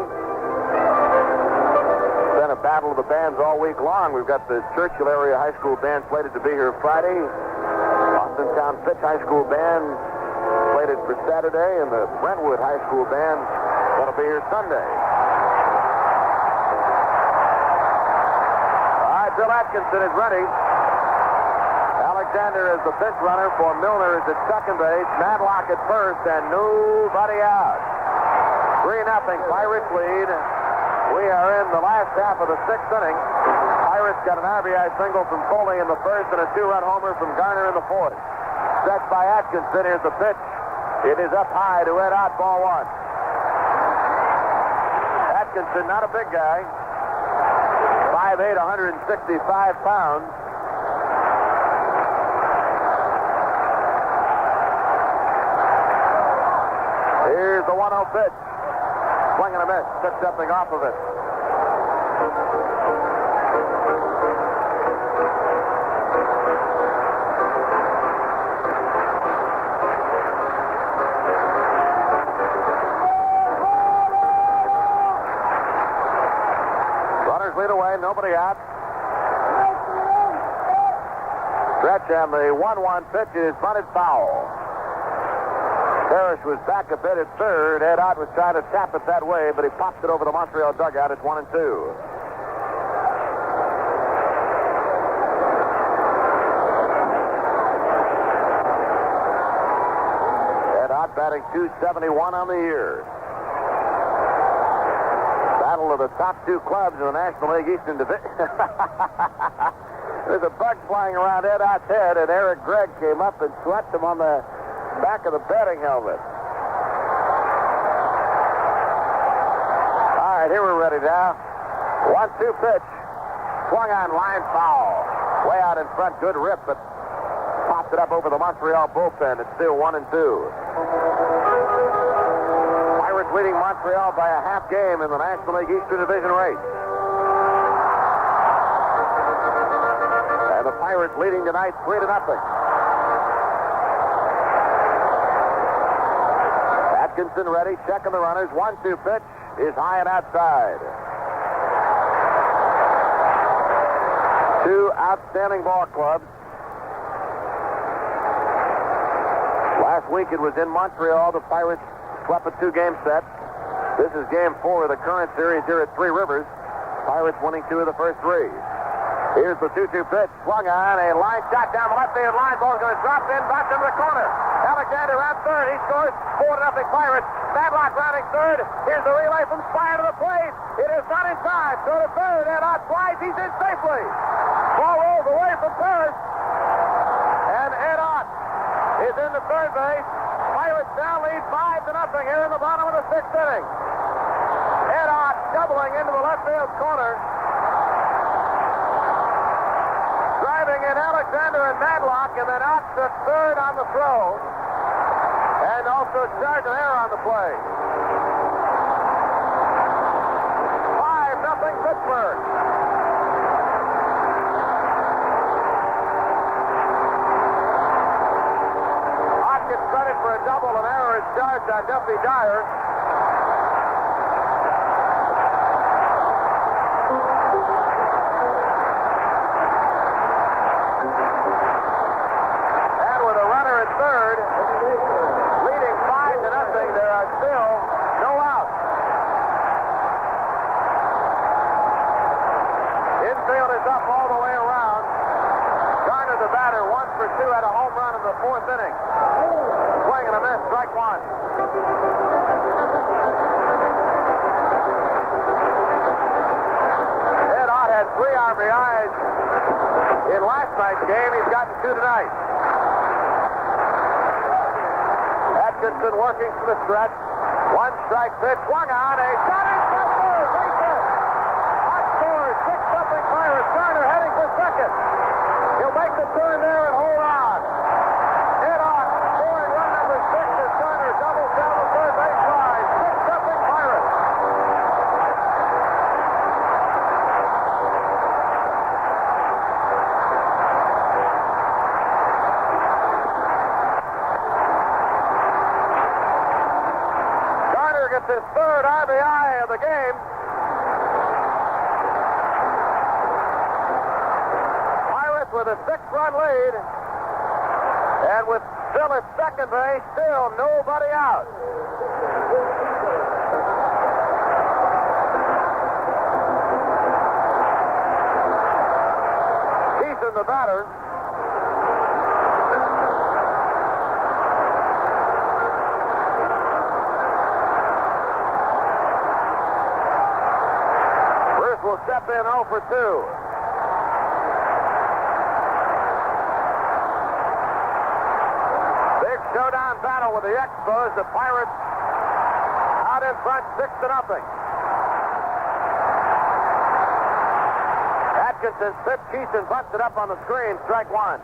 It's been a battle of the bands all week long. We've got the Churchill area high school band slated to be here Friday. Austintown Fitch High School Band slated for Saturday, and the Brentwood High School Band going to be here Sunday. All right, Bill Atkinson is ready. Alexander is the bench runner for Milner is at second base. Madlock at first, and nobody out. 3-0 Pirates lead. We are in the last half of the sixth inning. Pirates got an RBI single from Foley in the first and a 2-run homer from Garner in the fourth. Set by Atkinson. Here's the pitch. It is up high to Ed Ott, ball one. Atkinson, not a big guy. 5'8", 165 pounds. Here's the 1-0 pitch. Swing and a miss. Took something off of it. Runners lead away. Nobody out. Stretch, and the 1-1 pitch is bunted foul. Parrish was back a bit at third. Ed Ott was trying to tap it that way, but he popped it over the Montreal dugout. It's 1-2. Ed Ott batting .271 on the year. Battle of the top two clubs in the National League Eastern Division. There's a bug flying around Ed Ott's head, and Eric Gregg came up and swept him on the back of the batting helmet. All right, here we're ready now. 1-2 pitch. Swung on, line foul. Way out in front, good rip, but popped it up over the Montreal bullpen. It's still 1-2. Pirates leading Montreal by a half game in the National League Eastern Division race. And the Pirates leading tonight 3-0. Atkinson ready, checking the runners. 1-2 pitch is high and outside. Two outstanding ball clubs. Last week it was in Montreal. The Pirates swept a 2-game set. This is game 4 of the current series here at Three Rivers. Pirates winning 2 of the first 3. Here's the 2-2 pitch. Swung on, a line shot down the left field line. Ball's going to drop in, back into the corner. Alexander on third. He scores. 4-0 Pirates. Madlock rounding third. Here's the relay from Spire to the plate. It is not in time. Throw to third. Ed Ott slides. He's in safely. Ball rolls away from Paris. And Ed Ott is in the third base. Pirates now lead 5-0 here in the bottom of the sixth inning. Ed Ott doubling into the left field corner. Driving in Alexander and Madlock, and then Ott to third on the throw. And also charged an error on the play. 5-0 Pittsburgh. Ott gets credit for a double. An error is charged on Duffy Dyer. And with a runner at third, leading 5-0, there are still no outs. Infield is up all the way around. Garner, the batter, 1 for 2, had a home run in the fourth inning. Swing and a miss, strike one. Ed Ott had 3 RBIs in last night's game. He's gotten 2 tonight. Atkinson working from the stretch. 1 strike pitch, swung on, a shot in center. Ott scores 6 second. He'll make the turn there and hold on. Head on. Scoring run number 6 is Garner. Doubles down the third base line. 6-0 Pirates. Garner gets his third RBI of the game. With a 6-run lead, and with Phil at second base, still nobody out. Keeson, the batter. Bruce will step in 0 for 2. Showdown battle with the Expos. The Pirates out in front, 6-0. Atkinson's pitch. Keeson bunts it up on the screen. Strike one.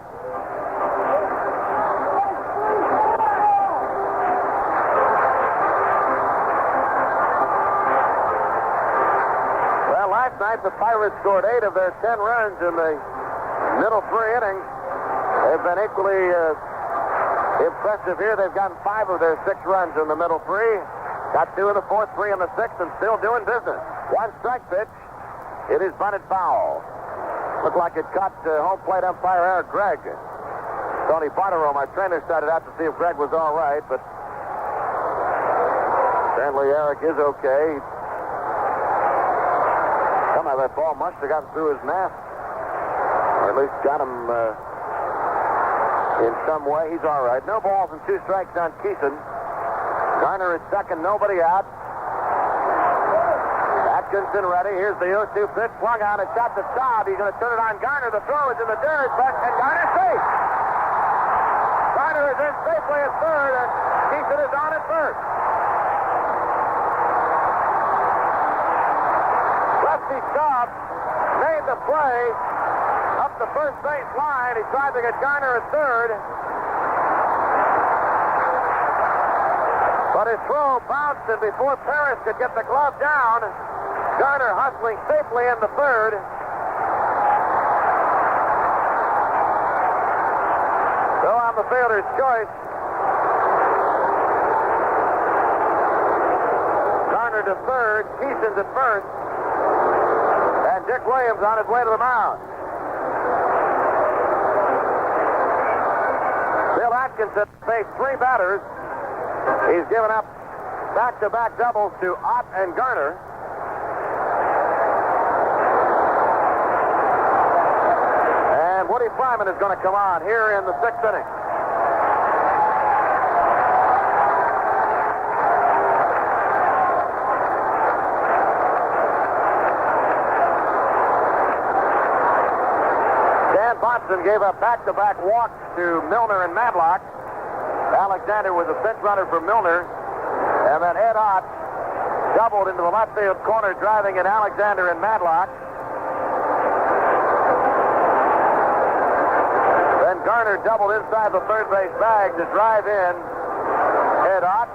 Well, last night the Pirates scored 8 of their 10 runs in the middle 3 innings. They've been equally impressive here. They've gotten 5 of their 6 runs in the middle 3. Got 2 in the 4th, 3 in the 6th, and still doing business. One strike pitch. It is bunted foul. Looked like it caught home plate umpire Eric Gregg. Tony Bartero, my trainer, started out to see if Gregg was all right, but apparently Eric is okay. Somehow that ball must have gotten through his mask. Or at least got him in some way. He's all right. No balls and 2 strikes on Keeson. Garner is second, nobody out. Atkinson ready. Here's the 0-2 pitch. Swung on. A shot to Staub. He's going to turn it on Garner. The throw is in the dirt, and Garner's safe. Garner is in safely at third, and Keeson is on at first. Lefty Staub made the play up the first base line. He tried to get Garner at third. But his throw bounced, and before Paris could get the glove down, Garner hustling safely in the third. So on the fielder's choice, Garner to third, Keeson's at first, and Dick Williams on his way to the mound. Bill Atkinson faced 3 batters. He's given up back-to-back doubles to Ott and Garner. And Woody Fryman is going to come on here in the 6th inning. Dan Bonson gave up back-to-back walks to Milner and Madlock. Alexander was a pinch runner for Milner. And then Ed Ott doubled into the left field corner, driving in Alexander and Madlock. Then Garner doubled inside the third base bag to drive in Ed Ott.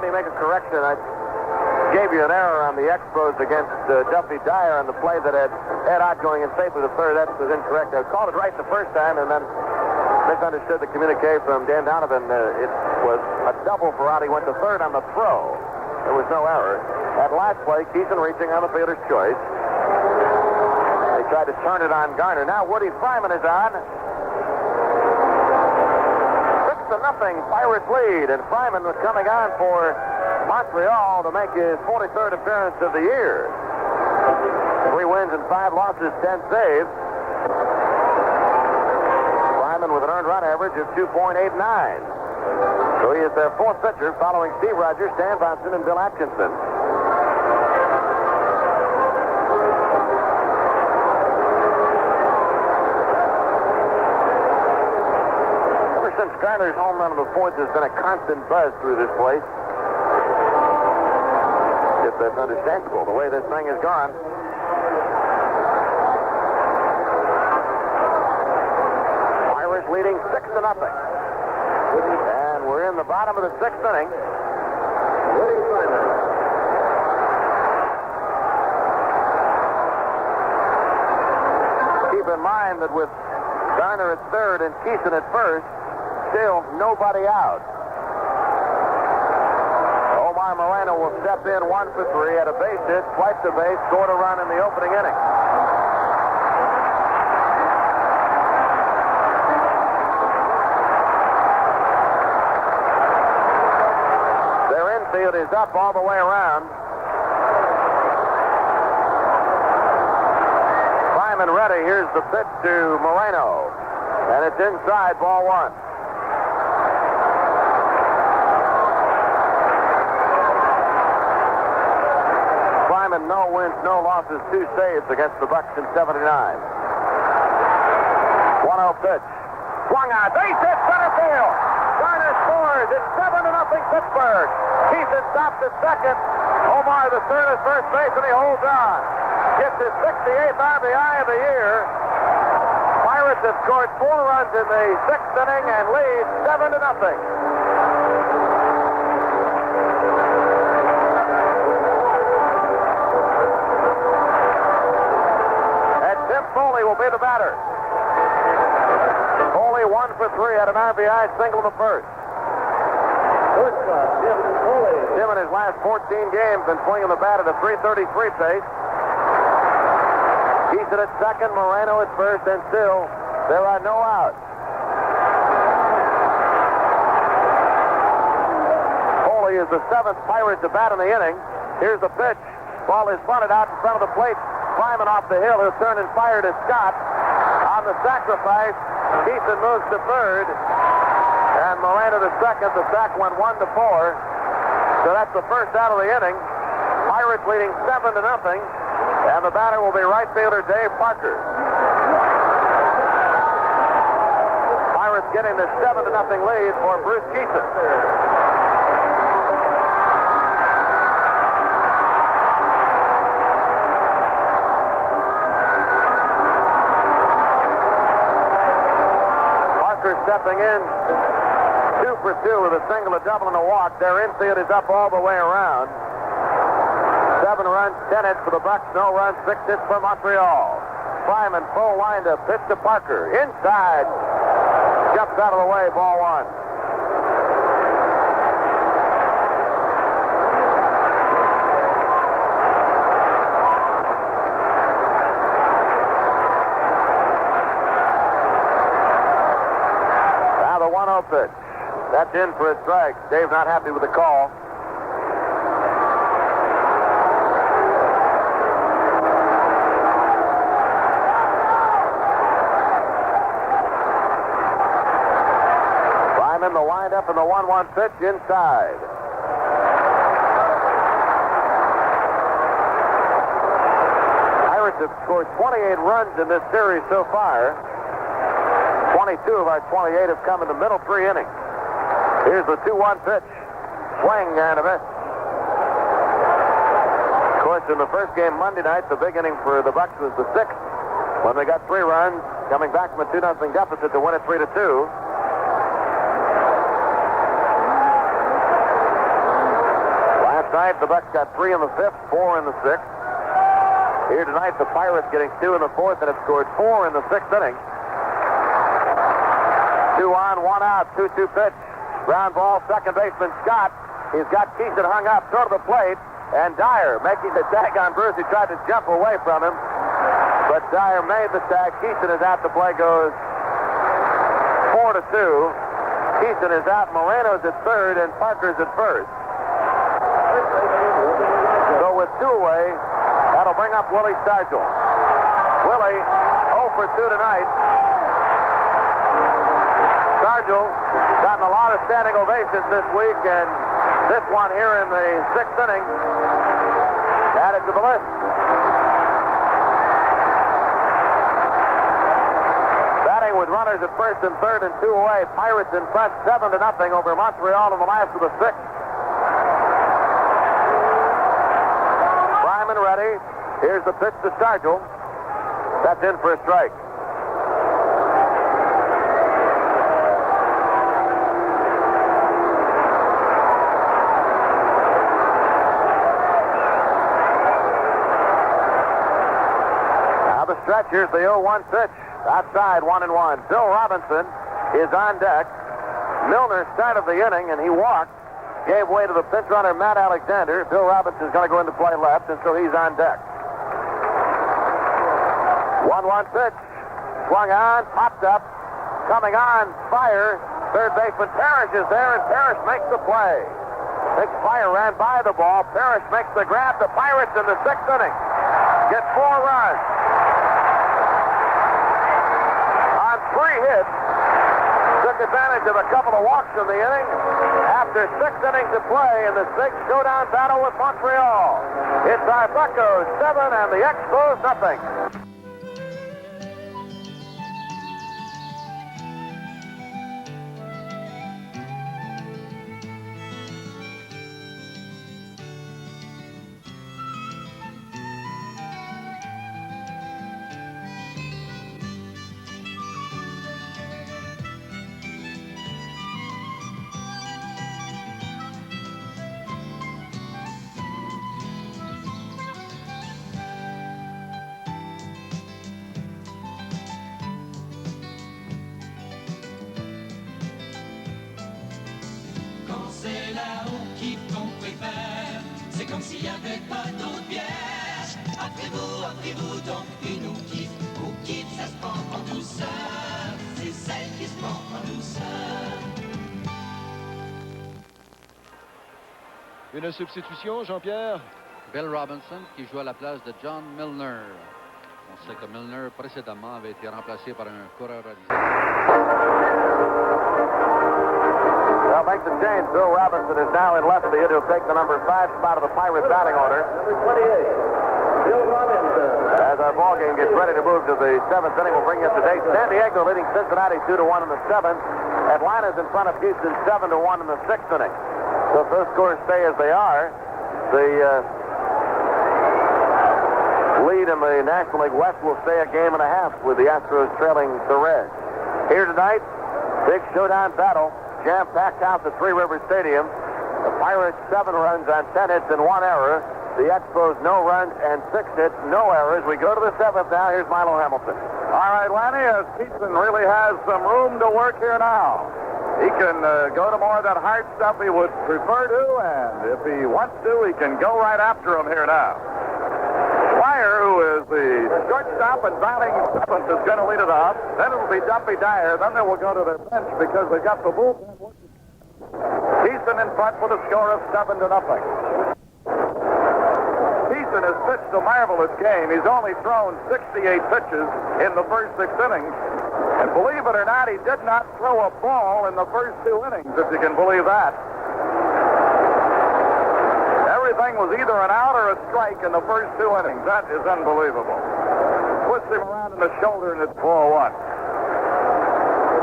Make a correction. I gave you an error on the Expos against Duffy Dyer on the play that had Ed Ott going in safely to third. That was incorrect. I called it right the first time and then misunderstood the communique from Dan Donovan. It was a double for Ott. He went to third on the throw. There was no error. That last play, Keeson reaching on the fielder's choice. They tried to turn it on Garner. Now Woody Fryman is on. 6-0 Pirates lead, and Fryman was coming on for Montreal to make his 43rd appearance of the year. 3 wins and 5 losses, 10 saves. Fryman with an earned run average of 2.89. So he is their fourth pitcher following Steve Rogers, Stan Bonson, and Bill Atkinson. Ever since Garner's home run of the fourth, there's been a constant buzz through this place. If that's understandable, the way this thing has gone. Pirates leading 6-0. And we're in the bottom of the sixth inning. Keep in mind that with Garner at third and Keeson at first, still nobody out. Omar Moreno will step in 1 for 3 at a base hit, swiped the base, scored a run in the opening inning. Their infield is up all the way around. Simon ready. Here's the pitch to Moreno. And it's inside, ball 1. Simon, no wins, no losses, 2 saves against the Bucks in '79. 1-0 pitch. Swung on, base hit, center field. Garner scores. It's 7-0 Pittsburgh. Keeson stops at second. Omar the third at first base, and he holds on. Gets his 68th RBI of the year. Pirates have scored 4 runs in the 6th inning and lead 7-0. Foley will be the batter. Foley 1 for 3 at an RBI single in the first. Tim in his last 14 games been swinging the bat at a .333 pace. Keeson at second, Moreno at first, and still there are no outs. Foley is the 7th Pirate to bat in the inning. Here's the pitch. Ball is bunted out in front of the plate. Climbing off the hill, he'll turn and fire to Scott. On the sacrifice, Keeson moves to third, and Moreno to second. The sack went 1-4. So that's the first out of the inning. Pirates leading 7-0, and the batter will be right fielder Dave Parker. Pirates getting the 7-0 lead for Bruce Keeson. Stepping in 2 for 2 with a single, a double, and a walk. Their infield is up all the way around. 7 runs, 10 hits for the Bucks, no runs, 6 hits for Montreal. Simon full windup, pitch to Parker. Inside. Jumps out of the way, ball 1. Pitch. That's in for a strike. Dave's not happy with the call. Simon, the windup and the 1-1 pitch inside. Pirates have scored 28 runs in this series so far. 22 of our 28 have come in the middle 3 innings. Here's the 2-1 pitch. Swing and a miss. Of course, in the first game Monday night, the big inning for the Bucks was the 6th, when they got 3 runs, coming back from a 2-0 deficit to win it 3-2. Last night, the Bucks got 3 in the 5th, 4 in the 6th. Here tonight, the Pirates getting 2 in the 4th and have scored 4 in the 6th inning. 2 on, 1 out, 2-2 pitch. Ground ball, second baseman Scott. He's got Keeson hung up toward the plate, and Dyer making the tag on Bruce. He tried to jump away from him, but Dyer made the tag. Keeson is out. The play goes 4-2. Keeson is out. Moreno's at third, and Parker's at first. So with 2 away, that'll bring up Willie Stargell. Willie 0 for 2 tonight. Stargell gotten a lot of standing ovations this week, and this one here in the 6th inning added to the list. Batting with runners at first and third and 2 away, Pirates in front 7-0 over Montreal in the last of the 6th. Bryman ready. Here's the pitch to Stargell. That's in for a strike. Now the stretch. Here's the 0-1 pitch. Outside, 1-1. Bill Robinson is on deck. Milner started the inning, and he walked. Gave way to the pinch runner, Matt Alexander. Bill Robinson's going to go into play left, and so he's on deck. 1-1 pitch. Swung on, popped up. Coming on, fire. Third baseman Parrish is there, and Parrish makes the play. Big Fire ran by the ball. Parrish makes the grab. The Pirates in the 6th inning get 4 runs. On 3 hits. Took advantage of a couple of walks in the inning. After 6 innings of play in this big showdown battle with Montreal. It's our Buccos 7 and the Expos nothing. Comme s'il n'y avait pas d'autre bière. Offrez-vous donc une au kiff, ça se prend en douceur. C'est celle qui se prend en douceur. Une substitution, Jean-Pierre? Bill Robinson qui joue à la place de John Milner. On sait que Milner précédemment avait été remplacé par un coureur à Well, makes the change. Bill Robinson is now in left field. He'll take the number 5 spot of the Pirates batting order. Number 28, Bill Robinson. As our ball game gets ready to move to the 7th inning, we'll bring you up to date. San Diego leading Cincinnati 2-1 in the 7th. Atlanta's in front of Houston 7-1 in the 6th inning. So if those scores stay as they are, the lead in the National League West will stay a game and a half with the Astros trailing the Reds. Here tonight, big showdown battle. Jam-packed house at Three Rivers Stadium. The Pirates 7 runs on 10 hits and 1 error. The Expos no runs and 6 hits, no errors. We go to the 7th now. Here's Milo Hamilton. All right, Lanny, Keaton really has some room to work here now. He can go to more of that hard stuff he would prefer to, and if he wants to, he can go right after him here now. Fire, who is the shortstop and batting 7th, is going to lead it off. Then it'll be Duffy Dyer. Then they will go to their bench because they've got the bullpen. Keaton in front with a score of 7-0. Keaton has pitched a marvelous game. He's only thrown 68 pitches in the first 6 innings. And believe it or not, he did not throw a ball in the first 2 innings, if you can believe that. Everything was either an out or a strike in the first 2 innings. That is unbelievable. Twists him around in the shoulder, and it's 4-1.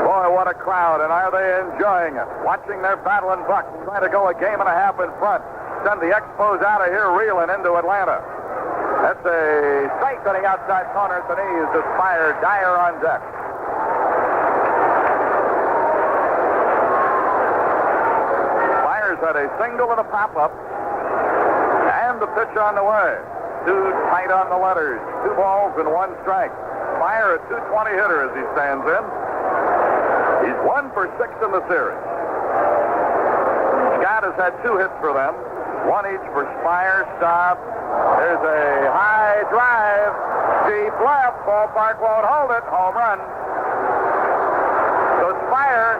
Boy, what a crowd, and are they enjoying it. Watching their battling bucks try to go a game and a half in front. Send the Expos out of here reeling into Atlanta. That's a strike on the outside corner at the knees to Fire. Dyer on deck. Fire's had a single and a pop-up. And the pitch on the way. 2 tight on the letters. 2 balls and 1 strike. Fire a 220 hitter as he stands in. He's 1 for 6 in the series. Scott has had 2 hits for them. 1 each for Spire. Stop. There's a high drive. Deep left. Ballpark won't hold it. Home run. So Spire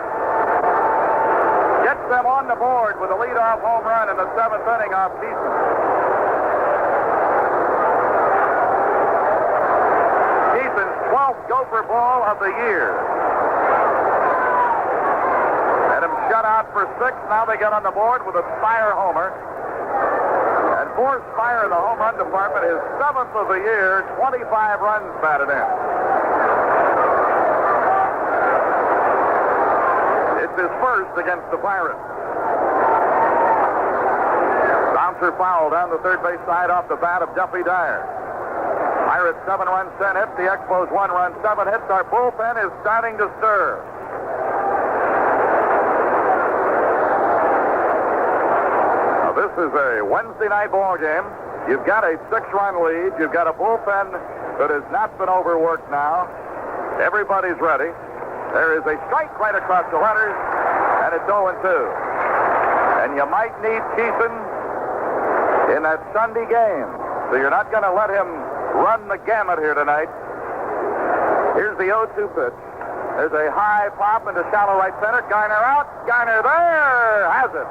gets them on the board with a leadoff home run in the 7th inning off Keaton. Keaton's 12th Gopher ball of the year. for 6. Now they get on the board with a Spire homer. And for Spire in the home run department, his 7th of the year, 25 runs batted in. It's his first against the Pirates. Bouncer foul down the third base side off the bat of Duffy Dyer. Pirates 7 runs, 10 hits. The Expos 1 run, 7 hits. Our bullpen is starting to stir. Now this is a Wednesday night ball game. You've got a 6-run lead. You've got a bullpen that has not been overworked now. Everybody's ready. There is a strike right across the letters, and it's 0-2. And you might need Keeson in that Sunday game. So you're not going to let him run the gamut here tonight. Here's the 0-2 pitch. There's a high pop into shallow right center. Garner out. Garner there. Has it.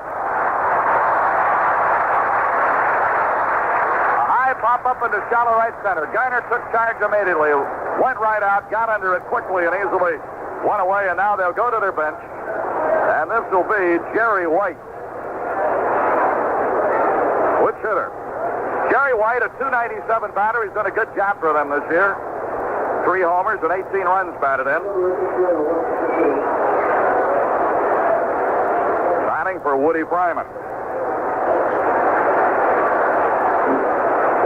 A high pop up into shallow right center. Garner took charge immediately. Went right out. Got under it quickly and easily. One away, and now they'll go to their bench. And this will be Jerry White. Which hitter? Jerry White, a .297 batter. He's done a good job for them this year. 3 homers and 18 runs batted in. Batting for Woody Fryman.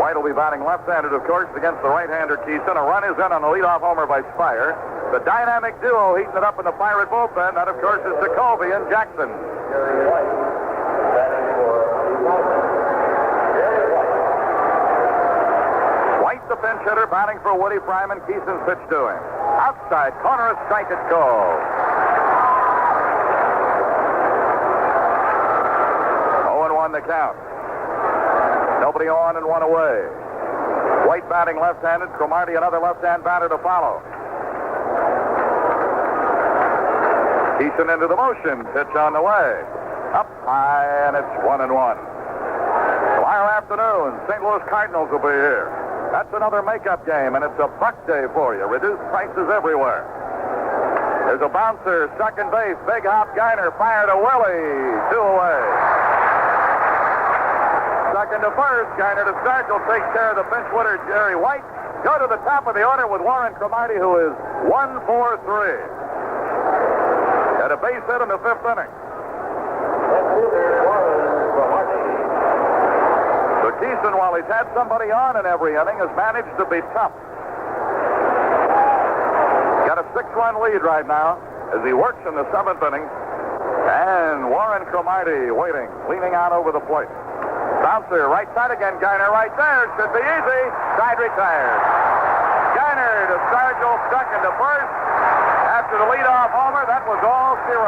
White will be batting left-handed, of course, against the right-hander Keeson. A run is in on a leadoff homer by Spire. The dynamic duo heating it up in the Pirate bullpen. That, of course, is Jacoby and Jackson. White, the pinch hitter, batting for Woody Fryman. Keeson's pitch to him. Outside corner, a strike is called. 0-1 the count. Nobody on and 1 away. White batting left-handed. Cromartie, another left-hand batter to follow. Keeson into the motion. Pitch on the way. Up high, and it's 1-1. Tomorrow afternoon, St. Louis Cardinals will be here. That's another makeup game, and it's a buck day for you. Reduced prices everywhere. There's a bouncer, second base. Big hop Garner, fired to Willie. 2 away. Second to first. Garner to start. Will take care of the pinch hitter, Jerry White. Go to the top of the order with Warren Cromartie, who is 1-for-3. At a base hit in the 5th inning. So Keeson, while he's had somebody on in every inning, has managed to be tough. Got a 6-run lead right now as he works in the 7th inning. And Warren Cromartie waiting, leaning out over the plate. Bouncer, right side again. Garner right there. Should be easy. Side retired. Garner to Stargell, second to first. After the leadoff homer, that was all 0.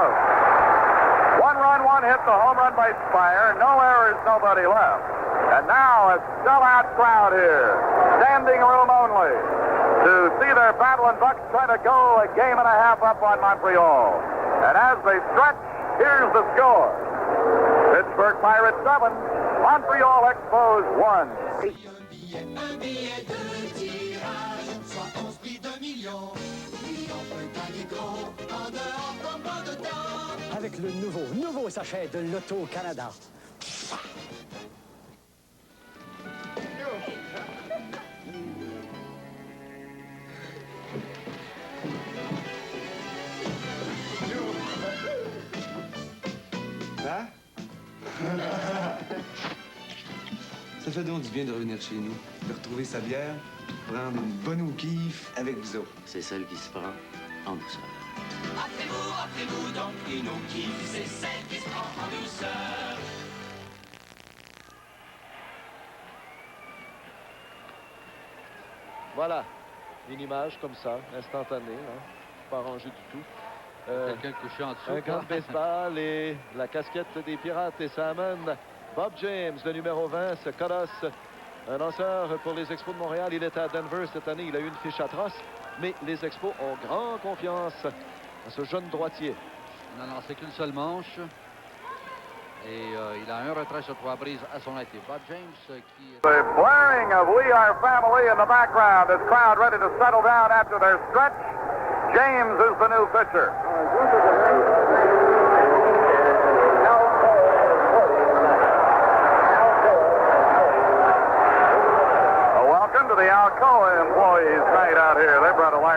1 run, 1 hit, the home run by Spire. No errors, nobody left. And now a sellout crowd here. Standing room only to see their battling Bucks try to go a game and a half up on Montreal. And as they stretch, here's the score. Pittsburgh Pirates 7, Montreal Expos 1. Avec le nouveau sachet de l'Auto-Canada. Hein? Ça fait donc du bien de revenir chez nous, de retrouver sa bière, prendre une bonne au kiff avec vous autres. C'est celle qui se prend en douceur. Offrez-vous donc une au kiff, c'est celle qui se prend en douceur. Voilà, une image comme ça, instantanée, hein, pas arrangée du tout. Quelqu'un couché en dessous. Un grand baseball et la casquette des Pirates et ça amène Bob James, le numéro 20, ce colosse, un lanceur pour les Expos de Montréal. Il était à Denver cette année, il a eu une fiche atroce, mais les Expos ont grande confiance à ce jeune droitier. Non, c'est qu'une seule manche. Et il a un retrait sur 3 brises à son actif. Bob James qui... The blaring of We Are Family in the background. This crowd ready to settle down after their stretch. James is the new pitcher.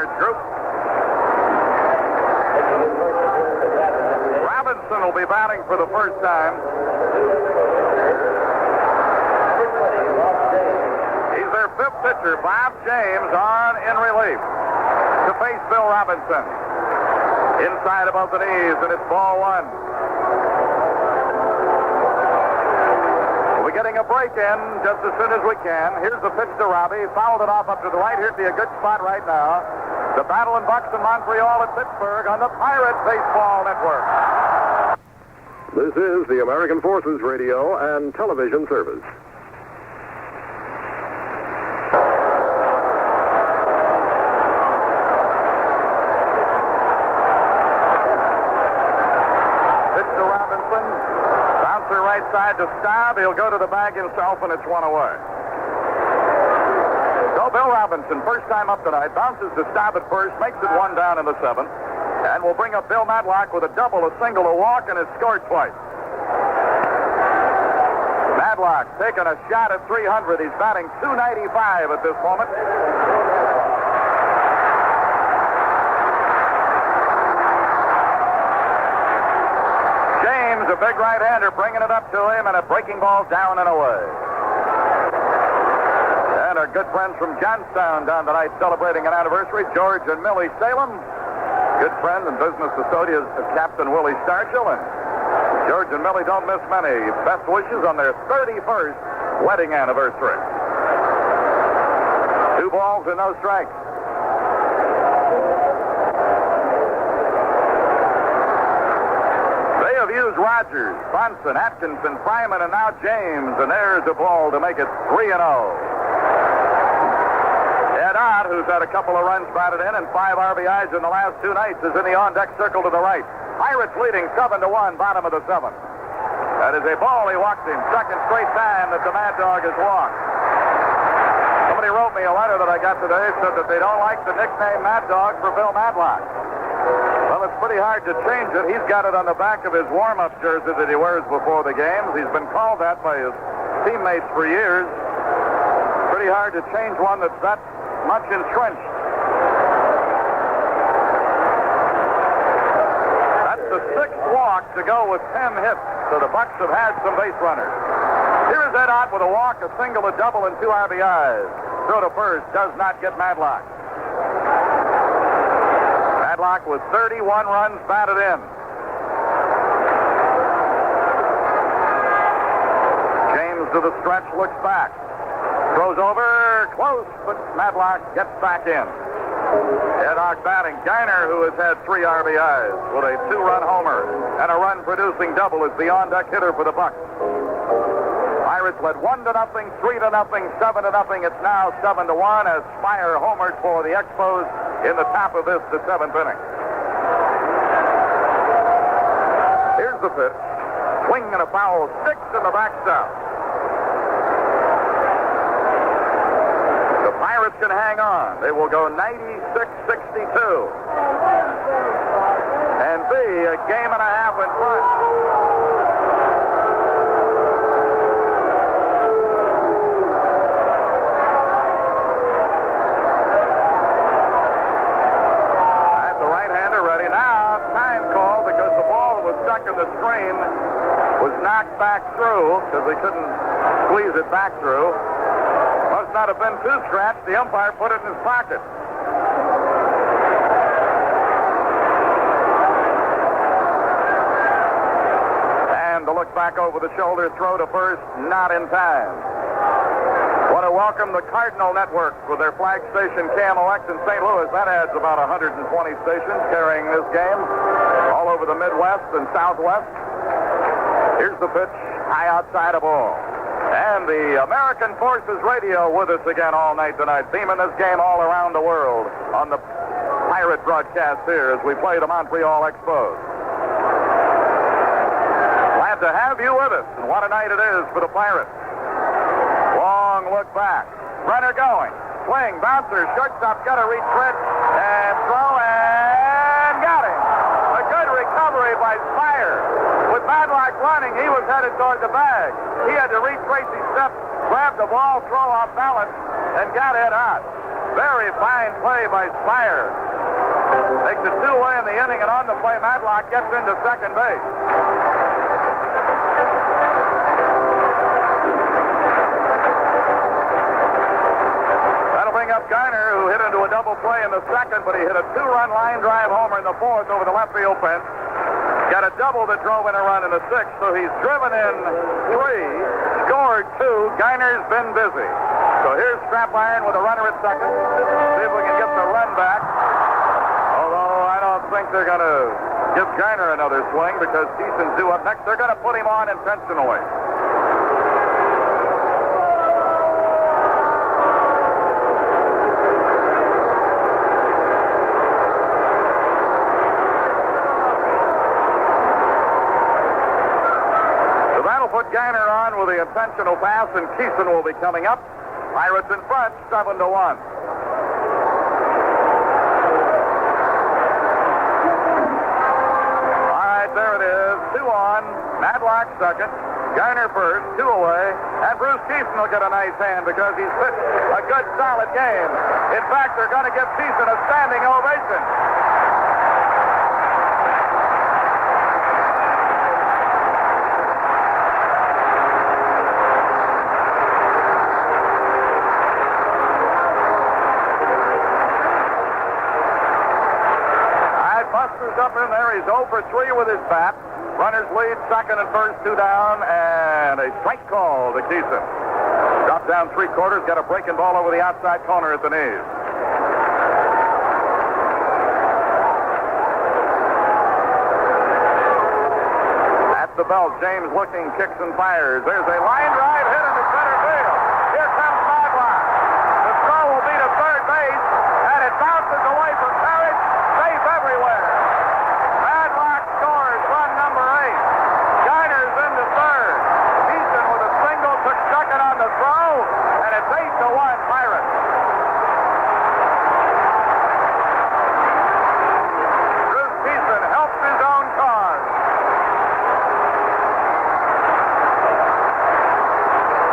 large group. Robinson will be batting for the first time. He's their fifth pitcher. Bob James on in relief to face Bill Robinson. Inside above the knees, and it's ball one. We'll be getting a break in just as soon as we can. Here's the pitch to Robbie. Fouled it off up to the right. Here'd be a good spot right now. The Battle and Bucks in Montreal at Pittsburgh on the Pirate Baseball Network. This is the American Forces Radio and Television Service. Right side to Staub. He'll go to the bag himself, and it's one away. So Bill Robinson, first time up tonight, bounces to Staub at first, makes it one down in the seventh, and will bring up Bill Madlock with a double, a single, a walk, and has scored twice. Madlock taking a shot at 300. He's batting .295 at this moment. A big right-hander bringing it up to him, and a breaking ball down and away. And our good friends from Johnstown down tonight celebrating an anniversary, George and Millie Salem. Good friend and business associate of Captain Willie Starchill. And George and Millie don't miss many. Best wishes on their 31st wedding anniversary. 2 balls and no strikes. Have used Rogers, Bunsen, Atkinson, Fryman, and now James, and there's a ball to make it 3-0. Ed Ott, who's had a couple of runs batted in and 5 RBIs in the last 2 nights, is in the on-deck circle to the right. Pirates leading 7-1, bottom of the 7th. That is a ball. He walked him. Second straight time that the Mad Dog has walked. Somebody wrote me a letter that I got today, said that they don't like the nickname Mad Dog for Bill Madlock. Well, it's pretty hard to change it. He's got it on the back of his warm-up jersey that he wears before the games. He's been called that by his teammates for years. Pretty hard to change one that's that much entrenched. That's the 6th walk to go with 10 hits, so the Bucks have had some base runners. Here's Ed Ott with a walk, a single, a double, and 2 RBIs. Throw to first, does not get Madlock. Madlock with 31 runs batted in. James to the stretch, looks back. Throws over, close, but Madlock gets back in. Ed Ott batting. Geiner, who has had 3 RBIs with a 2-run homer and a run-producing double, is the on-deck hitter for the Bucks. Pirates led 1-0, 3-0, 7-0. It's now 7-1 as Spire homered for the Expos in the top of this, the 7th inning. Here's the pitch. Swing and a foul, 6 in the backstop. The Pirates can hang on. They will go 96-62. And be a game and a half in front. In the screen was knocked back through because they couldn't squeeze it back through. Must not have been too scratched. The umpire put it in his pocket. And to look back over the shoulder, throw to first, not in time. Want to welcome the Cardinal Network with their flag station KMOX in St. Louis. That adds about 120 stations carrying this game all over the Midwest and Southwest. Here's the pitch, high outside a ball. And the American Forces Radio with us again all night tonight, beaming this game all around the world on the Pirate broadcast here as we play the Montreal Expos. Glad to have you with us, and what a night it is for the Pirates. Long look back. Runner going. Swing, bouncer, shortstop got to retread and throw, and got him. A good recovery by Spire. With Madlock running, he was headed toward the bag. He had to retrace his steps, grab the ball, throw off balance, and got Ed Ott. Very fine play by Spire. Takes it 2 away in the inning, and on the play, Matlock gets into second base. That'll bring up Garner, who hit into a double play in the second, but he hit a 2-run line drive homer in the fourth over the left field fence. Got a double that drove in a run in the sixth, so he's driven in 3, scored 2. Garner's been busy. So here's Scrap Iron with a runner at second. See if we can get the run back. Although I don't think they're going to give Garner another swing because Keeson's due up next. They're going to put him on intentionally. So that'll put Garner on with the intentional pass, and Keeson will be coming up. Pirates in front, 7-1. All right, there it is. 2 on. Matlock second. Garner first. 2 away. And Bruce Keeson will get a nice hand because he's pitched a good, solid game. In fact, they're going to give Keeson a standing ovation. Buster's up in there. He's 0 for 3 with his bat. Runners lead, second and first, 2 down, and a strike call to Keeson. Dropped down 3/4, got a breaking ball over the outside corner at the knees. At the belt, James looking, kicks and fires. There's a line drive hit into center field. Here comes Matlock. The throw will be to third base, and it bounces away from Parrish. Safe everywhere. Matlock scores run number 8. Garner's into third. Keeson with a single took second on the throw, and it's 8-1 Pirates. Bruce Keeson helps his own cause.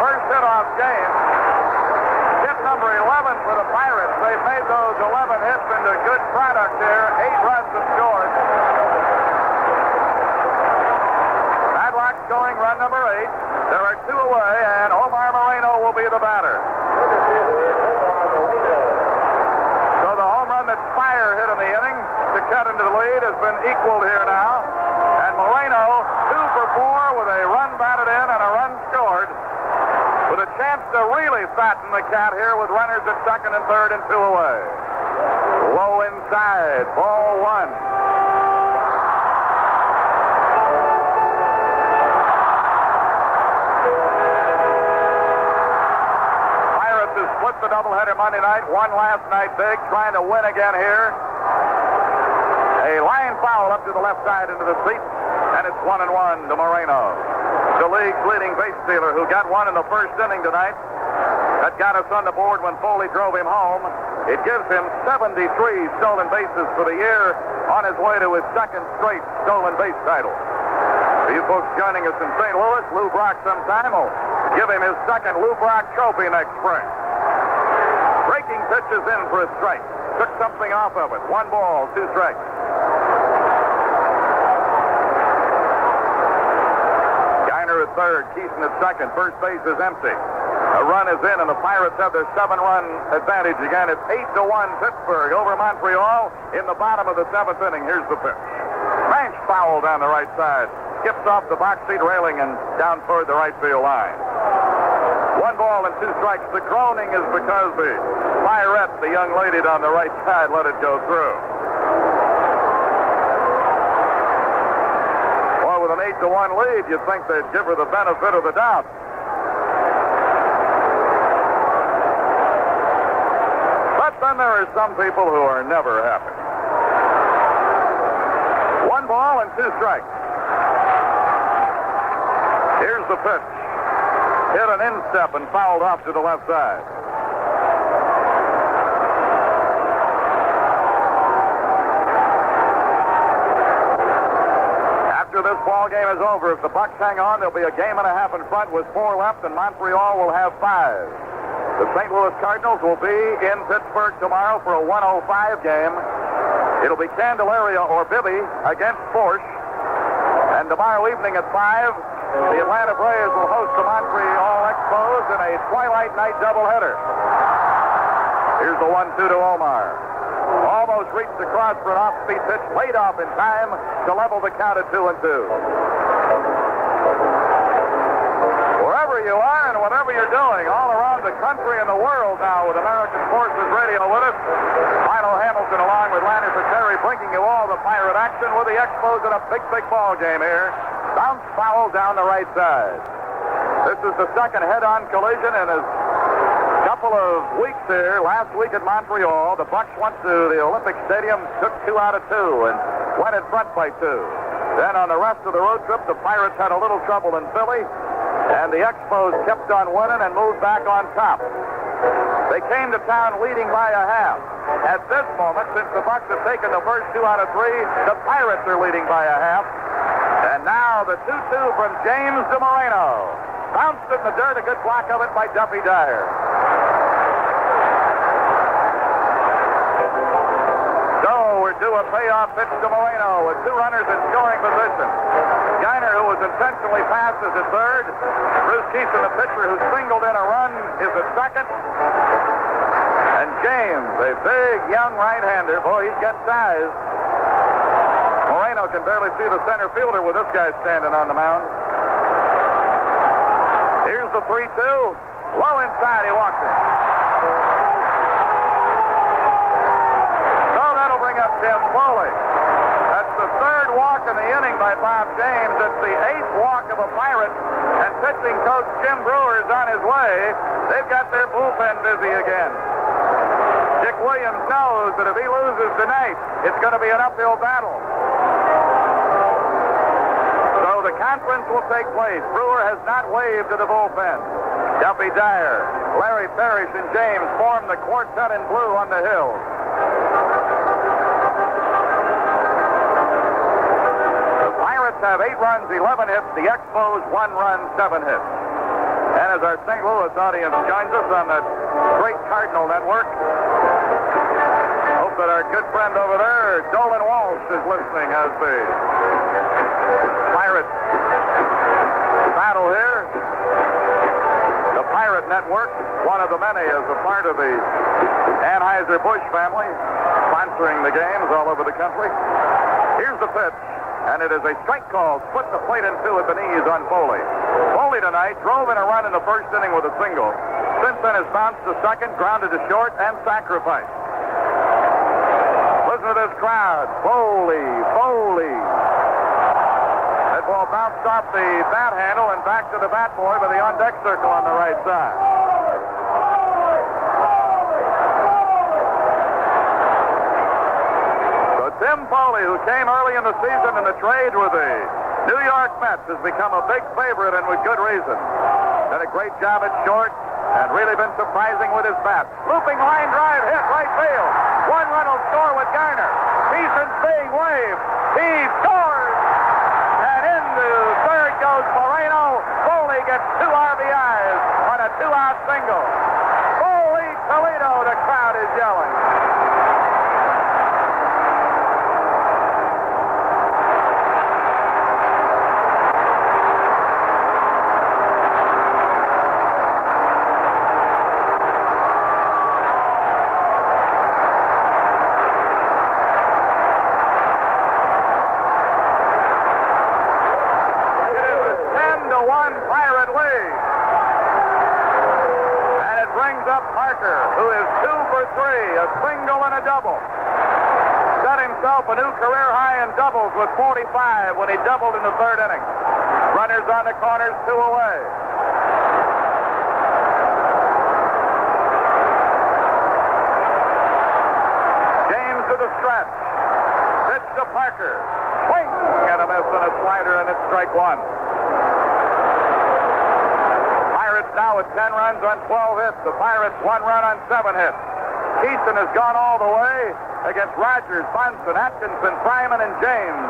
First hit off game. Hit number 11 for the Pirates. They've made those 11 hits into good product here. 8 runs have scored. Matlock's going run number 8. There are 2 away, and Omar Moreno will be the batter. So the home run that Spire hit in the inning to cut into the lead has been equaled here now. And Moreno, 2 for 4 with a run batted in and a run scored, with a chance to really fatten the cat here with runners at second and third and 2 away. Low inside, ball 1. Pirates has split the doubleheader Monday night, won last night big, trying to win again here. A line foul up to the left side into the seat, and it's 1-1 to Moreno, the league's leading base stealer, who got one in the first inning tonight. That got us on the board when Foley drove him home. It gives him 73 stolen bases for the year, on his way to his second straight stolen base title. For you folks joining us in St. Louis, Lou Brock sometime will give him his second Lou Brock trophy next spring. Breaking pitches in for a strike. Took something off of it. 1 ball, 2 strikes. Garner at third, Keeson at second. First base is empty. A run is in, and the Pirates have their 7-run advantage again. It's 8-1 Pittsburgh over Montreal in the bottom of the 7th inning. Here's the pitch. Ranch foul down the right side. Skips off the box seat railing and down toward the right field line. 1 ball and 2 strikes. The groaning is because the Pirate, the young lady down the right side, let it go through. Well, with an 8-1 lead, you'd think they'd give her the benefit of the doubt. Then there are some people who are never happy. 1 ball and 2 strikes. Here's the pitch. Hit an instep and fouled off to the left side. After this ball game is over, if the Bucks hang on, there'll be a game and a half in front with 4 left, and Montreal will have 5. The St. Louis Cardinals will be in Pittsburgh tomorrow for a 105 game. It'll be Candelaria or Bibby against Forsch. And tomorrow evening at 5, the Atlanta Braves will host the Montreal Expos in a twilight night doubleheader. Here's the 1-2 to Omar. Almost reached across for an off-speed pitch, laid off in time to level the count at 2-2. Wherever you are and whatever you're doing, all around the country and the world now with American Forces Radio with us, Milo Hamilton along with Lanny Terry bringing you all the Pirate action with the Expos in a big ball game here. Bounce foul down the right side. This is the second head-on collision in a couple of weeks here. Last week at Montreal, the Bucks went to the Olympic Stadium, took 2 out of 2, and went in front by 2. Then on the rest of the road trip, the Pirates had a little trouble in Philly, and the Expos kept on winning and moved back on top. They came to town leading by a half. At this moment, since the Bucks have taken the first 2 out of 3, the Pirates are leading by a half. And now the 2-2 from James DeMoreno. Bounced in the dirt, a good block of it by Duffy Dyer. So we're due a payoff pitch to Moreno with 2 runners in scoring position. Geiner, who was intentionally passed, is at third. Bruce Keeson, the pitcher who singled in a run, is at second. And James, a big, young right-hander. Boy, he's got size. Moreno can barely see the center fielder with this guy standing on the mound. Here's the 3-2. Low inside, he walks it. So that'll bring up Tim Foley. That's the 3rd walk in the inning by Bob James. It's the 8th walk of a Pirate. And pitching coach Jim Brewer's on his way. They've got their bullpen busy again. Dick Williams knows that if he loses tonight, it's going to be an uphill battle. So the conference will take place. Brewer has not waved to the bullpen. Duffy Dyer, Larry Parrish, and James form the quartet in blue on the hill. The Pirates have 8 runs, 11 hits. The Expos 1 run, 7 hits. And as our St. Louis audience joins us on the great Cardinal Network, hope that our good friend over there, Dolan Walsh, is listening as the Pirate battle here. The Pirate Network, one of the many, is a part of the Anheuser-Busch family, sponsoring the games all over the country. Here's the pitch, and it is a strike call. Split the plate in 2 at the knees on Foley. Foley tonight drove in a run in the first inning with a single. Since then has bounced to second, grounded to short, and sacrificed. Listen to this crowd. Foley, Foley. That ball bounced off the bat handle and back to the bat boy by the on-deck circle on the right side. So Tim Foley, who came early in the season in the trade with the New York Mets, has become a big favorite and with good reason. Done a great job at short and really been surprising with his bat. Looping line drive hit right field. 1 run will score with Garner. Keeson's big wave. He scores. And into third goes Moreno. Foley gets 2 RBIs on a 2-out single. Foley, Toledo, the crowd is yelling. Who is 2 for 3, a single and a double. Set himself a new career high in doubles with 45 when he doubled in the 3rd inning. Runners on the corners, 2 away. James to the stretch. Pitch to Parker. Swing and a miss on a slider, and it's strike 1. Now with 10 runs on 12 hits. The Pirates 1 run on 7 hits. Keeson has gone all the way against Rogers, Bunsen, Atkinson, Fryman, and James.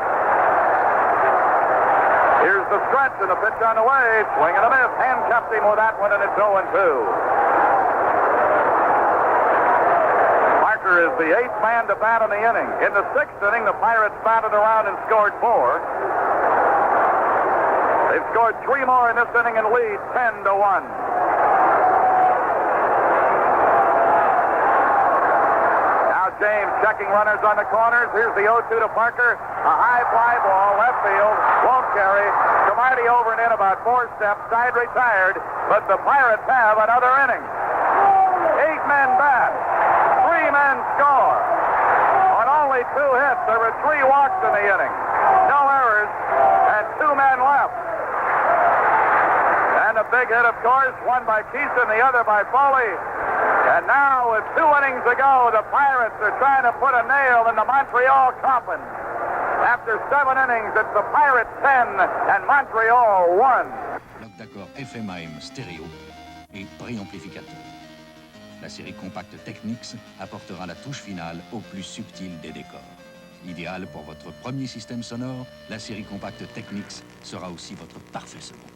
Here's the stretch and the pitch on the way. Swing and a miss. Handcuffed him with that one, and it's 0-2. Parker is the 8th man to bat in the inning. In the 6th inning, the Pirates batted around and scored 4. They've scored 3 more in this inning and lead 10-1. Now James checking runners on the corners. Here's the 0-2 to Parker. A high fly ball, left field, won't carry. Cromartie over and in about 4 steps, side retired, but the Pirates have another inning. 8 men bat, 3 men score. On only 2 hits, there were 3 walks in the inning. No errors, and 2 men left. And a big hit, of course, one by Keeson, the other by Foley. And now, with 2 innings to go, the Pirates are trying to put a nail in the Montreal coffin. After 7 innings, it's the Pirates 10 and Montreal 1. Bloc d'accord FM/AM stéréo et préamplificateur. La série compacte Technics apportera la touche finale au plus subtil des décors. Idéal pour votre premier système sonore, la série compacte Technics sera aussi votre parfait second.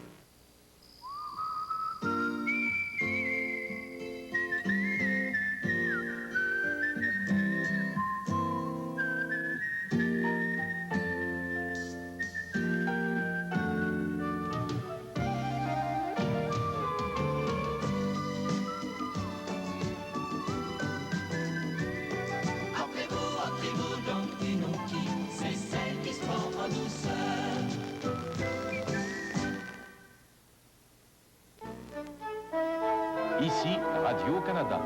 Ici, Radio-Canada.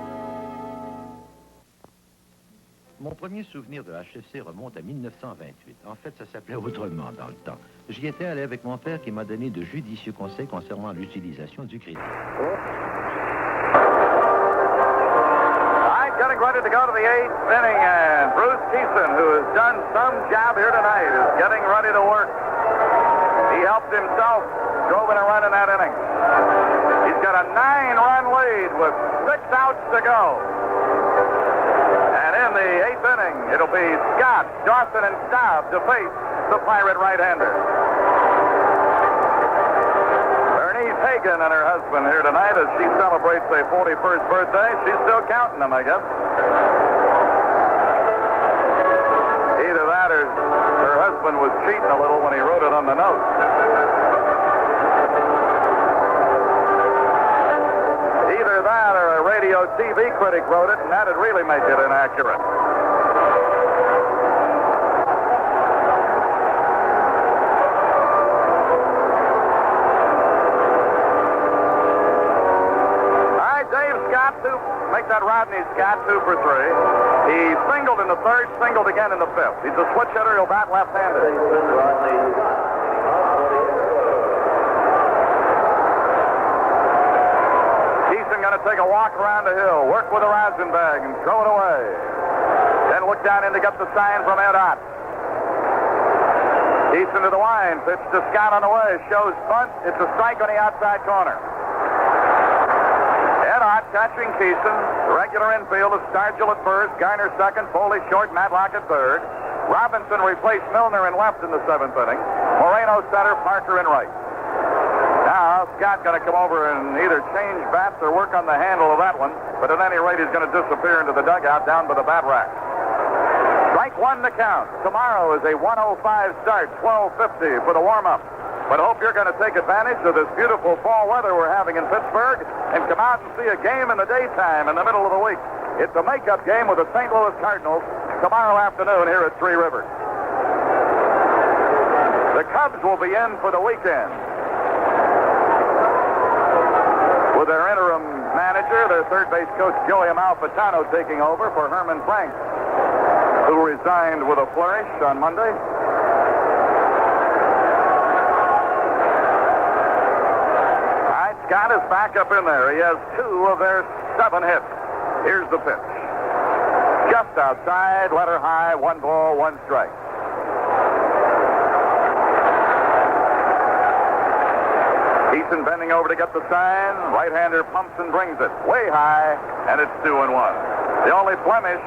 Mon premier souvenir de HFC remonte à 1928. En fait, ça s'appelait autrement dans le temps. J'y étais allé avec mon père qui m'a donné de judicieux conseils concernant l'utilisation du crédit. Getting ready to go to the 8th inning, and Bruce Keeson, who has done some job here tonight, is getting ready to work. He helped himself, drove in a run in that inning. He's got a 9-run lead with 6 outs to go. And in the 8th inning, it'll be Scott, Dawson, and Staub to face the Pirate right-hander. Hagen and her husband here tonight as she celebrates their 41st birthday. She's still counting them, I guess. Either that or her husband was cheating a little when he wrote it on the note. Either that or a radio TV critic wrote it, and that'd really make it inaccurate. Make that Rodney Scott 2 for 3. He singled in the 3rd, singled again in the 5th. He's a switch hitter. He'll bat left-handed. Keeson going to take a walk around the hill, work with a rosin bag, and throw it away. Then look down in to get the sign from Ed Ott. Keeson to the line, pitch to Scott on the way, shows bunt. It's a strike on the outside corner. Ed Ott catching Keeson. Regular infield is Stargell at first, Garner second, Foley short, Matlock at third. Robinson replaced Milner in left in the 7th inning. Moreno center, Parker in right. Now Scott going to come over and either change bats or work on the handle of that one. But at any rate, he's going to disappear into the dugout down by the bat rack. Strike 1 to count. Tomorrow is a 1:05 start, 12:50 for the warm-up. But I hope you're going to take advantage of this beautiful fall weather we're having in Pittsburgh and come out and see a game in the daytime in the middle of the week. It's a makeup game with the St. Louis Cardinals tomorrow afternoon here at Three Rivers. The Cubs will be in for the weekend with their interim manager, their third base coach, Joey Amalfitano, taking over for Herman Frank, who resigned with a flourish on Monday. Scott is back up in there. He has 2 of their 7 hits. Here's the pitch. Just outside, letter high, 1 ball, 1 strike. Keeson bending over to get the sign. Right-hander pumps and brings it way high, and it's 2-1. The only blemish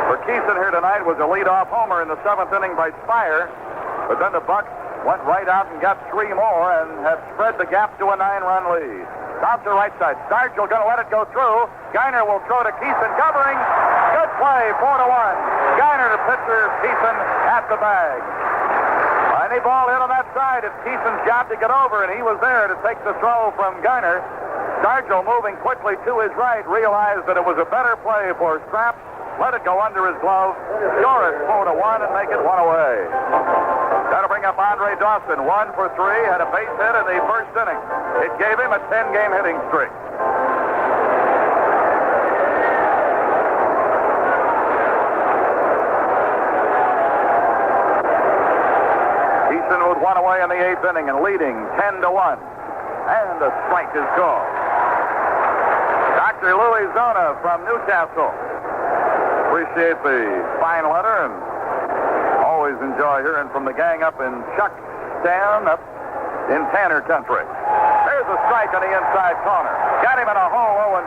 for Keeson here tonight was a leadoff homer in the 7th inning by Spire, but then the Bucks went right out and got 3 more and have spread the gap to a 9-run lead. Top to right side. Stargell going to let it go through. Garner will throw to Keeson, covering. Good play, 4-1. Geiner, the pitcher, Keeson at the bag. Any ball hit on that side, it's Keeson's job to get over, and he was there to take the throw from Geiner. Stargell, moving quickly to his right, realized that it was a better play for Strap. Let it go under his glove, score it 4-1, and make it one away. That'll bring up Andre Dawson, 1 for 3, had a base hit in the first inning. It gave him a 10-game hitting streak. Keeson with one away in the 8th inning and leading 10-1. And a strike is called. Dr. Louis Zona from Newcastle. Appreciate the fine letter and always enjoy hearing from the gang up in Chuckstown, up in Tanner country. There's a strike on the inside corner. Got him in a hole, 0-2.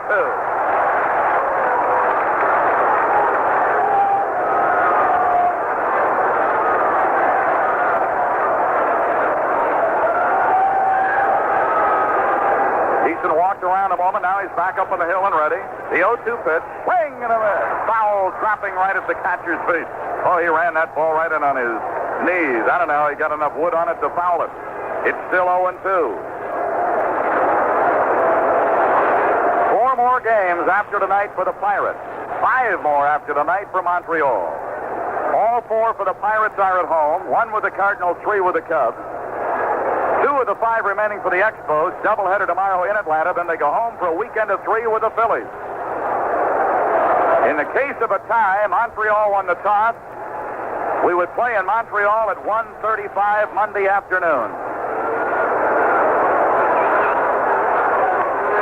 Keeson walked around a moment. Now he's back up on the hill and ready. The 0-2 pitch. Swing and a miss. Foul dropping right at the catcher's feet. Oh, he ran that ball right in on his knees. I don't know how he got enough wood on it to foul it. It's still 0-2. 4 more games after tonight for the Pirates. 5 more after tonight for Montreal. All 4 for the Pirates are at home. 1 with the Cardinals, 3 with the Cubs. 2 of the 5 remaining for the Expos. Doubleheader tomorrow in Atlanta. Then they go home for a weekend of 3 with the Phillies. In the case of a tie, Montreal won the toss. We would play in Montreal at 1:35 Monday afternoon.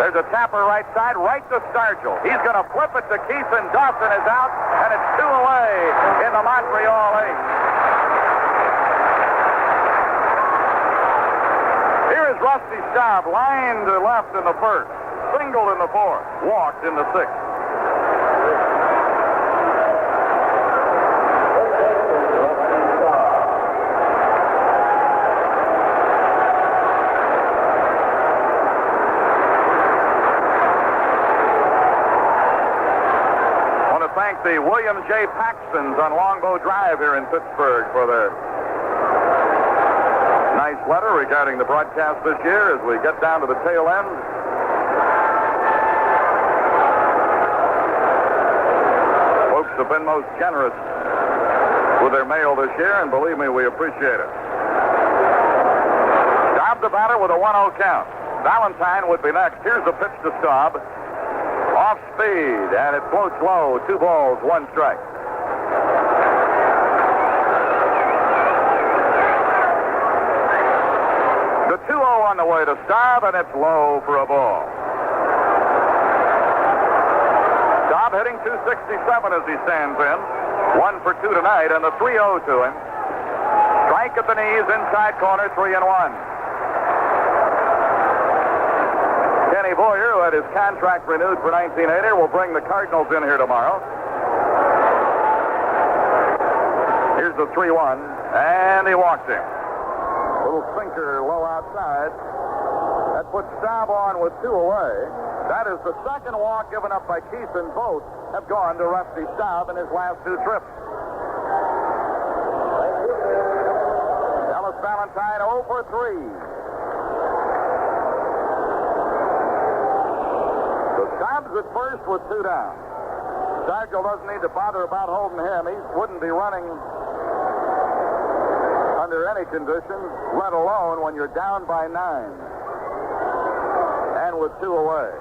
There's a tapper right side, right to Stargell. He's going to flip it to Keeson. Dawson is out, and it's 2 away in the Montreal 8th. Here is Rusty Staub, line to left in the first, singled in the 4th, walked in the 6th. Thank the William J. Paxtons on Longbow Drive here in Pittsburgh for their nice letter regarding the broadcast this year as we get down to the tail end. Folks have been most generous with their mail this year, and believe me, we appreciate it. Staub the batter with a 1-0 count. Valentine would be next. Here's the pitch to Staub. Off speed, and it floats low. 2 balls, 1 strike. The 2-0 on the way to Staub, and it's low for a ball. Staub hitting .267 as he stands in. 1 for 2 tonight, and the 3-0 to him. Strike at the knees, inside corner, 3-1. Kenny Boyer, who had his contract renewed for 1980, will bring the Cardinals in here tomorrow. Here's the 3-1, and he walked him. Little sinker low outside. That puts Staub on with 2 away. That is the second walk given up by Keeson. Both have gone to Rusty Staub in his last 2 trips. Ellis Valentine 0 for 3. Staub's at first with 2 down. Stargell doesn't need to bother about holding him. He wouldn't be running under any conditions, let alone when you're down by 9. And with 2 away.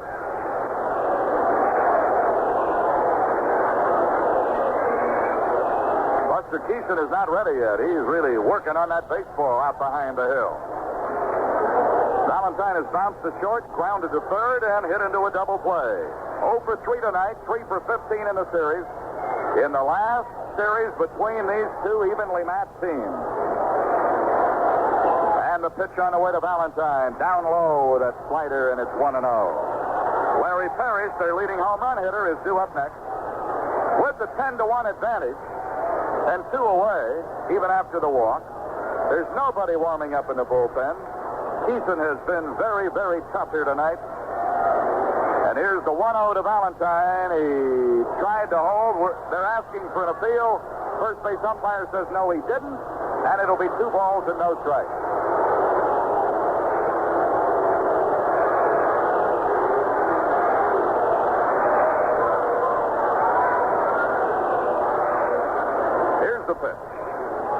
Buster Keeson is not ready yet. He's really working on that baseball out behind the hill. Valentine has bounced to short, grounded to third, and hit into a double play. 0 for 3 tonight, 3 for 15 in the series. In the last series between these 2 evenly matched teams. And the pitch on the way to Valentine. Down low with that slider, and it's 1-0. Larry Parrish, their leading home run hitter, is due up next. With the 10-1 advantage, and 2 away, even after the walk. There's nobody warming up in the bullpen. Keeson has been very, very tough here tonight. And here's the 1-0 to Valentine. He tried to hold. They're asking for an appeal. First base umpire says no, he didn't. And it'll be 2 balls and no strikes. Here's the pitch.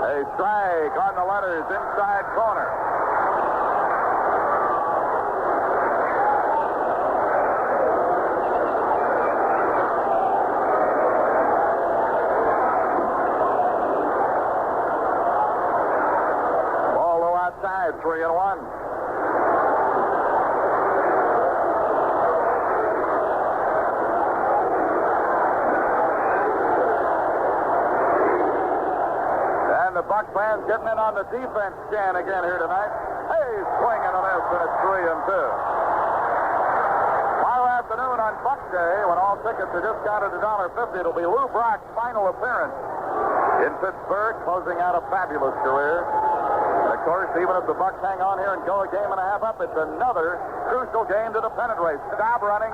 A strike on the letters, inside corner. Ball low outside, 3-1. The Buck fans getting in on the defense stand again here tonight. Hey, swing and a miss, and it's 3-2. Tomorrow afternoon on Buck Day, when all tickets are discounted to $1.50, it'll be Lou Brock's final appearance in Pittsburgh, closing out a fabulous career. And of course, even if the Bucks hang on here and go a game and a half up, it's another crucial game to the pennant race. Stop running,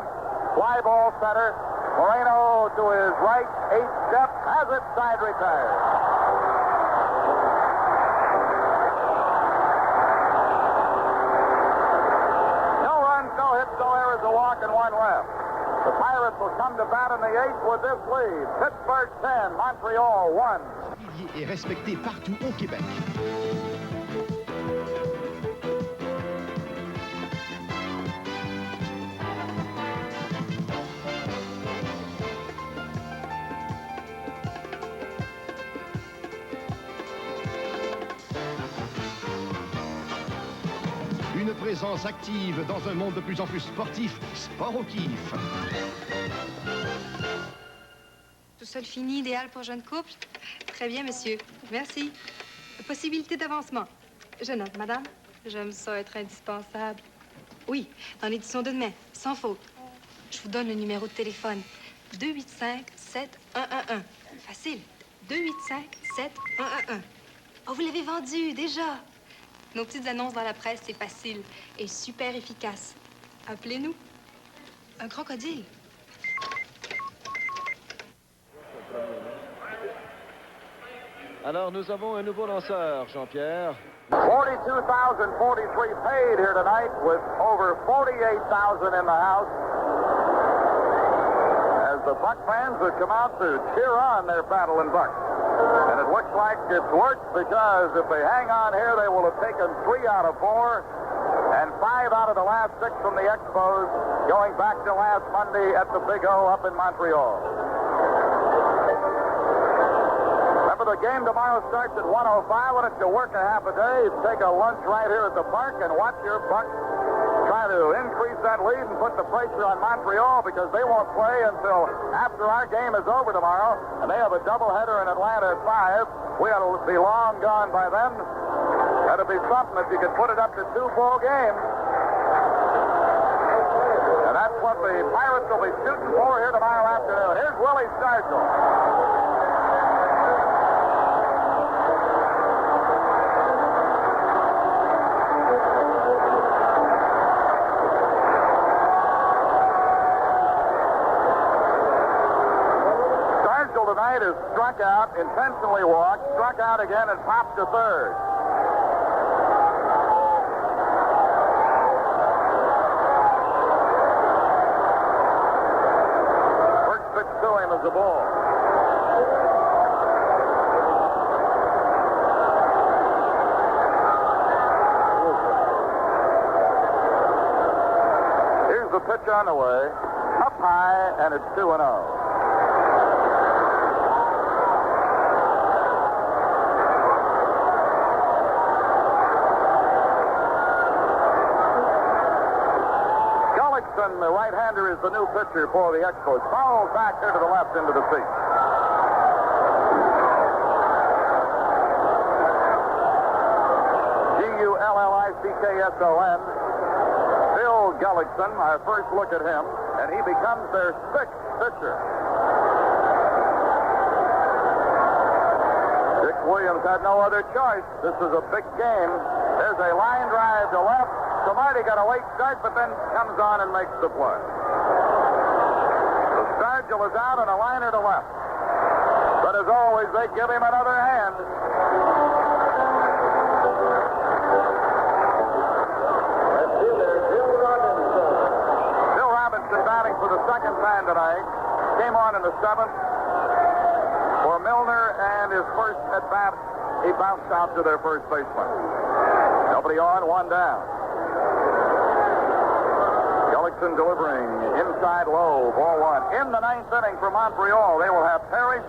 fly ball center. Moreno to his right, 8-step, has it, side retired. No errors, a walk, and 1 left. The Pirates will come to bat in the 8th with this lead. Pittsburgh 10, Montreal 1. Il est respecté partout au Québec. Une présence active dans un monde de plus en plus sportif, Sport au kiff. Tout seul fini, idéal pour jeune couple? Très bien, monsieur. Merci. Possibilité d'avancement. Je note, madame. J'aime ça être indispensable. Oui, dans l'édition de demain, sans faute. Je vous donne le numéro de téléphone. 285-7111. Facile. 285-7111. Oh, vous l'avez vendu, déjà. Nos petites annonces dans la presse, c'est facile et super efficace. Appelez-nous. Un crocodile. Alors, nous avons un nouveau lanceur, Jean-Pierre. 42,043 paid here tonight with over 48,000 in the house. As the Buck fans have come out to cheer on their battling Bucks. And it looks like it's worked because if they hang on here, they will have taken 3 out of 4 and 5 out of the last 6 from the Expos going back to last Monday at the Big O up in Montreal. Remember, the game tomorrow starts at 1:05. Why don't you work a half a day, take a lunch right here at the park, and watch your Bucks try to increase that lead and put the pressure on Montreal because they won't play until after our game is over tomorrow, and they have a doubleheader in Atlanta at 5. We ought to be long gone by then. That'd be something if you could put it up to 2 full games. And that's what the Pirates will be shooting for here tomorrow afternoon. Here's Willie Stargell. Tonight is struck out, intentionally walked, struck out again, and popped to third. First pitch to him is the ball. Here's the pitch on the way, up high, and it's 2-0. The right-hander is the new pitcher for the Expos. Fouled back here to the left into the seat. Gullickson. Bill Gullickson, our first look at him, and he becomes their 6th pitcher. Dick Williams had no other choice. This is a big game. There's a line drive to left. Marty got a late start, but then comes on and makes the play. The Stargell is out and a liner to left. But as always, they give him another hand. Bill Robinson batting for the second time tonight. Came on in the seventh for Milner, and his first at bat, he bounced out to their first baseman. Nobody on, one down. Gullickson delivering inside low, ball one. In the ninth inning for Montreal, they will have Parrish,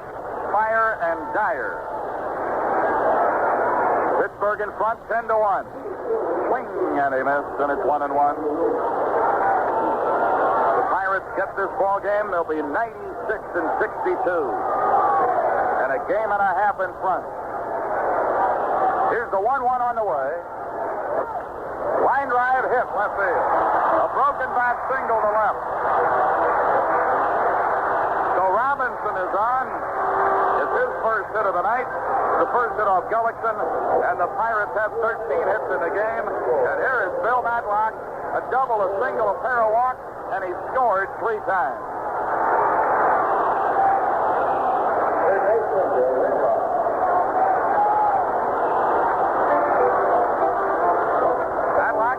Fire, and Dyer. Pittsburgh in front, 10-1. Swing, and he missed, and it's 1-1. The Pirates get this ball game. They'll be 96-62. And a game and a half in front. Here's the 1-1 on the way. Line drive hit left field. A broken bat single to left. So Robinson is on. It's his first hit of the night. The first hit off Gullickson. And the Pirates have 13 hits in the game. And here is Bill Matlock. A double, a single, a pair of walks. And he scored 3 times.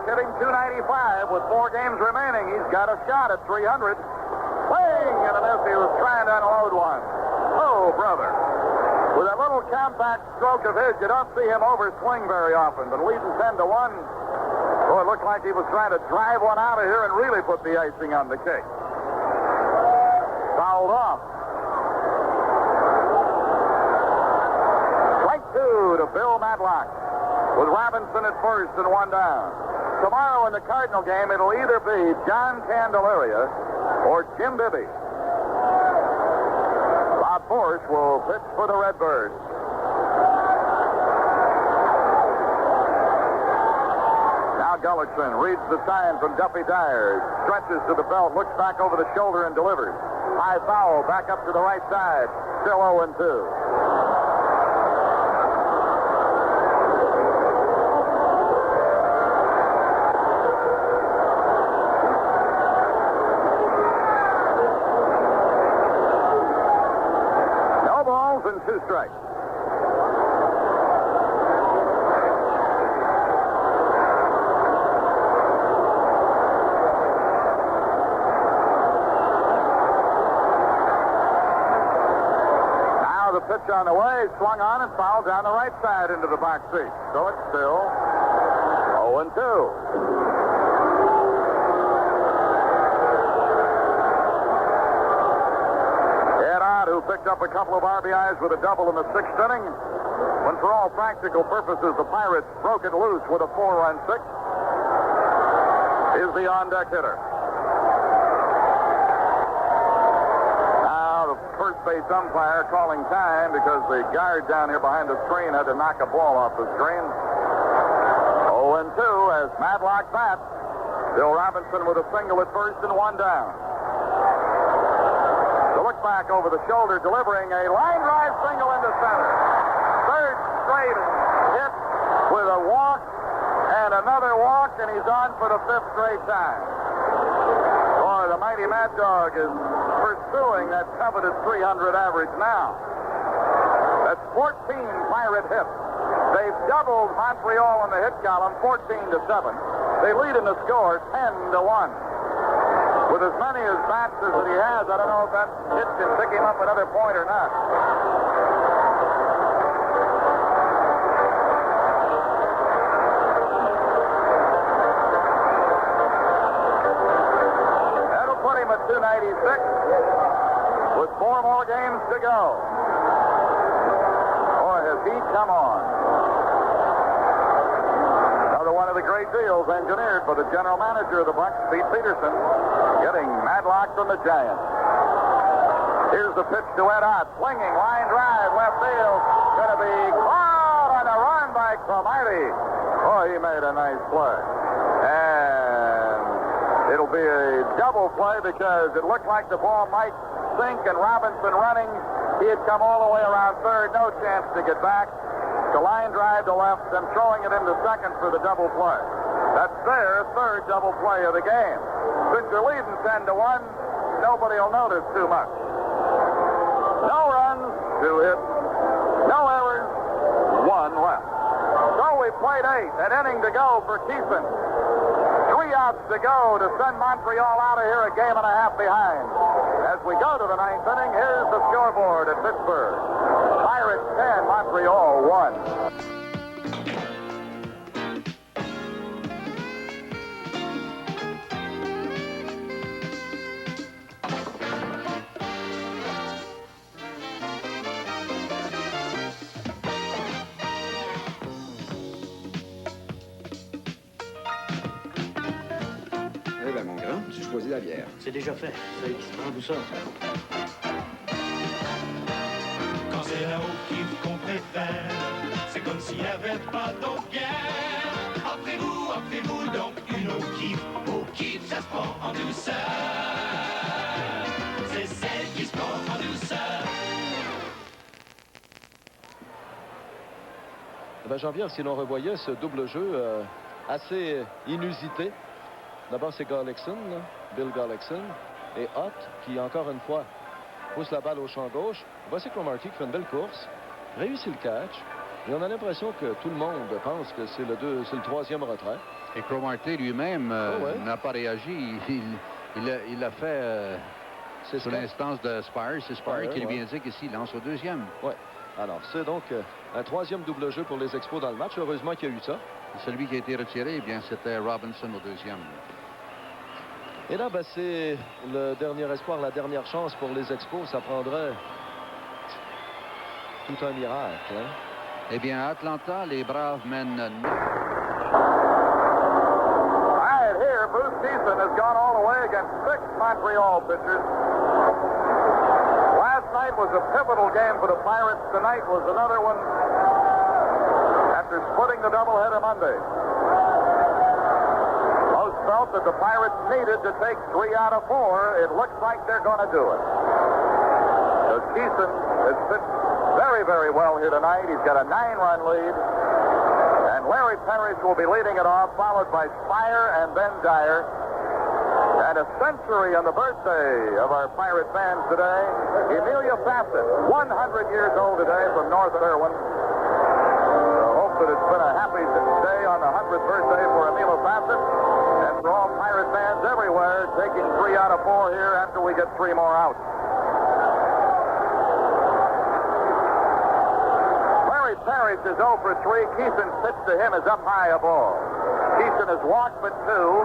Hitting .295 with 4 games remaining. He's got a shot at .300. Swing and a miss. He was trying to unload one. Oh, brother. With a little compact stroke of his, you don't see him overswing very often. But leading 10-1, oh, it looked like he was trying to drive one out of here and really put the icing on the cake. Fouled off. Strike 2 to Bill Matlock, with Robinson at first and 1 down. Tomorrow in the Cardinal game, it'll either be John Candelaria or Jim Bibby. Bob Force will pitch for the Redbirds. Now Gullickson reads the sign from Duffy Dyer, stretches to the belt, looks back over the shoulder and delivers. High foul, back up to the right side. Still 0-2. And 2 strikes. Now the pitch on the way, swung on and fouled down the right side into the box seat. So it's still 0-2. Who picked up a couple of RBIs with a double in the 6th inning, when for all practical purposes the Pirates broke it loose with a 4-run 6, is the on-deck hitter. Now the first base umpire calling time because the guard down here behind the screen had to knock a ball off the screen. 0-2 as Matlock bats. Bill Robinson with a single at first and 1 down. Look back over the shoulder, delivering a line drive single into center. Third straight hit with a walk and another walk, and he's on for the 5th straight time. Boy, the mighty Mad Dog is pursuing that coveted 300 average now. That's 14 Pirate hits. They've doubled Montreal in the hit column, 14-7. They lead in the score, 10-1. With as many as bats as that he has, I don't know if that hit can pick him up another point or not. That'll put him at 296 with 4 more games to go. Boy, has he come on. Another one of the great deals engineered by the general manager of the Bucks, Pete Peterson. Getting Matlock from the Giants. Here's the pitch to Ed Ott. Swinging, line drive, left field. Going to be caught on a run by Cromartie. Oh, he made a nice play. And it'll be a double play because it looked like the ball might sink, and Robinson running. He had come all the way around third. No chance to get back. The line drive to left and throwing it into second for the double play. That's their third double play of the game. Since you're leading 10-1, nobody will notice too much. No runs, 2 hits, no errors, 1 left. So we played 8, an inning to go for Keeson. 3 outs to go to send Montreal out of here a game and a half behind. As we go to the 9th inning, here's the scoreboard at Pittsburgh. Pirates 10, Montreal 1. Eh ben, mon grand, tu choisis la bière. C'est déjà fait. C'est qui se prend tout ça. Quand c'est la haut kiff qu'on préfère, c'est comme s'il n'y avait pas d'autre bière. Offrez-vous donc une eau kiff. Eau kiff, ça se prend en douceur. C'est celle qui se prend en douceur. Ben, Jean-Pierre, si l'on revoyait ce double jeu assez inusité. D'abord, c'est Gullickson, Bill Gullickson, et Ott, qui, encore une fois, pousse la balle au champ gauche. Voici Cromartie qui fait une belle course, réussit le catch, et on a l'impression que tout le monde pense que c'est le 3e retrait. Et Cromartie lui-même n'a pas réagi. Il l'a fait sous l'instance de Spire. C'est Spire qui lui indique ici, il lance au 2e. Oui. Alors, c'est donc un 3e double jeu pour les Expos dans le match. Heureusement qu'il y a eu ça. Et celui qui a été retiré, eh bien, c'était Robinson au 2e. Et là, ben, c'est le dernier espoir, la dernière chance pour les Expos. Ça prendrait tout un miracle. Hein? Eh bien, à Atlanta, les Braves mènent. All right, here, Bruce Keeson has gone all the way against 6 Montreal pitchers. Last night was a pivotal game for the Pirates. Tonight was another one after splitting the doubleheader Monday. Most felt that the Pirates needed to take 3 out of 4. It looks like they're going to do it. So Keeson has pitched very, very well here tonight. He's got a 9-run lead. And Larry Parrish will be leading it off, followed by Spire and then Dyer. And a century on the birthday of our Pirate fans today, Emilia Bassett, 100 years old today from North Irwin. I hope that it's been a happy day on the 100th birthday for Emilia Bassett and for all Pirate fans everywhere, taking 3 out of 4 here after we get 3 more out. Larry Parrish is 0 for 3. Keeson's pitch to him is up high a ball. Keeson has walked but 2.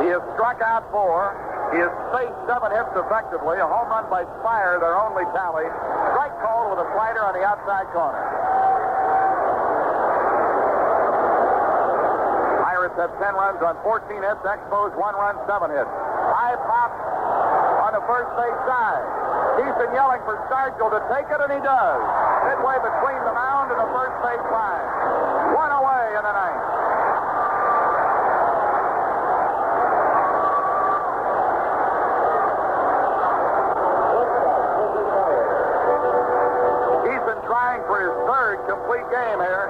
He has struck out 4. He has faced 7 hits effectively. A home run by Spire, their only tally. Strike called with a slider on the outside corner. Pirates have 10 runs on 14 hits. Expos 1 run, 7 hits. High pop on the first base side. Keeson yelling for Stargell to take it, and he does. Midway between the mound and the first base line. 1 away in the 9th. Trying for his 3rd complete game here.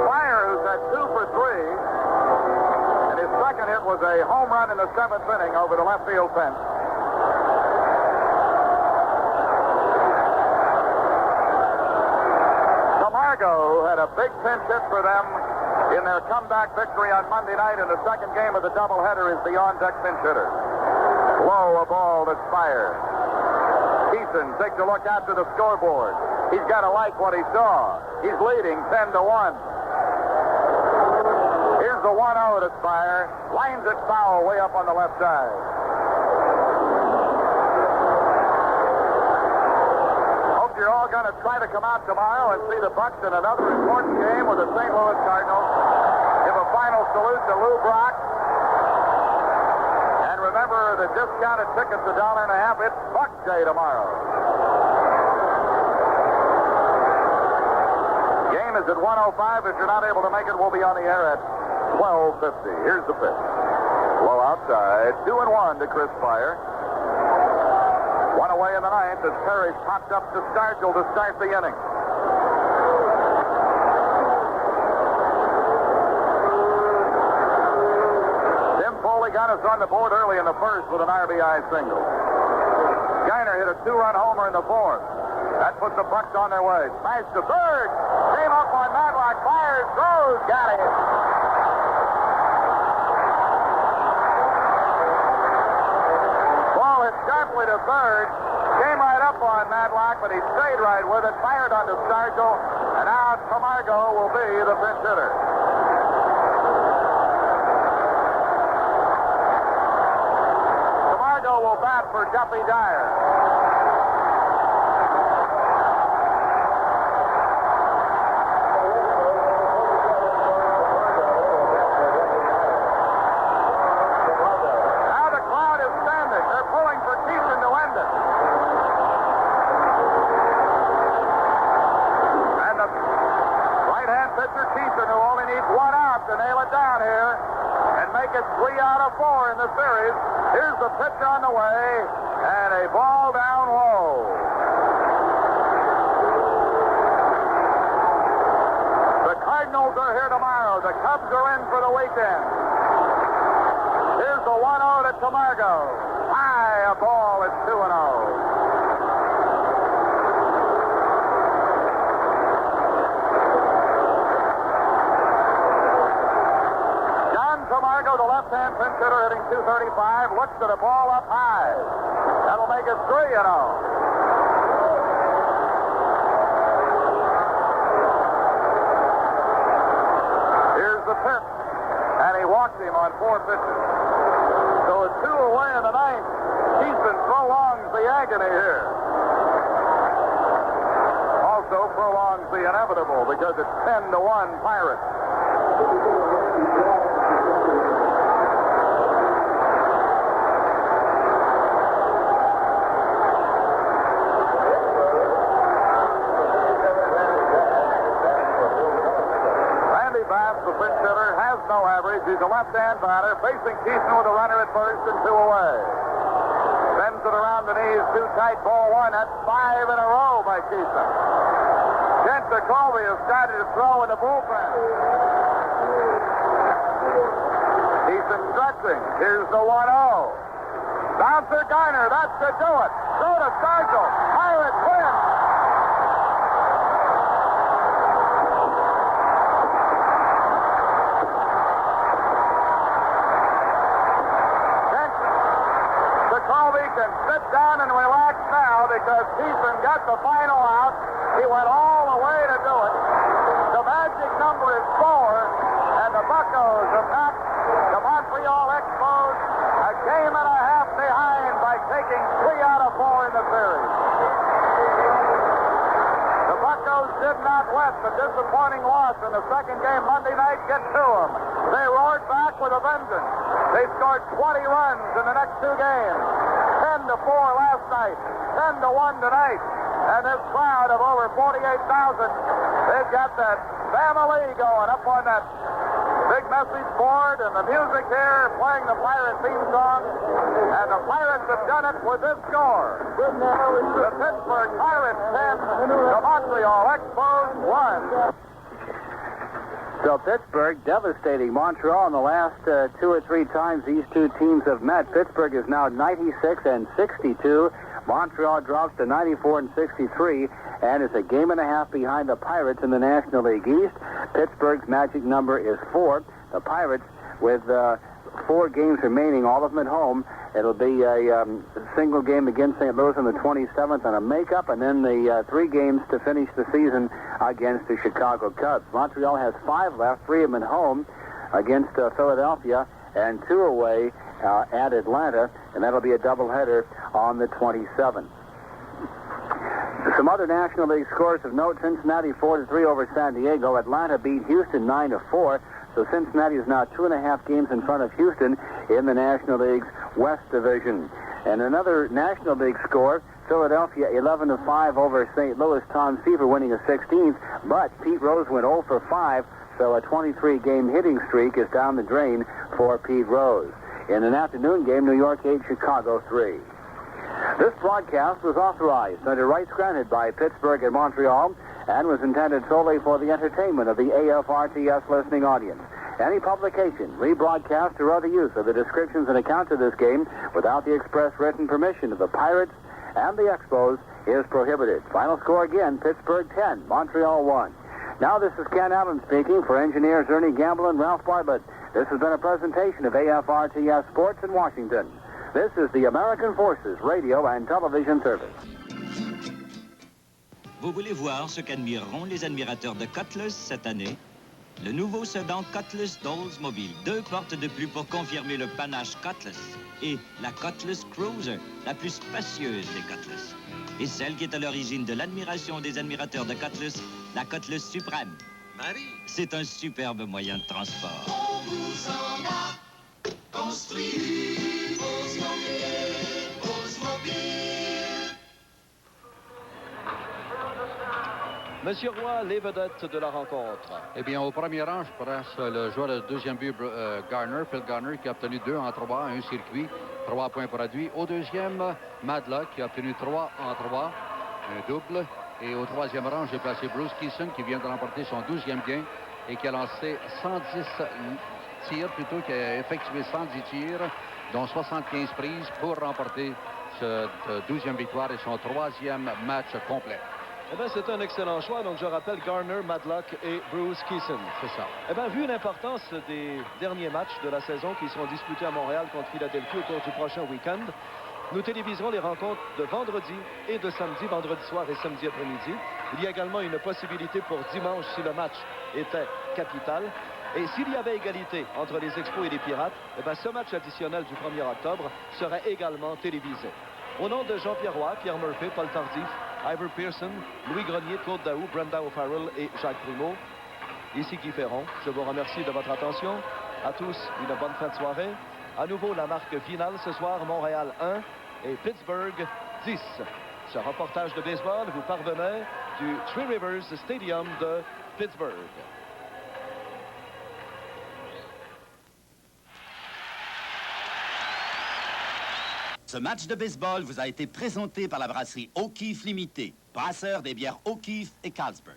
Spire, who's had 2 for 3, and his 2nd hit was a home run in the 7th inning over the left field fence. Camargo had a big pinch hit for them in their comeback victory on Monday night, and the 2nd game of the doubleheader is the on-deck pinch hitter. Low a ball to Spire. Keeson takes a look out to the scoreboard. He's got to like what he saw. He's leading 10-1. Here's the 1-0 to Spire. Lines it foul way up on the left side. Hope you're all going to try to come out tomorrow and see the Bucs in another important game with the St. Louis Cardinals. Give a final salute to Lou Brock. And remember, the discounted ticket's $1.50. It's Buck Day tomorrow. Game is at 1:05. If you're not able to make it, we'll be on the air at 12:50. Here's the pitch. Low outside. 2-1 to Chris Spire. 1 away in the 9th as Parrish popped up to Stargell to start the inning. actually got us on the board early in the first with an RBI single. Geiner hit a 2-run homer in the fourth. That puts the Bucks on their way. Smash to third. Came up on Matlock. Fires. Throws. Got it. Ball hit sharply to third. Came right up on Matlock, but he stayed right with it. Fired onto Stargell. And now Camargo will be the pinch hitter. Camargo will bat for Duffy Dyer. Who only needs one out to nail it down here and make it 3 out of 4 in the series. Here's the pitch on the way, and a ball down low. The Cardinals are here tomorrow. The Cubs are in for the weekend. Here's the 1-0 to Camargo. High, a ball. It's 2-0. Camargo, the left-hand pinch hitter, hitting .235, looks at a ball up high. That'll make it 3-0. Here's the pitch, and he walks him on 4 pitches. So it's 2 away in the ninth. Keeson prolongs the agony here. Also prolongs the inevitable because it's 10-1 Pirates. The pinch hitter has no average. He's a left-hand batter, facing Keeson with a runner at first and 2 away. Sends it around the knees, too tight, ball 1. That's 5 in a row by Keeson. Kent Jacoby has started to throw in the bullpen. Keeson stretching. Here's the 1-0. Bouncer Geiner, that's to do it. Throw to Stargell. Pirates win. Jacoby can sit down and relax now because Keeson got the final out. He went all the way to do it. The magic number is 4, and the Buccos have knocked the Montreal Expos a game and a half behind by taking 3 out of 4 in the series. The Buccos did not let the disappointing loss in the second game Monday night get to them. They roared back with a vengeance. They scored 20 runs in the next 2 games. 10-4 last night, 10-1 tonight. And this crowd of over 48,000, they've got that family going up on that big message board and the music here playing the Pirate theme song. And the Pirates have done it with this score. The Pittsburgh Pirates 10, the Montreal Expos 1. So Pittsburgh devastating Montreal in the last 2 or 3 times these two teams have met. Pittsburgh is now 96 and 62. Montreal drops to 94 and 63 and is a game and a half behind the Pirates in the National League East. Pittsburgh's magic number is 4. The Pirates with 4 games remaining, all of them at home. It'll be a single game against St. Louis on the 27th and a makeup, and then the 3 games to finish the season against the Chicago Cubs. Montreal has 5 left, 3 of them at home against Philadelphia, and 2 away at Atlanta, and that'll be a doubleheader on the 27th. Some other National League scores of note: Cincinnati 4-3 over San Diego. Atlanta beat Houston 9-4. So Cincinnati is now 2.5 games in front of Houston in the National League's West Division. And another National League score: Philadelphia 11-5 over St. Louis. Tom Seaver winning a 16th, but Pete Rose went 0 for 5. So a 23-game hitting streak is down the drain for Pete Rose. In an afternoon game, New York 8, Chicago 3. This broadcast was authorized under rights granted by Pittsburgh and Montreal and was intended solely for the entertainment of the AFRTS listening audience. any publication, rebroadcast, or other use of the descriptions and accounts of this game without the express written permission of the Pirates and the Expos is prohibited. Final score again, Pittsburgh 10, Montreal 1. Now this is Ken Allen speaking for engineers Ernie Gamble and Ralph Bartlett. This has been a presentation of AFRTS Sports in Washington. This is the American Forces Radio and Television Service. Vous voulez voir ce qu'admireront les admirateurs de Cutlass cette année? Le nouveau sedan Cutlass Oldsmobile. 2 portes de plus pour confirmer le panache Cutlass. Et la Cutlass Cruiser, la plus spacieuse des Cutlass. Et celle qui est à l'origine de l'admiration des admirateurs de Cutlass, la Cutlass Suprême. Marie, c'est un superbe moyen de transport. On vous en a construit Oldsmobile. Monsieur Roy, les vedettes de la rencontre. Eh bien, au premier rang, je place le joueur de deuxième but, Garner, Phil Garner, qui a obtenu 2 en 3, un circuit, 3 points produits. Au deuxième, Madlock, qui a obtenu 3 en 3, un double. Et au troisième rang, j'ai placé Bruce Keeson, qui vient de remporter son 12e gain et qui a lancé 110 tirs, plutôt qui a effectué 110 tirs, dont 75 prises pour remporter cette 12e victoire et son 3e match complet. Eh bien, c'est un excellent choix. Donc, je rappelle Garner, Madlock et Bruce Keeson. C'est ça. Eh bien, vu l'importance des derniers matchs de la saison qui seront disputés à Montréal contre Philadelphie au cours du prochain week-end, nous téléviserons les rencontres de vendredi et de samedi, vendredi soir et samedi après-midi. Il y a également une possibilité pour dimanche si le match était capital. Et s'il y avait égalité entre les Expos et les Pirates, eh bien, ce match additionnel du 1er octobre serait également télévisé. Au nom de Jean-Pierre Roy, Pierre Murphy, Paul Tardif, Ivor Pearson, Louis Grenier, Claude Daou, Brenda O'Farrell et Jacques Primo. Ici Guy Ferron. Je vous remercie de votre attention. À tous, une bonne fin de soirée. À nouveau, la marque finale ce soir, Montréal 1 et Pittsburgh 10. Ce reportage de baseball vous parvenait du Three Rivers Stadium de Pittsburgh. Ce match de baseball vous a été présenté par la brasserie O'Keeffe Limitée, brasseur des bières O'Keeffe et Carlsberg.